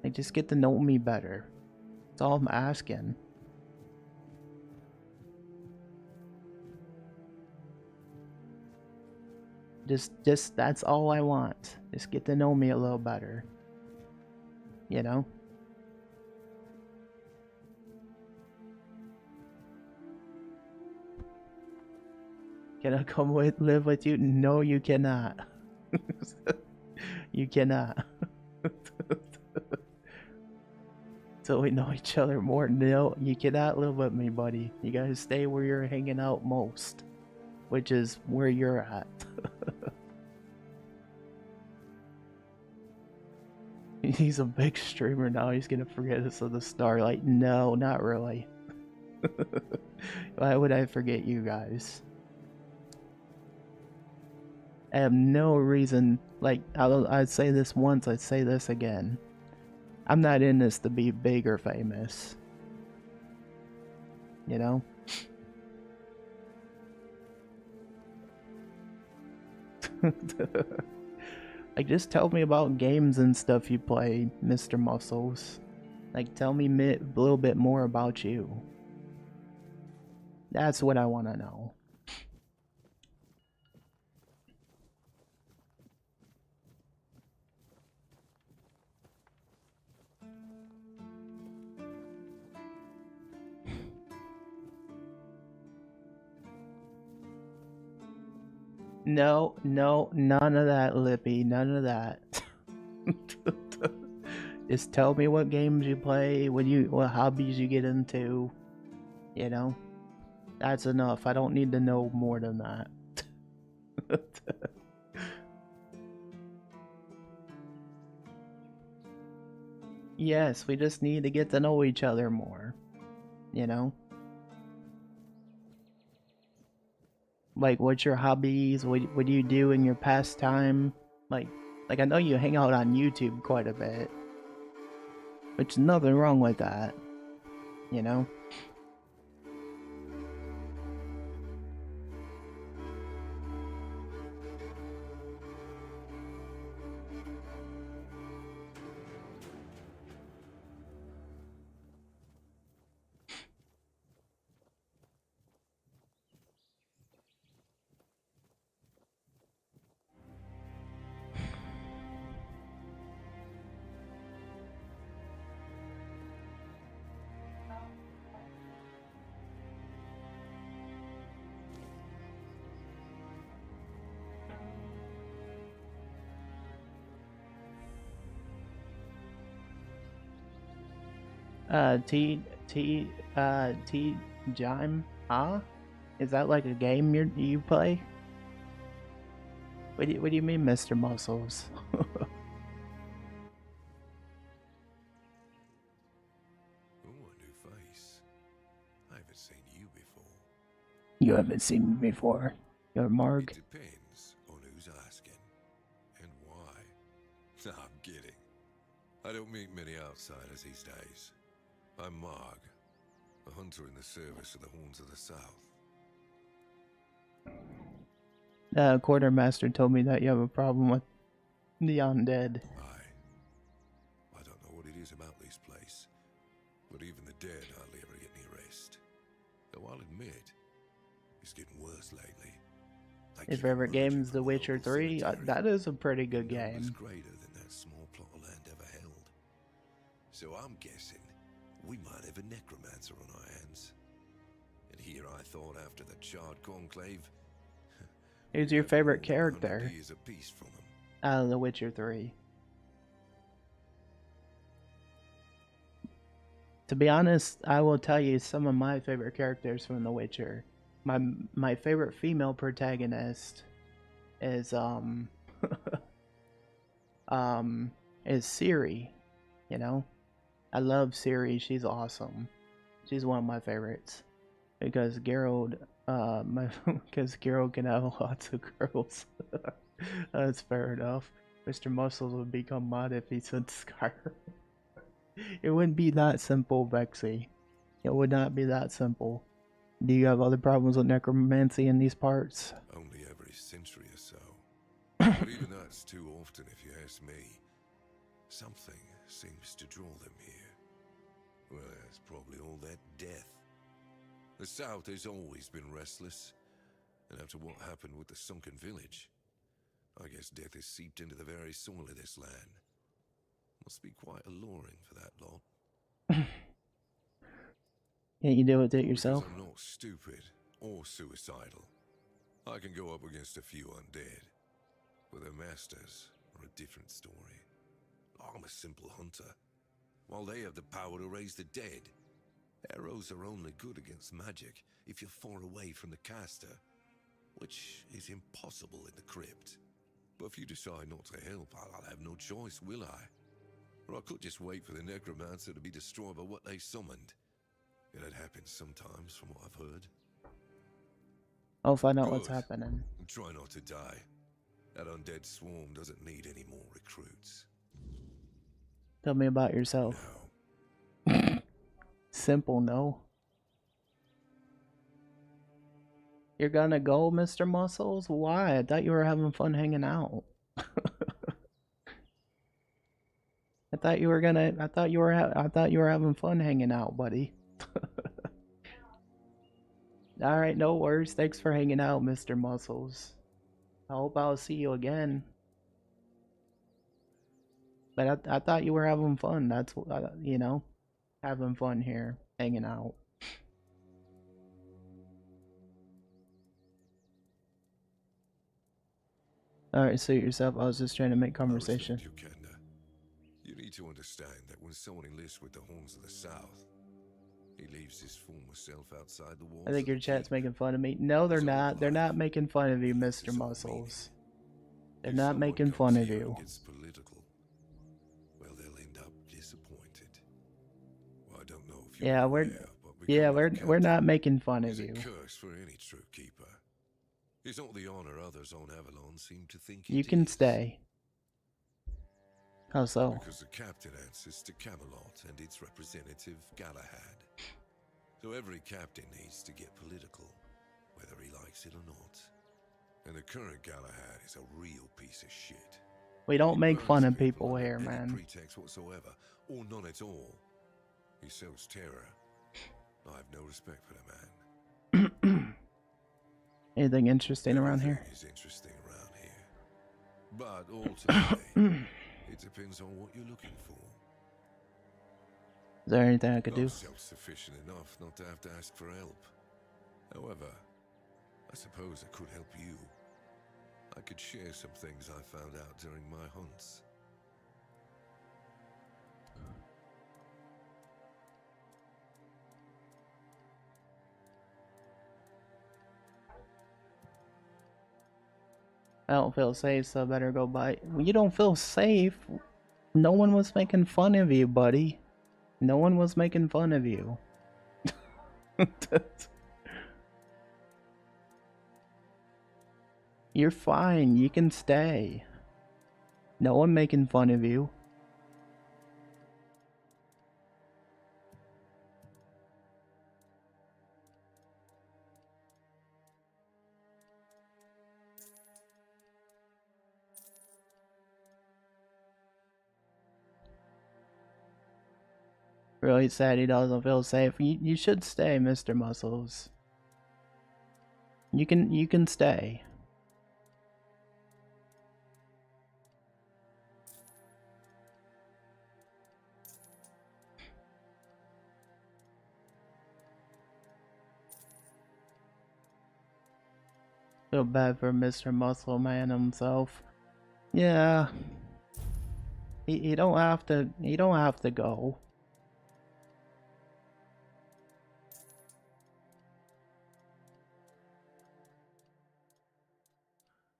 Like, just get to know me better. That's all I'm asking. Just that's all I want. Just get to know me a little better. You know? Can I come live with you? No, you cannot. You cannot. So we know each other more. No, you cannot live with me, buddy. You gotta stay where you're hanging out most, which is where you're at. He's a big streamer now. He's gonna forget us of the Starlight. No, not really. Why would I forget you guys? I have no reason, like, I'd say this once, I'd say this again. I'm not in this to be big or famous. You know? Like, just tell me about games and stuff you play, Mr. Muscles. Like, tell me a little bit more about you. That's what I want to know. No, none of that, Lippy. None of that. Just tell me what games you play, what hobbies you get into. You know? That's enough. I don't need to know more than that. Yes, we just need to get to know each other more. You know? Like, what's your hobbies? What do you do in your pastime? Like I know you hang out on YouTube quite a bit. Which is nothing wrong with that. You know? Jime? Huh? Is that like a game you play? What do you mean, Mr. Muscles? Oh, a new face. I haven't seen you before. You haven't seen me before. You're Marg. It depends on who's asking and why. Nah, I'm kidding. I don't meet many outsiders these days. I'm Marg, a hunter in the service of the Horns of the South. Quartermaster told me that you have a problem with the undead. I don't know what it is about this place, but even the dead hardly ever get any rest. Though I'll admit, it's getting worse lately. Your favorite game is The Witcher 3? That is a pretty good game. It's greater than that small plot of land ever held. So I'm guessing we might have a necromancer on our hands. And here I thought, after the Charred Conclave, who's your favorite character from him. out of The Witcher 3? To be honest, I will tell you some of my favorite characters from The Witcher. My favorite female protagonist is is Ciri. You know, I love Ciri. She's awesome. She's one of my favorites because Geralt. Because Geralt can have lots of girls. That's fair enough. Mr. Muscles would become mod if he said Skyrim. It wouldn't be that simple, Vexy. It would not be that simple. Do you have other problems with necromancy in these parts? Only every century or so. But even that's too often, if you ask me. Something seems to draw them here. Well, it's probably all that death. The South has always been restless, and after what happened with the sunken village, I guess death has seeped into the very soil of this land. Must be quite alluring for that lot. Can't you deal with it yourself? Because I'm not stupid or suicidal. I can go up against a few undead, but their masters are a different story. I'm a simple hunter, while they have the power to raise the dead. Arrows are only good against magic if you're far away from the caster, which is impossible in the crypt. But if you decide not to help, I'll have no choice, will I? Or I could just wait for the necromancer to be destroyed by what they summoned. It happens sometimes, from what I've heard. I'll find out what's happening. Try not to die. That undead swarm doesn't need any more recruits. Tell me about yourself. Simple no. You're gonna go, Mr. Muscles? Why? I thought you were having fun hanging out. I thought you were having fun hanging out, buddy. All right, no worries. Thanks for hanging out, Mr. Muscles. I hope I'll see you again. But I thought you were having fun. That's you know, having fun here, hanging out. All right, suit yourself. I was just trying to make conversation. You need to understand that when someone enlists with the Horns of the South, he leaves his former self outside the walls. I think your chat's making fun of me. No, they're not. They're not making fun of you, Mr. Muscles. They're not making fun of you. Political, well, they'll end up disappointed. Well, I don't know if we're not making fun of you. It's a curse for any true keeper. It's not the honor others on Avalon seem to think You can stay. How so? Because the captain answers to Camelot and its representative, Galahad. So every captain needs to get political, whether he likes it or not. And the current Galahad is a real piece of shit. We don't make fun of people here, man. No pretext whatsoever, or none at all. He sows terror. I have no respect for the man. Anything interesting around here? Is interesting around here, but ultimately, it depends on what you're looking for. Is there anything I could do? I'm self-sufficient enough not to have to ask for help. However, I suppose I could help you. I could share some things I found out during my hunts. I don't feel safe, so I better go buy. You don't feel safe? No one was making fun of you, buddy. No one was making fun of you. You're fine. You can stay. No one making fun of you. Really sad he doesn't feel safe. You should stay, Mr. Muscles. You can stay. Feel bad for Mr. Muscle Man himself. Yeah. He don't have to go.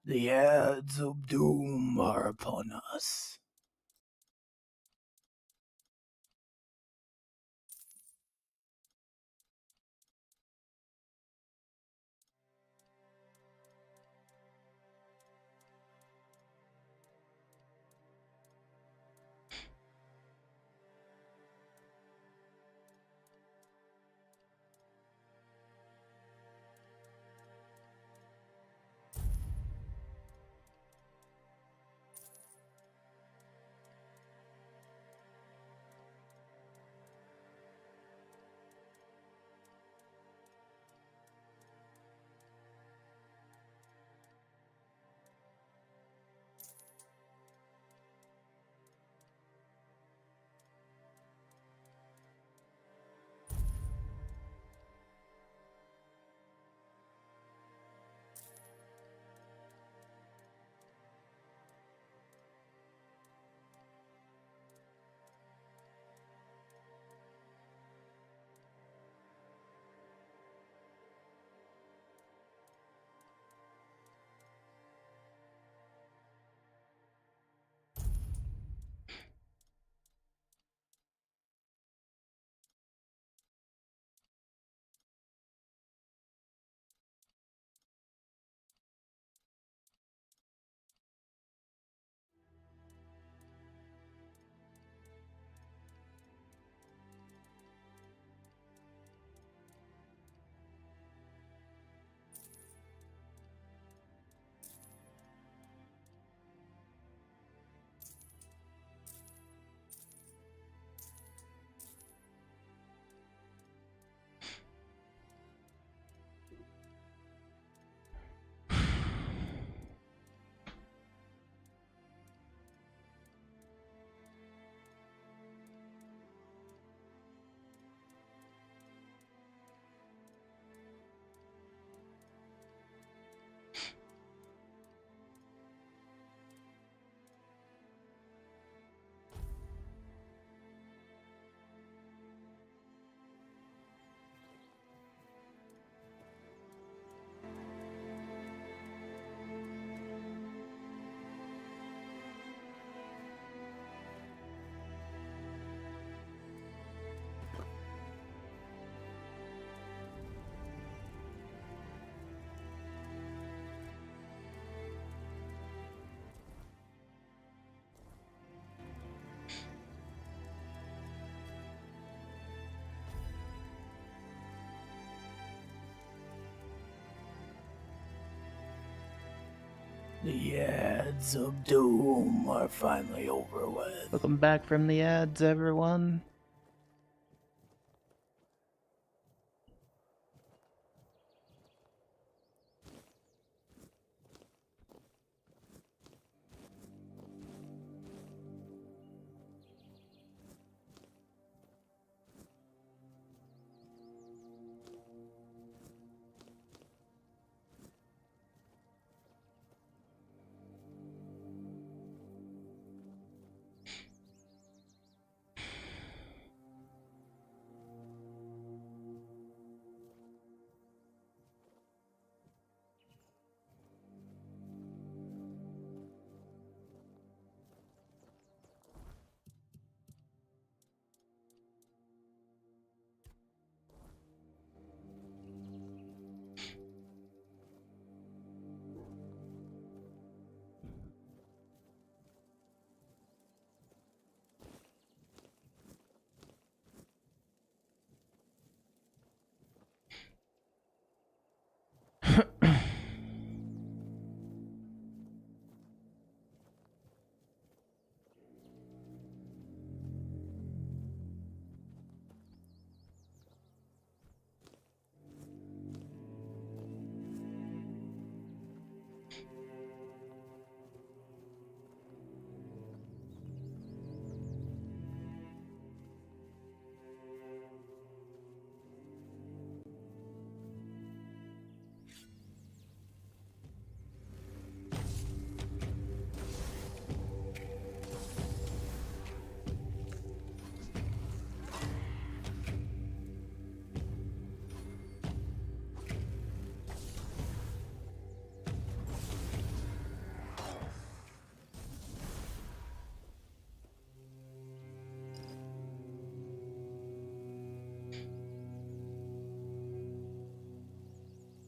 The ads of doom are upon us. The ads of doom are finally over with. Welcome back from the ads, everyone.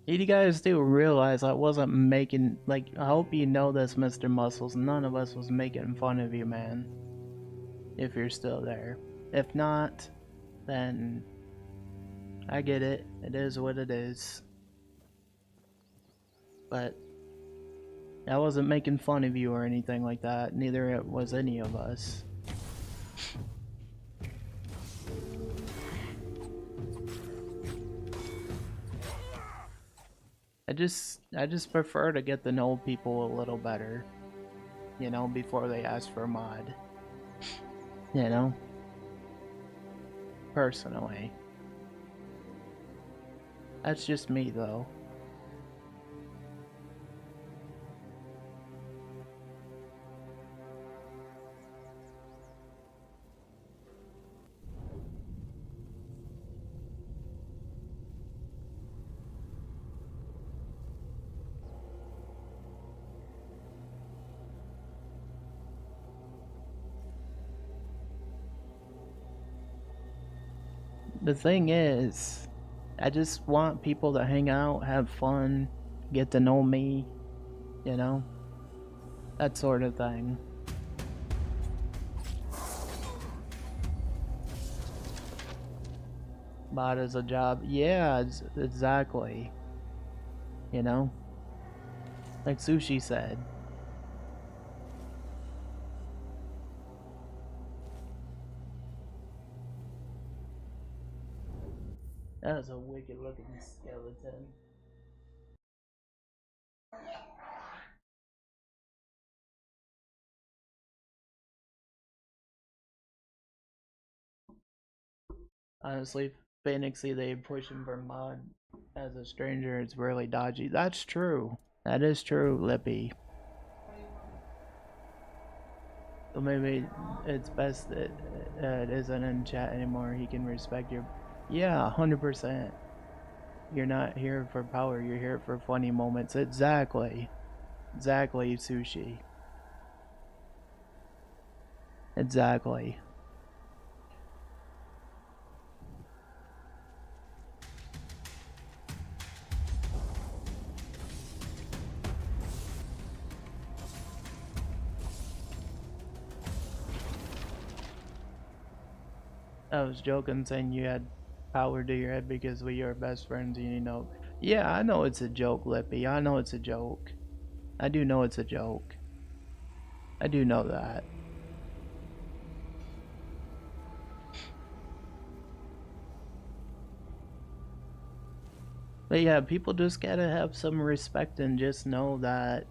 You guys do realize I wasn't making, like, I hope you know this, Mr. Muscles, none of us was making fun of you, man. If you're still there. If not, then I get it. It is what it is. But I wasn't making fun of you or anything like that. Neither was any of us. I just prefer to get to know people a little better, you know, before they ask for a mod. You know? Personally. That's just me, though. The thing is, I just want people to hang out, have fun, get to know me, you know? That sort of thing. Mod is a job. Yeah, exactly. You know? Like Sushi said. That is a wicked looking skeleton. Honestly, Phoenixy, they push him for mod as a stranger. It's really dodgy. That's true. That is true, Lippy. So maybe it's best that it isn't in chat anymore. He can respect your... Yeah, 100%. You're not here for power. You're here for funny moments. Exactly. Exactly, Sushi. Exactly. I was joking saying you had power to your head because we are best friends and you know. Yeah, I know it's a joke, Lippy. I know it's a joke. I do know it's a joke. I do know that. But yeah, people just gotta have some respect and just know that,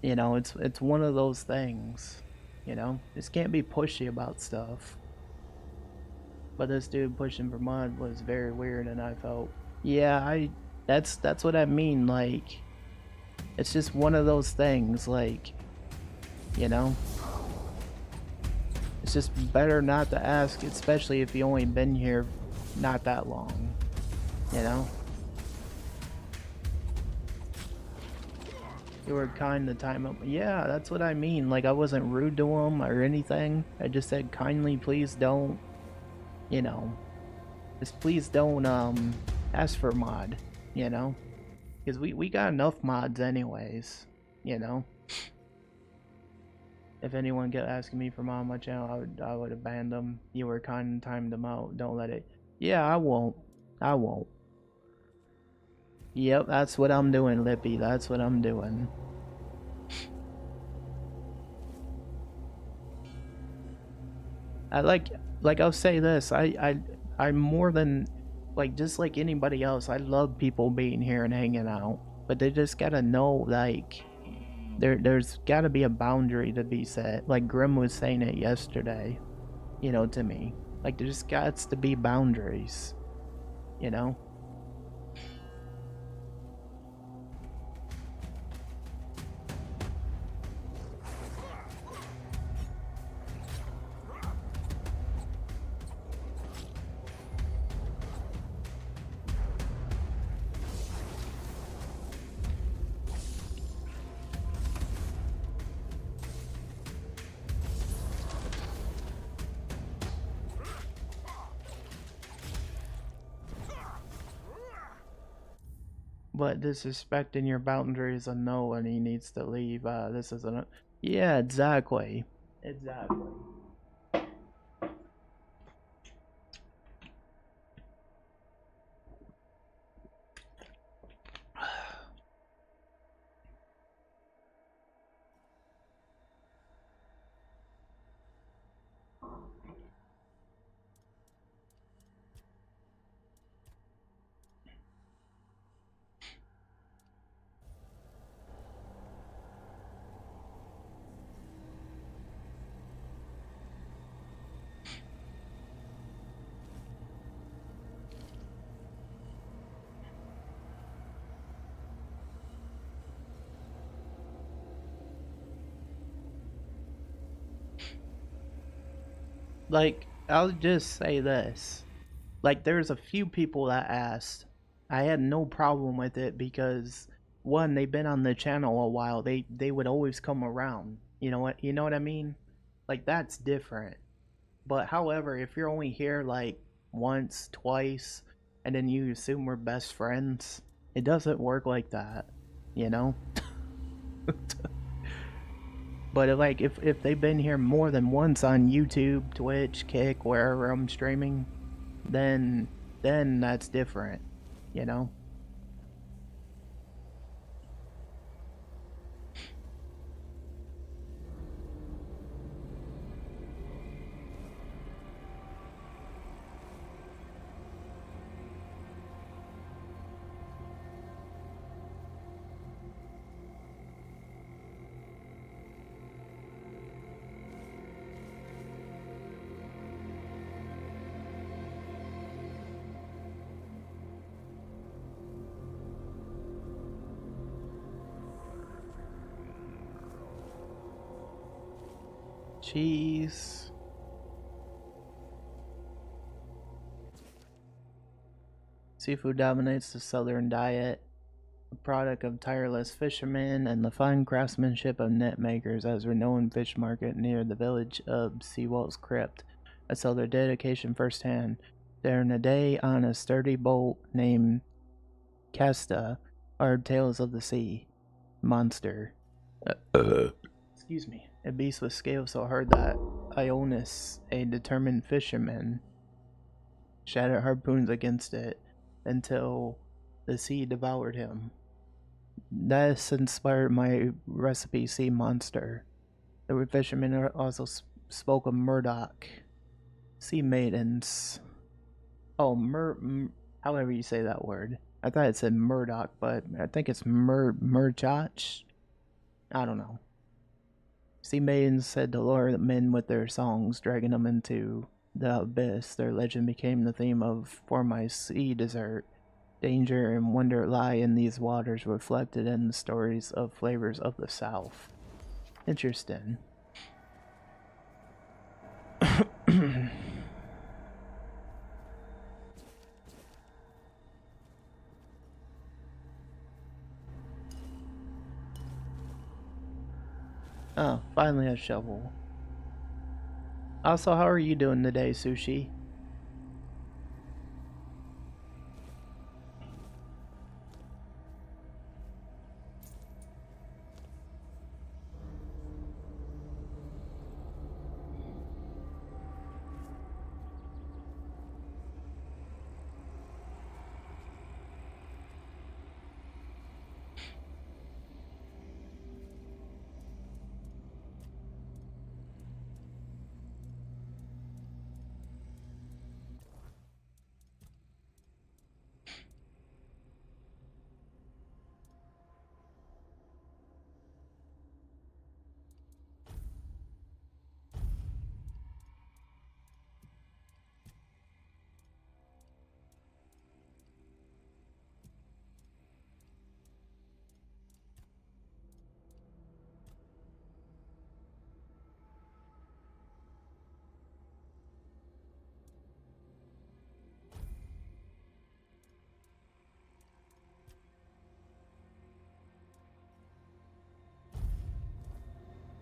you know, it's one of those things. You know, just can't be pushy about stuff. But this dude pushing for mud was very weird, and I felt, yeah, that's what I mean. Like, it's just one of those things. Like, you know, it's just better not to ask, especially if you only been here not that long. You know. You were kind the time up. Yeah, that's what I mean. Like, I wasn't rude to him or anything. I just said, kindly, please don't, you know, just please don't, ask for mod, you know? Because we got enough mods anyways, you know? If anyone kept asking me for mod on my channel, I would have banned them. You were kind and timed them out. Don't let it. Yeah, I won't. I won't. Yep, that's what I'm doing, Lippy. That's what I'm doing. I like I'll say this. I'm more than like just like anybody else. I love people being here and hanging out, but they just gotta know like there's gotta be a boundary to be set. Like Grim was saying it yesterday, you know, to me. Like there just gots to be boundaries, you know. But disrespecting your boundaries and no, and he needs to leave. This isn't. Yeah, exactly. Exactly. Like, I'll just say this. Like, there's a few people that asked. I had no problem with it because one, they've been on the channel a while. They would always come around. You know what I mean? Like that's different. But however, if you're only here like once, twice, and then you assume we're best friends, it doesn't work like that, you know? But like if they've been here more than once on YouTube, Twitch, Kick, wherever I'm streaming, then that's different, you know? Cheese. Seafood dominates the southern diet, a product of tireless fishermen and the fine craftsmanship of net makers as renowned fish market near the village of Seawall's Crypt. I saw their dedication firsthand. During a day on a sturdy boat named Casta, are tales of the sea. Monster. Excuse me. A beast with scales so hard that Ionis, a determined fisherman, shattered harpoons against it until the sea devoured him. This inspired my recipe sea monster. The fishermen also spoke of Murdoch, sea maidens. Oh, however you say that word. I thought it said Murdoch, but I think it's Murchach. I don't know. Sea maidens said to lure the men with their songs, dragging them into the abyss. Their legend became the theme for my sea dessert. Danger and wonder lie in these waters, reflected in the stories of flavors of the South. Interesting. Oh, finally a shovel. Also, how are you doing today, Sushi?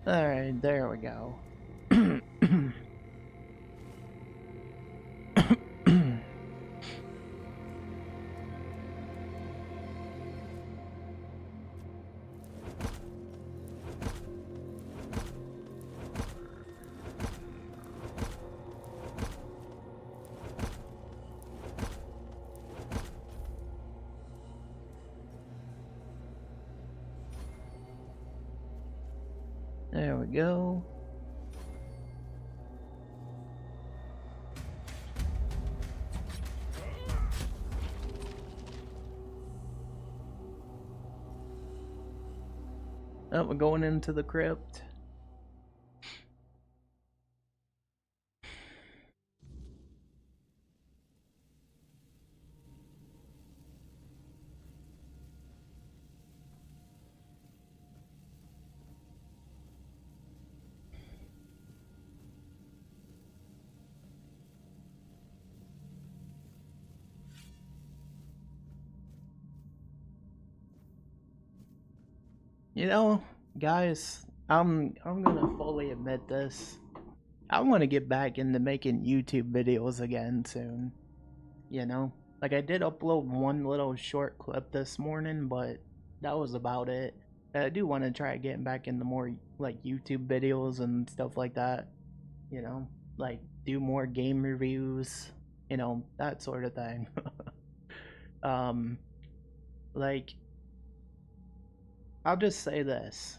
Alright, there we go. There we go. Oh, we're going into the crypt. You know, guys, I'm gonna fully admit this. I want to get back into making YouTube videos again soon. You know, like I did upload one little short clip this morning, but that was about it. I do want to try getting back into more like YouTube videos and stuff like that. You know, like do more game reviews. You know, that sort of thing. um, like I'll just say this.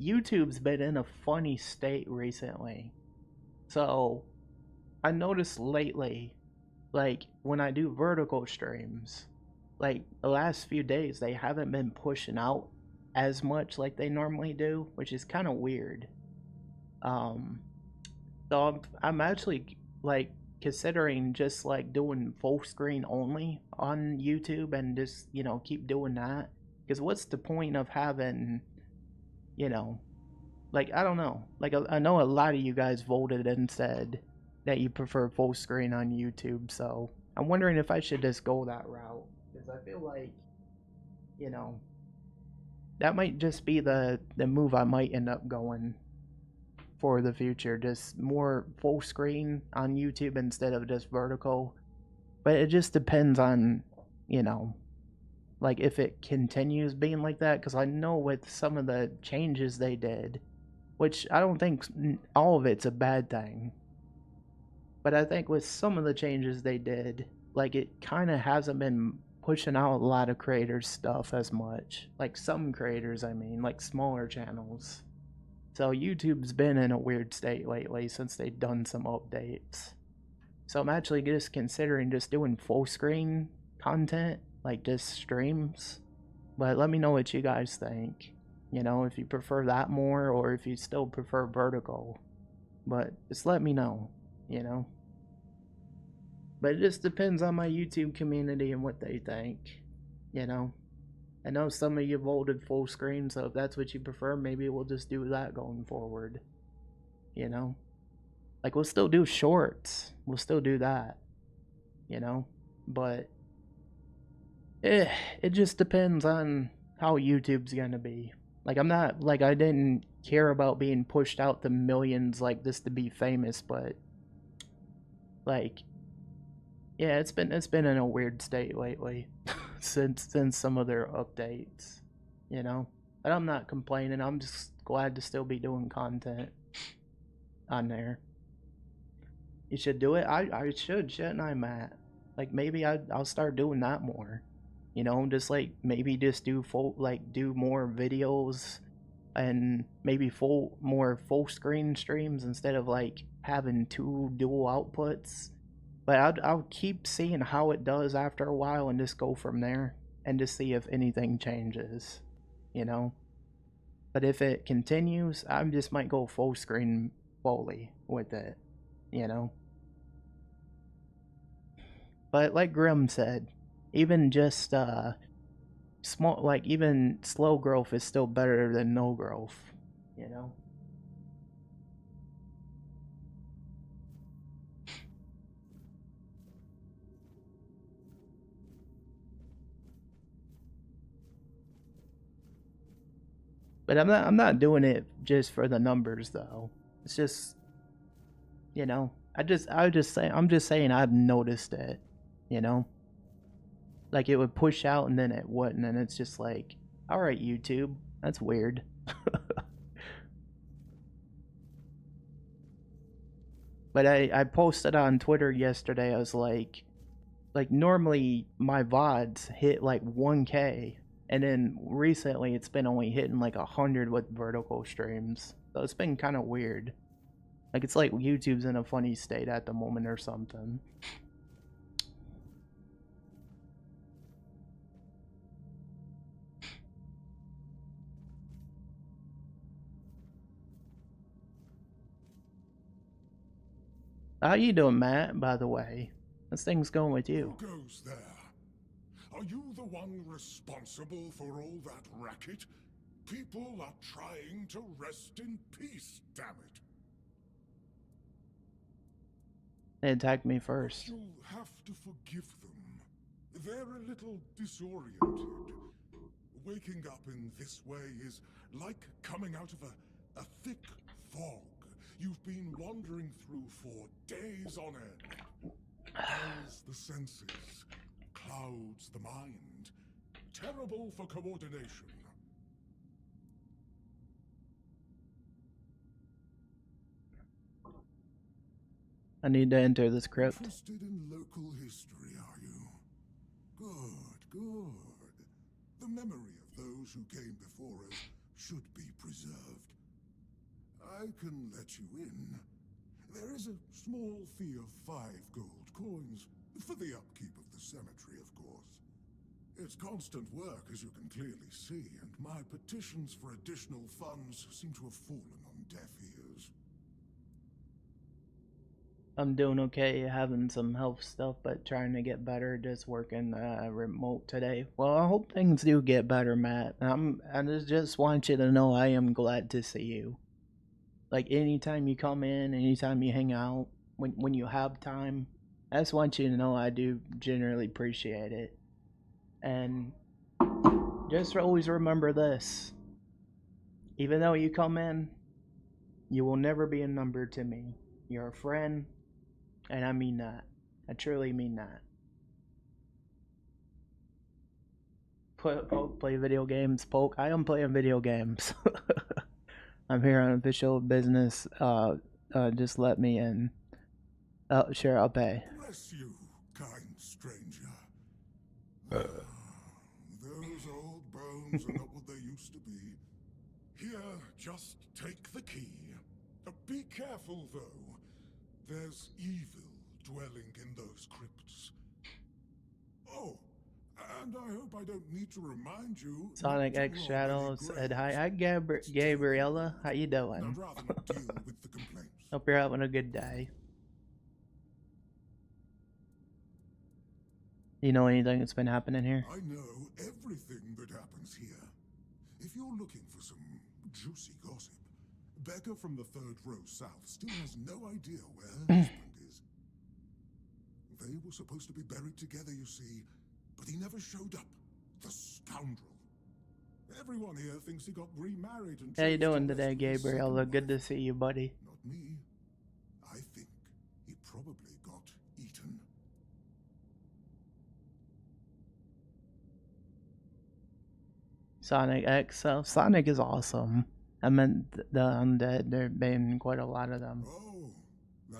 YouTube's been in a funny state recently. So, I noticed lately, like, when I do vertical streams, like, the last few days, they haven't been pushing out as much like they normally do, which is kind of weird. Um, so I'm actually, like, considering just, like, doing full screen only on YouTube and just, you know, keep doing that. Because what's the point of having, you know, like, I don't know. Like, I know a lot of you guys voted and said that you prefer full screen on YouTube, so I'm wondering if I should just go that route. Because I feel like, you know, that might just be the move I might end up going for the future. Just more full screen on YouTube instead of just vertical. But it just depends on, you know, like if it continues being like that. Because I know with some of the changes they did, which I don't think all of it's a bad thing. But I think with some of the changes they did, like it kind of hasn't been pushing out a lot of creators stuff as much. Like some creators, I mean, like smaller channels. So YouTube's been in a weird state lately since they've done some updates. So I'm actually just considering just doing full screen content, like just streams. But let me know what you guys think. You know, if you prefer that more or if you still prefer vertical. But just let me know, you know. But it just depends on my YouTube community and what they think, you know. I know some of you voted full screen, so if that's what you prefer, maybe we'll just do that going forward, you know. Like, we'll still do shorts. We'll still do that, you know. But it just depends on how YouTube's gonna be. Like, I'm not, like, I didn't care about being pushed out to millions like this to be famous, but like, yeah, it's been in a weird state lately since some of their updates, you know. But I'm not complaining. I'm just glad to still be doing content on there. You should do it. I should, shouldn't I, Matt? Like, maybe I'll start doing that more. You know, just like maybe just do do more videos and maybe more full screen streams instead of like having 2 dual outputs. But I'll keep seeing how it does after a while and just go from there and just see if anything changes, you know. But if it continues, I just might go full screen fully with it, you know. But like Grim said, even just small, like even slow growth is still better than no growth, you know. But I'm not doing it just for the numbers though. It's just, you know, I'm just saying I've noticed it, you know. Like, it would push out and then it wouldn't, and it's just like, all right, YouTube, that's weird. But I posted on Twitter yesterday. I was like normally my VODs hit like 1K, and then recently it's been only hitting like 100 with vertical streams. So it's been kind of weird. Like, it's like YouTube's in a funny state at the moment or something. How you doing, Matt, by the way? How's things going with you? Who goes there? Are you the one responsible for all that racket? People are trying to rest in peace, damn it. They attacked me first. You'll have to forgive them. They're a little disoriented. Waking up in this way is like coming out of a thick fog you've been wandering through for days on end. Dulls the senses, clouds the mind. Terrible for coordination. I need to enter this crypt. Interested in local history, are you? Good, good. The memory of those who came before us should be preserved. I can let you in. There is a small fee of 5 gold coins for the upkeep of the cemetery, of course. It's constant work, as you can clearly see, and my petitions for additional funds seem to have fallen on deaf ears. I'm doing okay, having some health stuff, but trying to get better, just working remote today. Well, I hope things do get better, Matt. I just want you to know I am glad to see you. Like, anytime you come in, anytime you hang out, when you have time, I just want you to know I do generally appreciate it. And just always remember this. Even though you come in, you will never be a number to me. You're a friend, and I mean that. I truly mean that. Play video games. Poke, I am playing video games. I'm here on official business. Just let me in. Oh, sure, I'll pay. Bless you, kind stranger. Those old bones are not what they used to be. Here, just take the key. Be careful, though. There's evil dwelling in those crypts. Oh, and I hope I don't need to remind you. Sonic X Shadow said hi. Hi, Gabriella. How you doing? I'd rather not deal with the complaints. Hope you're having a good day. You know anything that's been happening here? I know everything that happens here. If you're looking for some juicy gossip, Becca from the third row south still has no idea where her husband is. They were supposed to be buried together, you see, but he never showed up. The scoundrel. Everyone here thinks he got remarried and... How you doing today, Gabriella? Good to see you, buddy. Not me. I think he probably got eaten. Sonic X. Sonic is awesome. I meant the undead. There have been quite a lot of them. Oh,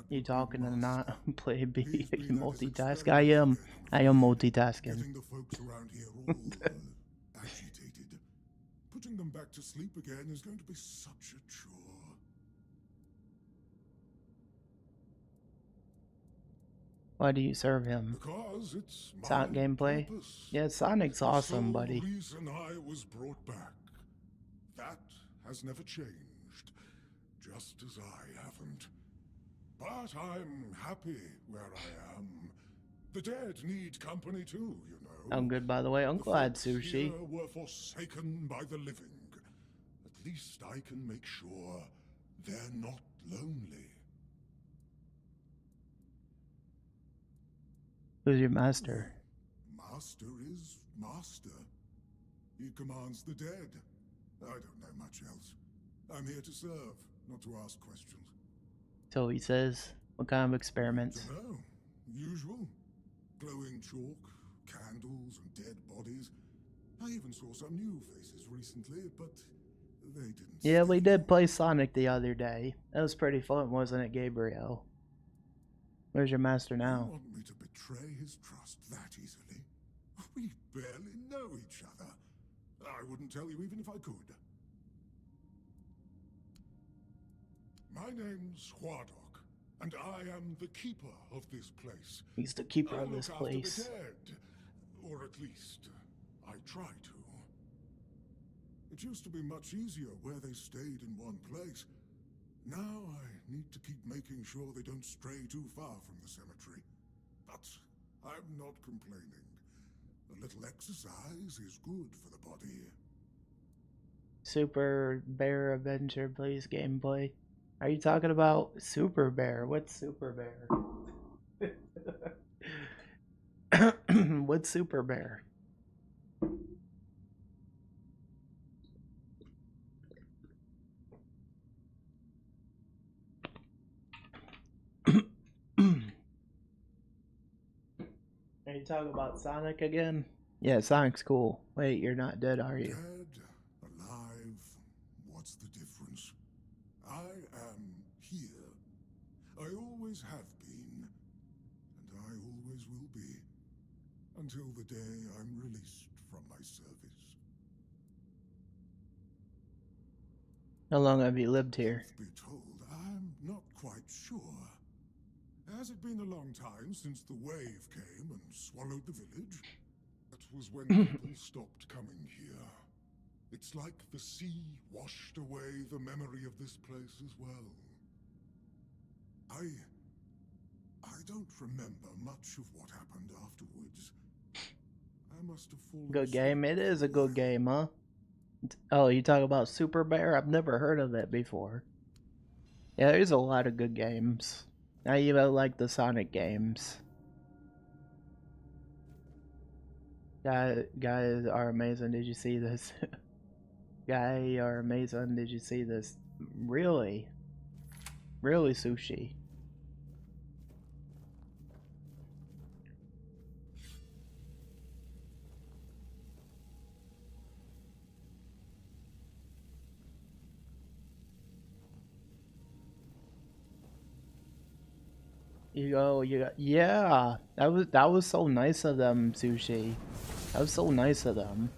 You talking and not play B? You multitask? I am multitasking. Getting the folks around here all agitated. Putting them back to sleep again is going to be such a chore. Why do you serve him? Because it's my Sonic gameplay? purpose. Yeah, Sonic's awesome, The buddy. sole reason I was brought back. That has never changed. Just as I haven't. But I'm happy where I am. The dead need company too, you know. I'm good, by the way. I'm glad, Sushi. Here were forsaken by the living. At least I can make sure they're not lonely. Who's your master? Master is master. He commands the dead. I don't know much else. I'm here to serve, not to ask questions. So he says, what kind of experiments? Dunno. Usual. Glowing chalk, candles, and dead bodies. I even saw some new faces recently, but they didn't. Yeah, we did play Sonic the other day. That was pretty fun, wasn't it, Gabriel? Where's your master now? You want me to betray his trust that easily? We barely know each other. I wouldn't tell you even if I could. My name's Huardok, and I am the keeper of this place. He's the keeper I of this look after place. the dead, or at least I try to. It used to be much easier where they stayed in one place. Now I need to keep making sure they don't stray too far from the cemetery. But I'm not complaining. A little exercise is good for the body. Super Bear Adventure, please, gameplay. Are you talking about Super Bear? What's Super Bear? What's Super Bear? Are you talking about Sonic again? Yeah, Sonic's cool. Wait, you're not dead, are you? Dead, alive, what's the difference? I am here. I always have been, and I always will be, until the day I'm released from my service. How long have you lived here? Truth be told, I'm not quite sure. Has it been a long time since the wave came and swallowed the village? That was when people stopped coming here. It's like the sea washed away the memory of this place as well. I don't remember much of what happened afterwards. I must have fallen Good asleep. game. It is a good game, huh? Oh, you talk about Super Bear? I've never heard of it before. Yeah, there's a lot of good games. I even like the Sonic games. Guys are amazing. Did you see this? Guy are amazing. Did you see this? Really? Really, Sushi? You go, yeah, that was so nice of them, Sushi. That was so nice of them.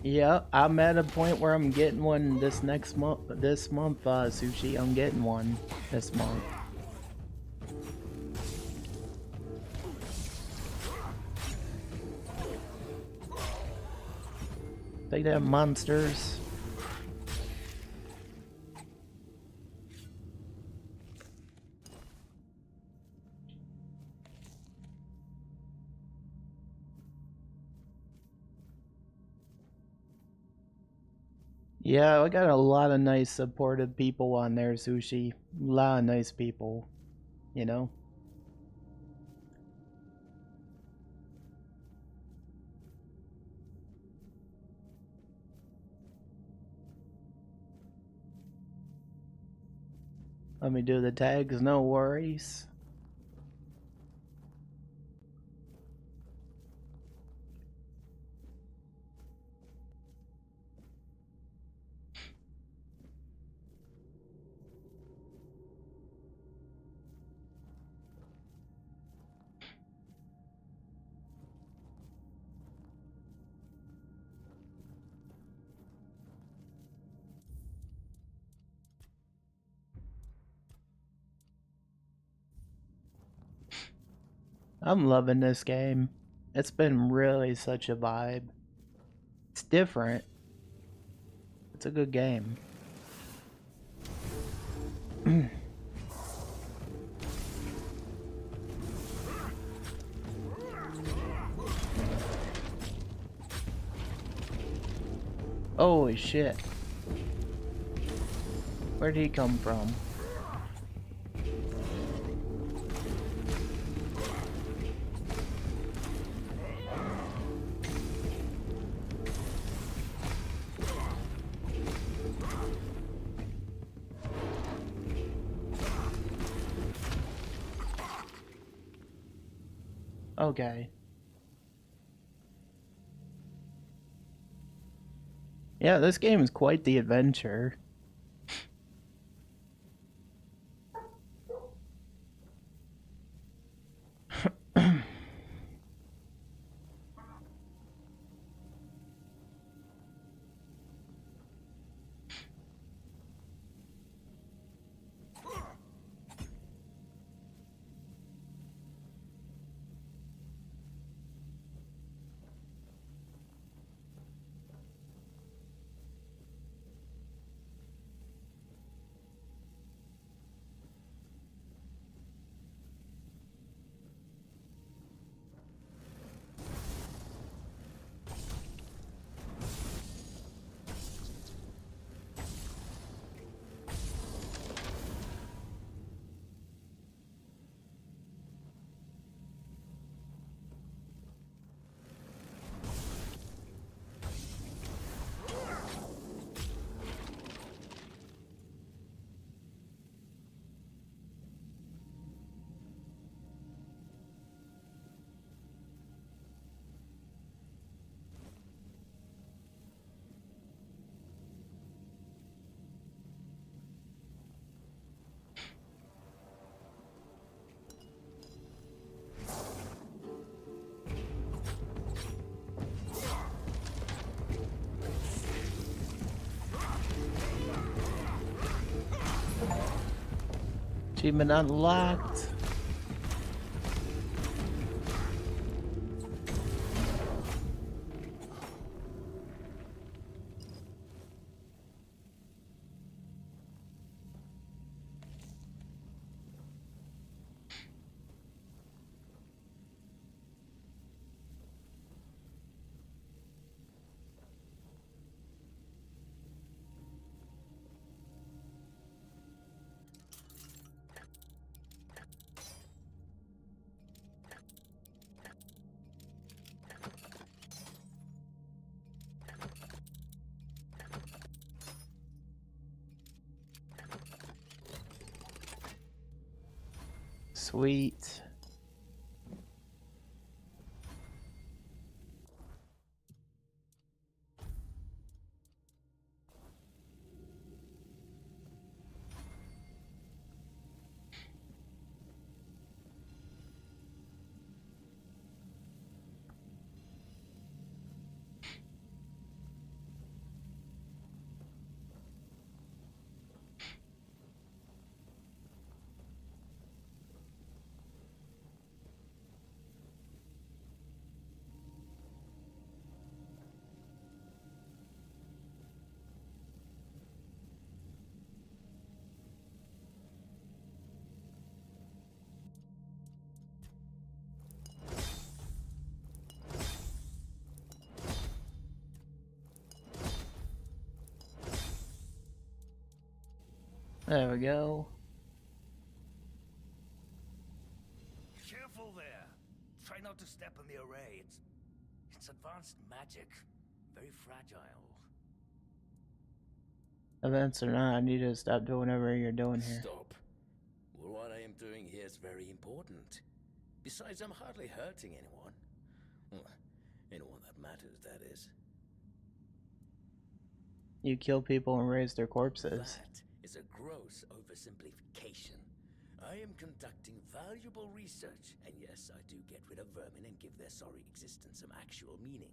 Yeah, I'm at a point where I'm getting one this next month. This month, Sushi, I'm getting one this month. Take that, monsters. Yeah, I got a lot of nice supportive people on there, Sushi. A lot of nice people, you know? Let me do the tags, no worries. I'm loving this game. It's been really such a vibe. It's different. It's a good game. Holy shit. Where'd he come from? Okay. Yeah, this game is quite the adventure. Achievement unlocked. Sweet. There we go. Careful there. Try not to step on the array. It's advanced magic. Very fragile. Events or not, I need to stop doing whatever you're doing here. Stop. Well, what I am doing here is very important. Besides, I'm hardly hurting anyone. Well, anyone that matters, that is. You kill people and raise their corpses. That is a gross oversimplification. I am conducting valuable research, and yes, I do get rid of vermin and give their sorry existence some actual meaning.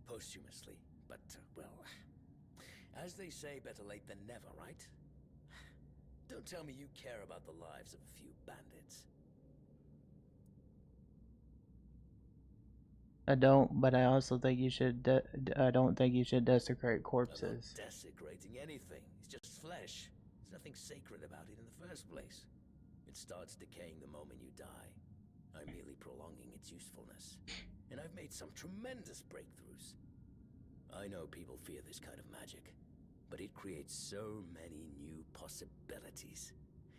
Posthumously, but, well, as they say, better late than never, right? Don't tell me you care about the lives of a few bandits. I don't, but I also think you should. I don't think you should desecrate corpses. I'm not desecrating anything. It's just flesh. There's nothing sacred about it in the first place. It starts decaying the moment you die. I'm merely prolonging its usefulness. And I've made some tremendous breakthroughs. I know people fear this kind of magic, but it creates so many new possibilities.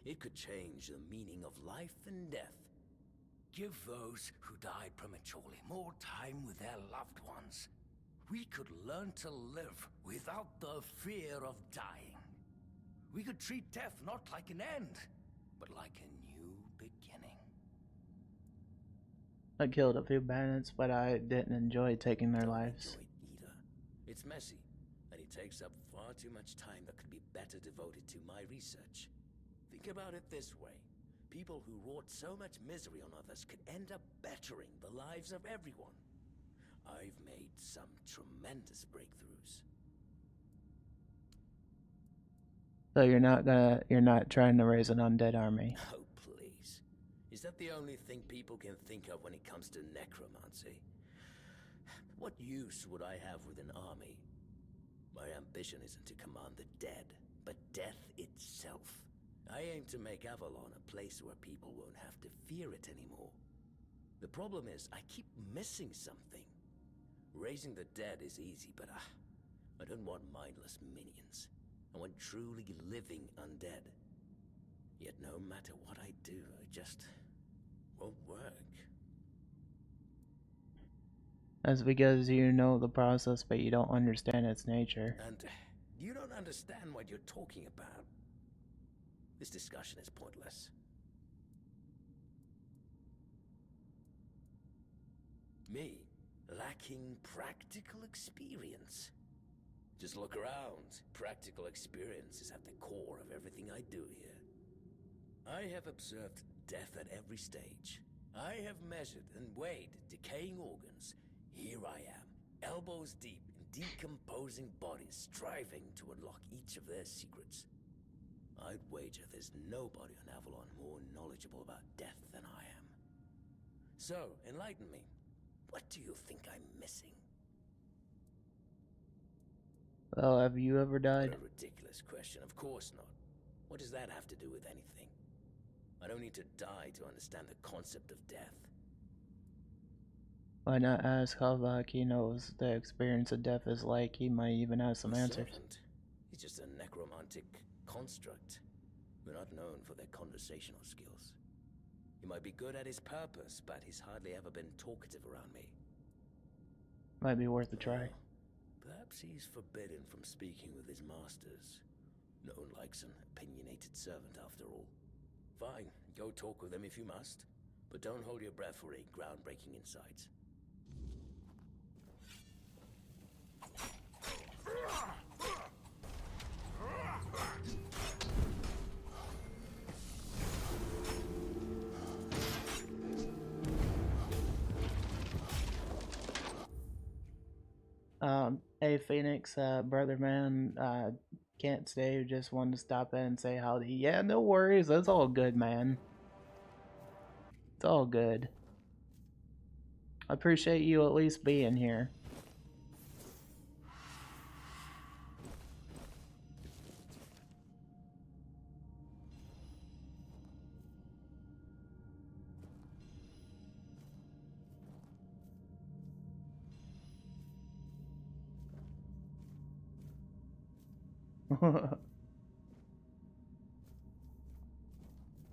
It could change the meaning of life and death. Give those who died prematurely more time with their loved ones. We could learn to live without the fear of dying. We could treat death not like an end, but like a new beginning. I killed a few bandits, but I didn't enjoy taking their lives. Either. It's messy, and it takes up far too much time that could be better devoted to my research. Think about it this way. People who wrought so much misery on others could end up bettering the lives of everyone. I've made some tremendous breakthroughs. So you're not trying to raise an undead army. Oh, please. Is that the only thing people can think of when it comes to necromancy? What use would I have with an army? My ambition isn't to command the dead, but death itself. I aim to make Avalon a place where people won't have to fear it anymore. The problem is, I keep missing something. Raising the dead is easy, but I don't want mindless minions. I want truly living undead. Yet no matter what I do, it just won't work. That's because you know the process, but you don't understand its nature. And you don't understand what you're talking about. This discussion is pointless. Me, lacking practical experience. Just look around. Practical experience is at the core of everything I do here. I have observed death at every stage. I have measured and weighed decaying organs. Here I am, elbows deep in decomposing bodies, striving to unlock each of their secrets. I'd wager there's nobody on Avalon more knowledgeable about death than I am. So, enlighten me. What do you think I'm missing? Well, have you ever died? What a ridiculous question. Of course not. What does that have to do with anything? I don't need to die to understand the concept of death. Why not ask how he knows the experience of death is like? He might even have some answers. Servant. He's just a necromantic construct. We're not known for their conversational skills. He might be good at his purpose, but he's hardly ever been talkative around me. Might be worth a try. Perhaps he's forbidden from speaking with his masters. No one likes an opinionated servant, after all. Fine, Go talk with them if you must, but don't hold your breath for any groundbreaking insights. Hey Phoenix, brother man, can't stay, just wanted to stop in and say howdy. Yeah, no worries, that's all good, man. It's all good. I appreciate you at least being here.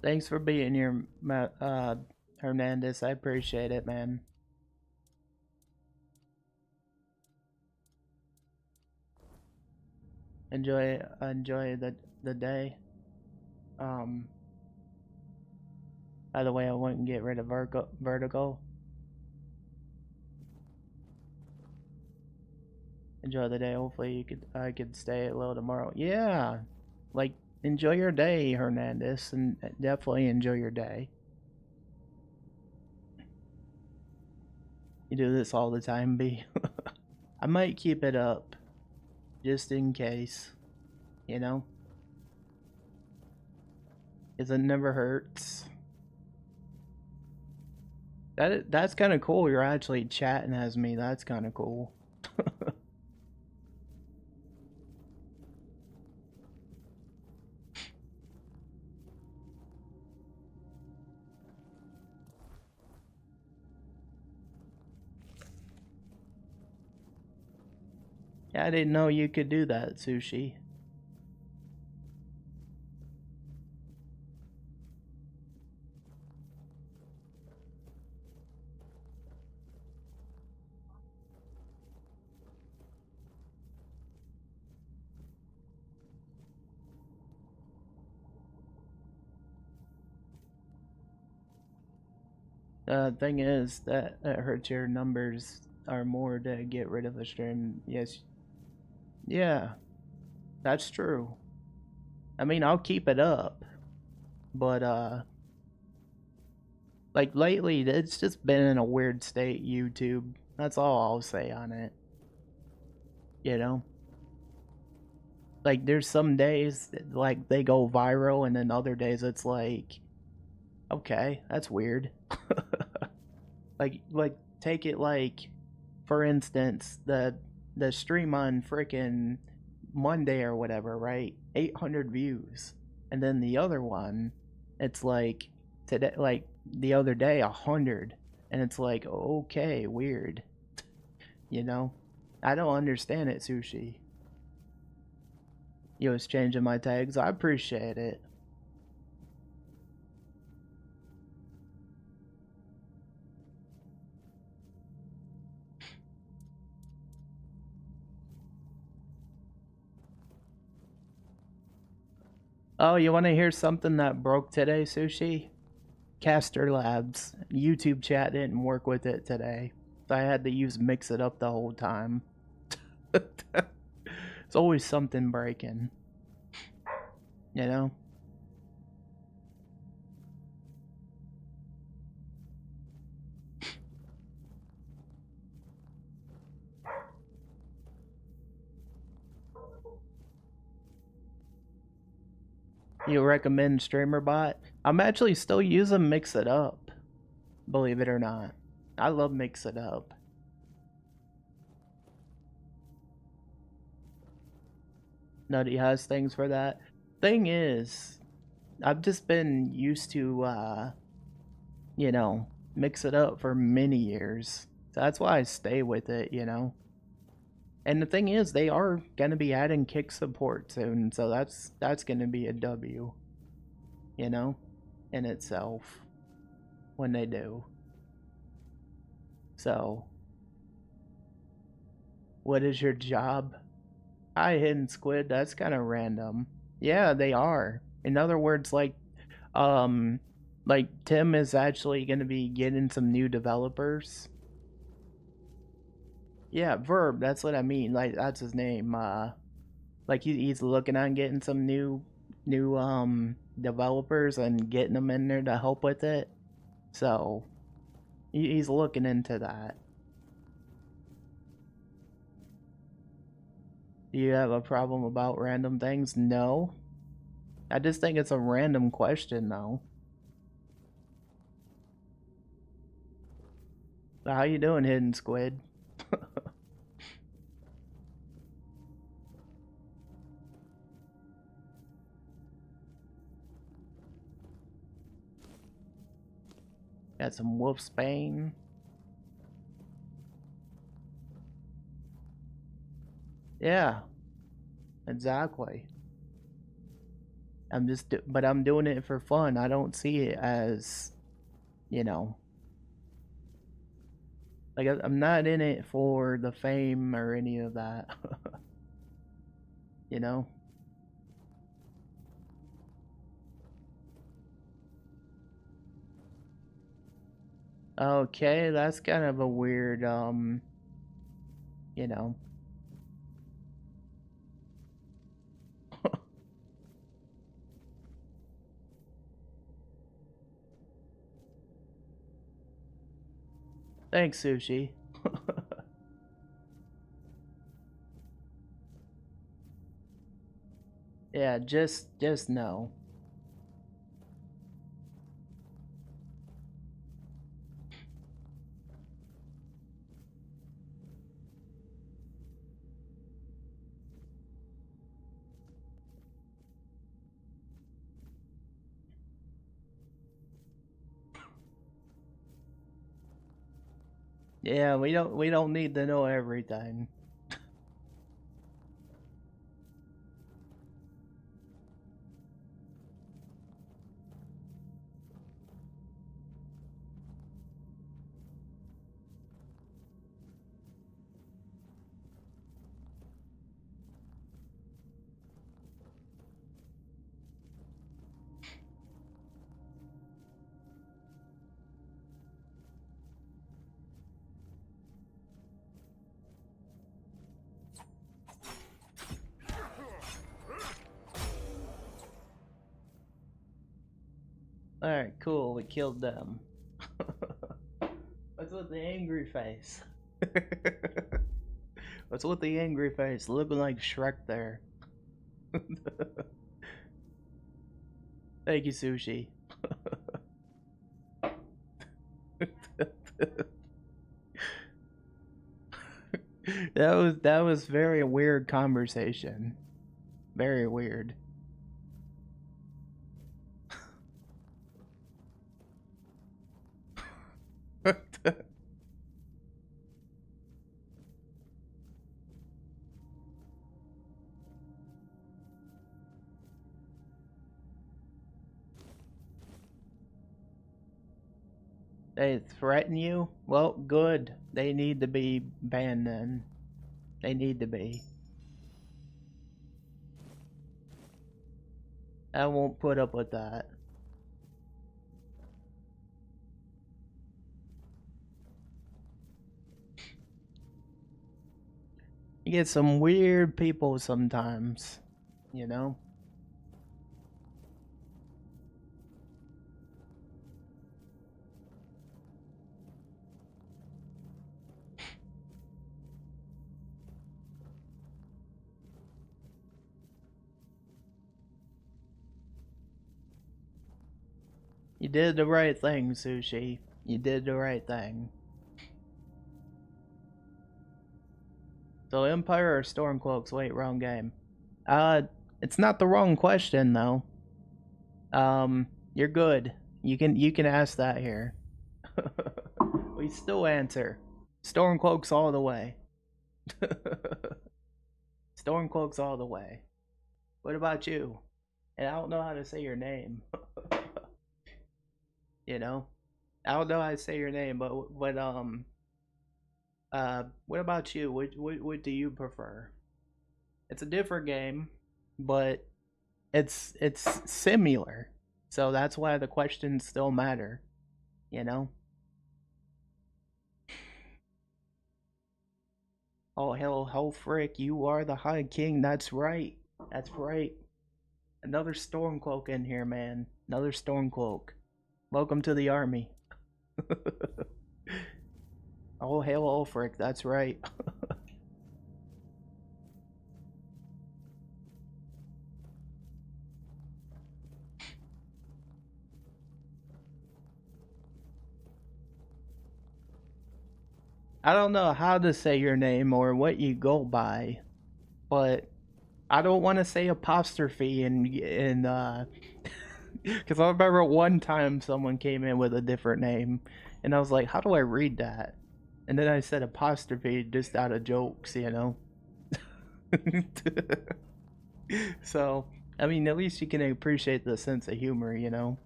Thanks for being here, Hernandez. I appreciate it, man. Enjoy the day. By the way, I wouldn't get rid of vertigo. Enjoy the day. Hopefully I could stay a little tomorrow. Yeah, like enjoy your day, Hernandez, and definitely enjoy your day. You do this all the time, B. I might keep it up, just in case, you know, because it never hurts. That's kind of cool. You're actually chatting as me. That's kind of cool. Yeah, I didn't know you could do that, Sushi. The thing is that it hurts your numbers are more to get rid of a stream. Yes. Yeah, that's true. I mean, I'll keep it up, but like lately it's just been in a weird state, YouTube. That's all I'll say on it. You know? Like there's some days that, like they go viral, and then other days it's like, okay, that's weird. like take it like, for instance, the stream on frickin' Monday or whatever, right? 800 views. And then the other one, it's like today, like the other day, 100. And it's like, okay, weird. You know? I don't understand it, Sushi. You was changing my tags. I appreciate it. Oh, you want to hear something that broke today, Sushi? Caster Labs. YouTube chat didn't work with it today. So I had to use Mix It Up the whole time. It's always something breaking. You know? You recommend StreamerBot? I'm actually still using Mix It Up, believe it or not. I love Mix It Up. Nutty has things for that. Thing is, I've just been used to, you know, Mix It Up for many years. So that's why I stay with it, you know. And the thing is, they are gonna be adding kick support soon, so that's gonna be a W, you know, in itself, when they do. So, what is your job? Hi, Hidden Squid. That's kind of random. Yeah, they are. In other words, like, like Tim is actually going to be getting some new developers. Yeah, Verb, that's what I mean. Like that's his name. Like he's looking on getting some new developers and getting them in there to help with it. So he's looking into that. Do you have a problem about random things? No. I just think it's a random question though. How you doing, Hidden Squid? Got some wolfsbane. Yeah, exactly. But I'm doing it for fun. I don't see it as, you know, like I'm not in it for the fame or any of that. You know? Okay, that's kind of a weird, you know. Thanks, Sushi. Yeah, just no. Yeah, we don't need to know everything. Alright, cool, we killed them. What's with the angry face? What's with the angry face? Looking like Shrek there. Thank you, Sushi. That was very weird conversation. Very weird. They threaten you? Well, good. They need to be banned then. They need to be. I won't put up with that. You get some weird people sometimes, you know? You did the right thing, Sushi. You did the right thing. So Empire or Stormcloaks? Wait, wrong game. It's not the wrong question though. You're good. You can ask that here. We still answer. Stormcloaks all the way. Stormcloaks all the way. What about you? And I don't know how to say your name. You know? I don't know how to say your name, but what about you? What do you prefer? It's a different game, but it's similar. So that's why the questions still matter, you know? Oh, hell, frick, you are the High King. That's right. That's right. Another Stormcloak in here, man. Another Stormcloak. Welcome to the army. Oh, hail Ulfric, that's right. I don't know how to say your name or what you go by, but I don't want to say apostrophe and because I remember one time someone came in with a different name, and I was like, how do I read that? And then I said apostrophe just out of jokes, you know? So, I mean, at least you can appreciate the sense of humor, you know?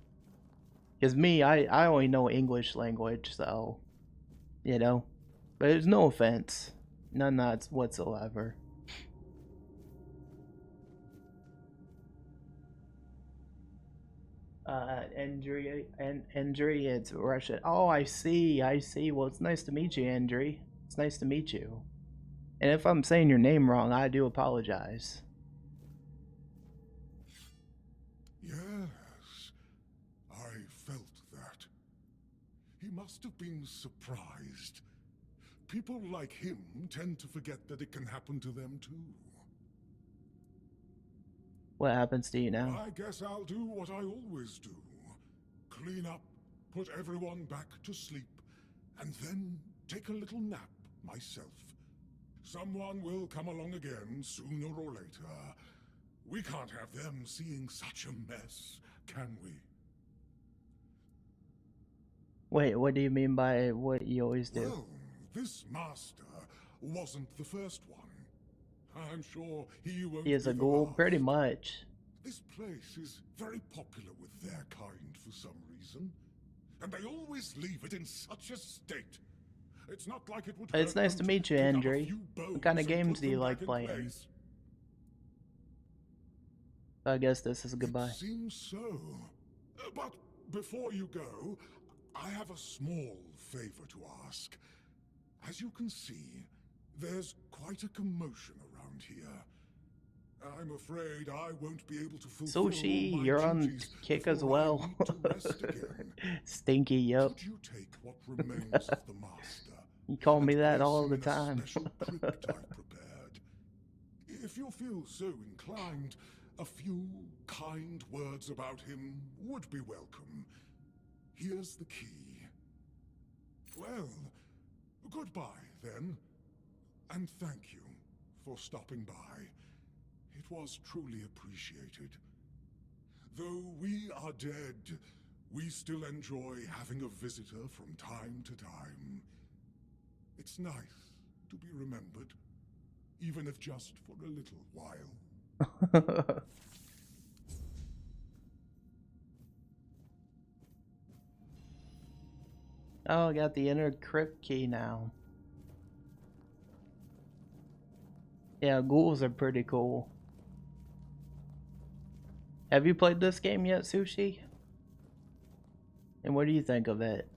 Because me, I only know English language, so, you know? But there's no offense. None whatsoever. Andri, it's Russian. Oh, I see. Well, it's nice to meet you, Andri. It's nice to meet you. And if I'm saying your name wrong, I do apologize. Yes, I felt that. He must have been surprised. People like him tend to forget that it can happen to them too. What happens to you now? I guess I'll do what I always do. Clean up, put everyone back to sleep, and then take a little nap myself. Someone will come along again sooner or later. We can't have them seeing such a mess, can we? Wait, what do you mean by what you always do? Well, this master wasn't the first one. I'm sure he won't He is be a the ghoul, last. pretty much. This place is very popular with their kind for some reason, and they always leave it in such a state. It's not like it would hurt It's nice to them meet you, pick up a Andri. few What kind of bones and games put do you them like back in playing? place. I guess this is goodbye. It seems so. But before you go, I have a small favor to ask. As you can see, there's quite a commotion around here. I'm afraid I won't be able to fulfill Sushi, all my you're on duties kick as before I well. need to rest again. Stinky, yep. Could you take what remains of the master? You call me and that place all him the in a time. special crypt I've prepared? If you feel so inclined, a few kind words about him would be welcome. Here's the key. Well, goodbye then, and thank you for stopping by. It was truly appreciated. Though we are dead, we still enjoy having a visitor from time to time. It's nice to be remembered, even if just for a little while. Oh, I got the inner crypt key now. Yeah, ghouls are pretty cool. Have you played this game yet, Sushi? And what do you think of it?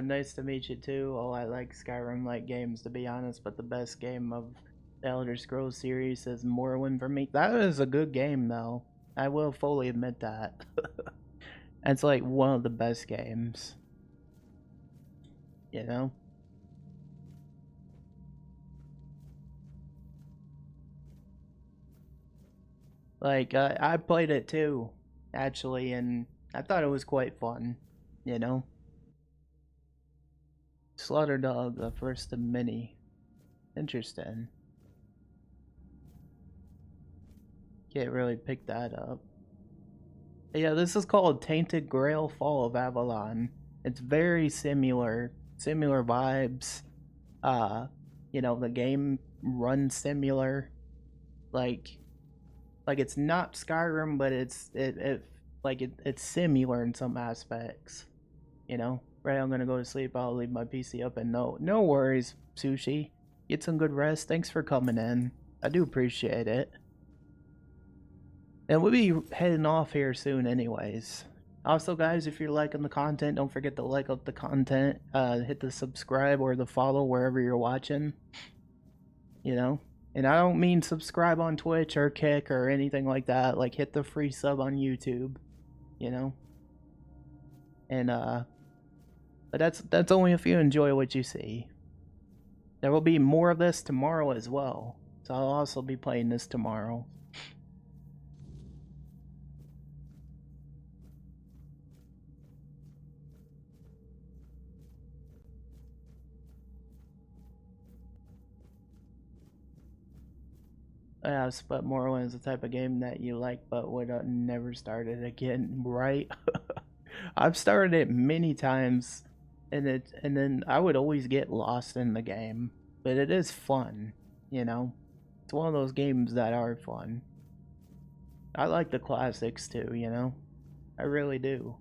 Nice to meet you too. Oh, I like Skyrim-like games, to be honest, but the best game of the Elder Scrolls series is Morrowind for me. That is a good game, though. I will fully admit that. It's like one of the best games. You know? Like, I played it too, actually, and I thought it was quite fun, you know? Slaughter Dog, the first of many. Interesting. Can't really pick that up. Yeah, this is called Tainted Grail Fall of Avalon. It's very similar vibes. Uh, you know, the game runs similar. Like it's not Skyrim, but it's similar in some aspects. You know, right? I'm gonna go to sleep. I'll leave my PC up, and no worries, Sushi. Get some good rest. Thanks for coming in. I do appreciate it. And we'll be heading off here soon, anyways. Also, guys, if you're liking the content, don't forget to like up the content. Hit the subscribe or the follow wherever you're watching. You know. And I don't mean subscribe on Twitch or Kick or anything like that. Like, hit the free sub on YouTube, you know? And, but that's only if you enjoy what you see. There will be more of this tomorrow as well. So I'll also be playing this tomorrow. Yeah, but Morrowind is the type of game that you like but would never start it again, right? I've started it many times, and then I would always get lost in the game, but it is fun, you know. It's one of those games that are fun. I like the classics too, you know. I really do.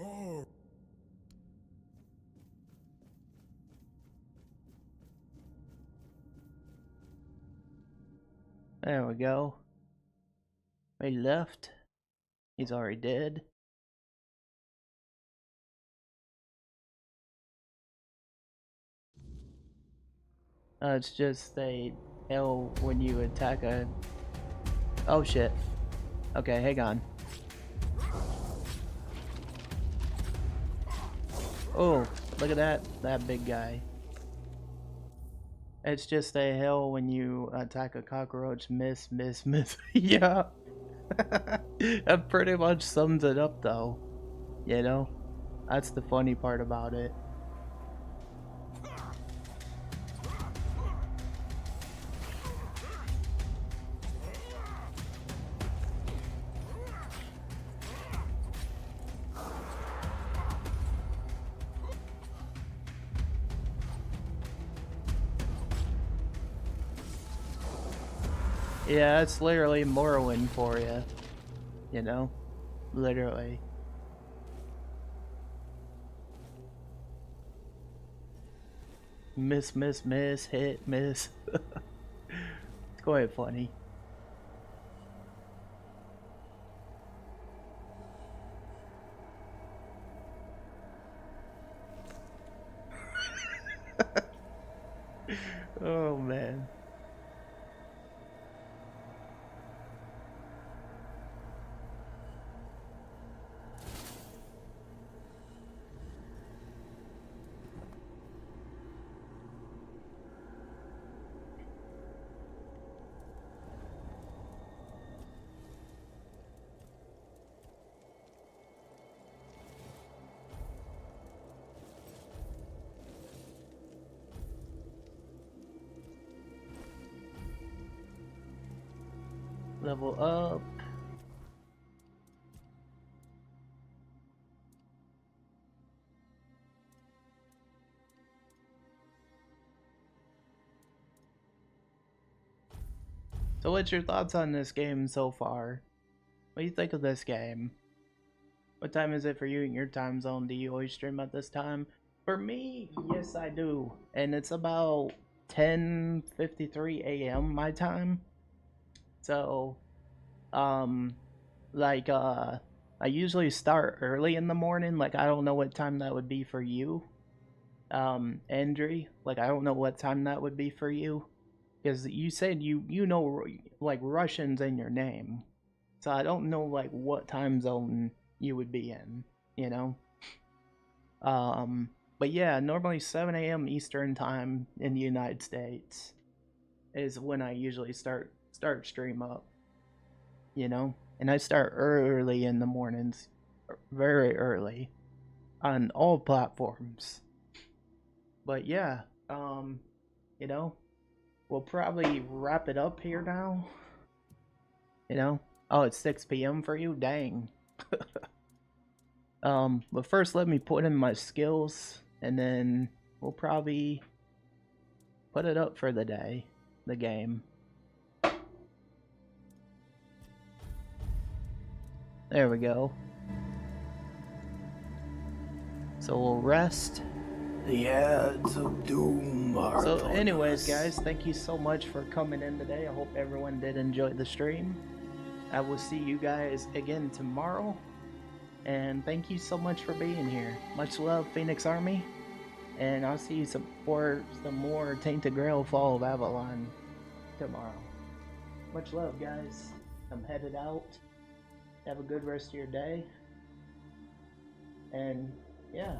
Oh. There we go. He left. He's already dead. It's just a hell when you attack a... Oh shit. Okay, hang on. Oh, look at that big guy. It's just a hell when you attack a cockroach. Miss. Yeah. That pretty much sums it up though. You know? That's the funny part about it. Yeah, it's literally Morrowind for you. You know? Literally. Miss, hit, miss. It's quite funny. Oh man. Level up. So what's your thoughts on this game so far? What do you think of this game? What time is it for you in your time zone? Do you always stream at this time? For me, yes I do. And it's about 10:53 a.m. my time. So, like, I usually start early in the morning. Like, I don't know what time that would be for you. Andri, like I don't know what time that would be for you, because you said you know like Russian's in your name, so I don't know like what time zone you would be in, you know. But yeah, normally 7 a.m. Eastern time in the United States is when I usually start stream up, you know, and I start early in the mornings, very early, on all platforms. But yeah, you know, we'll probably wrap it up here now. You know, oh, it's 6 p.m. for you, dang. But first, let me put in my skills, and then we'll probably put it up for the day, the game. There we go. So we'll rest. The ads of doom are So upon anyways, us. guys, thank you so much for coming in today. I hope everyone did enjoy the stream. I will see you guys again tomorrow. And thank you so much for being here. Much love, Phoenix Army. And I'll see you for some more Tainted Grail Fall of Avalon tomorrow. Much love, guys. I'm headed out. Have a good rest of your day. And yeah.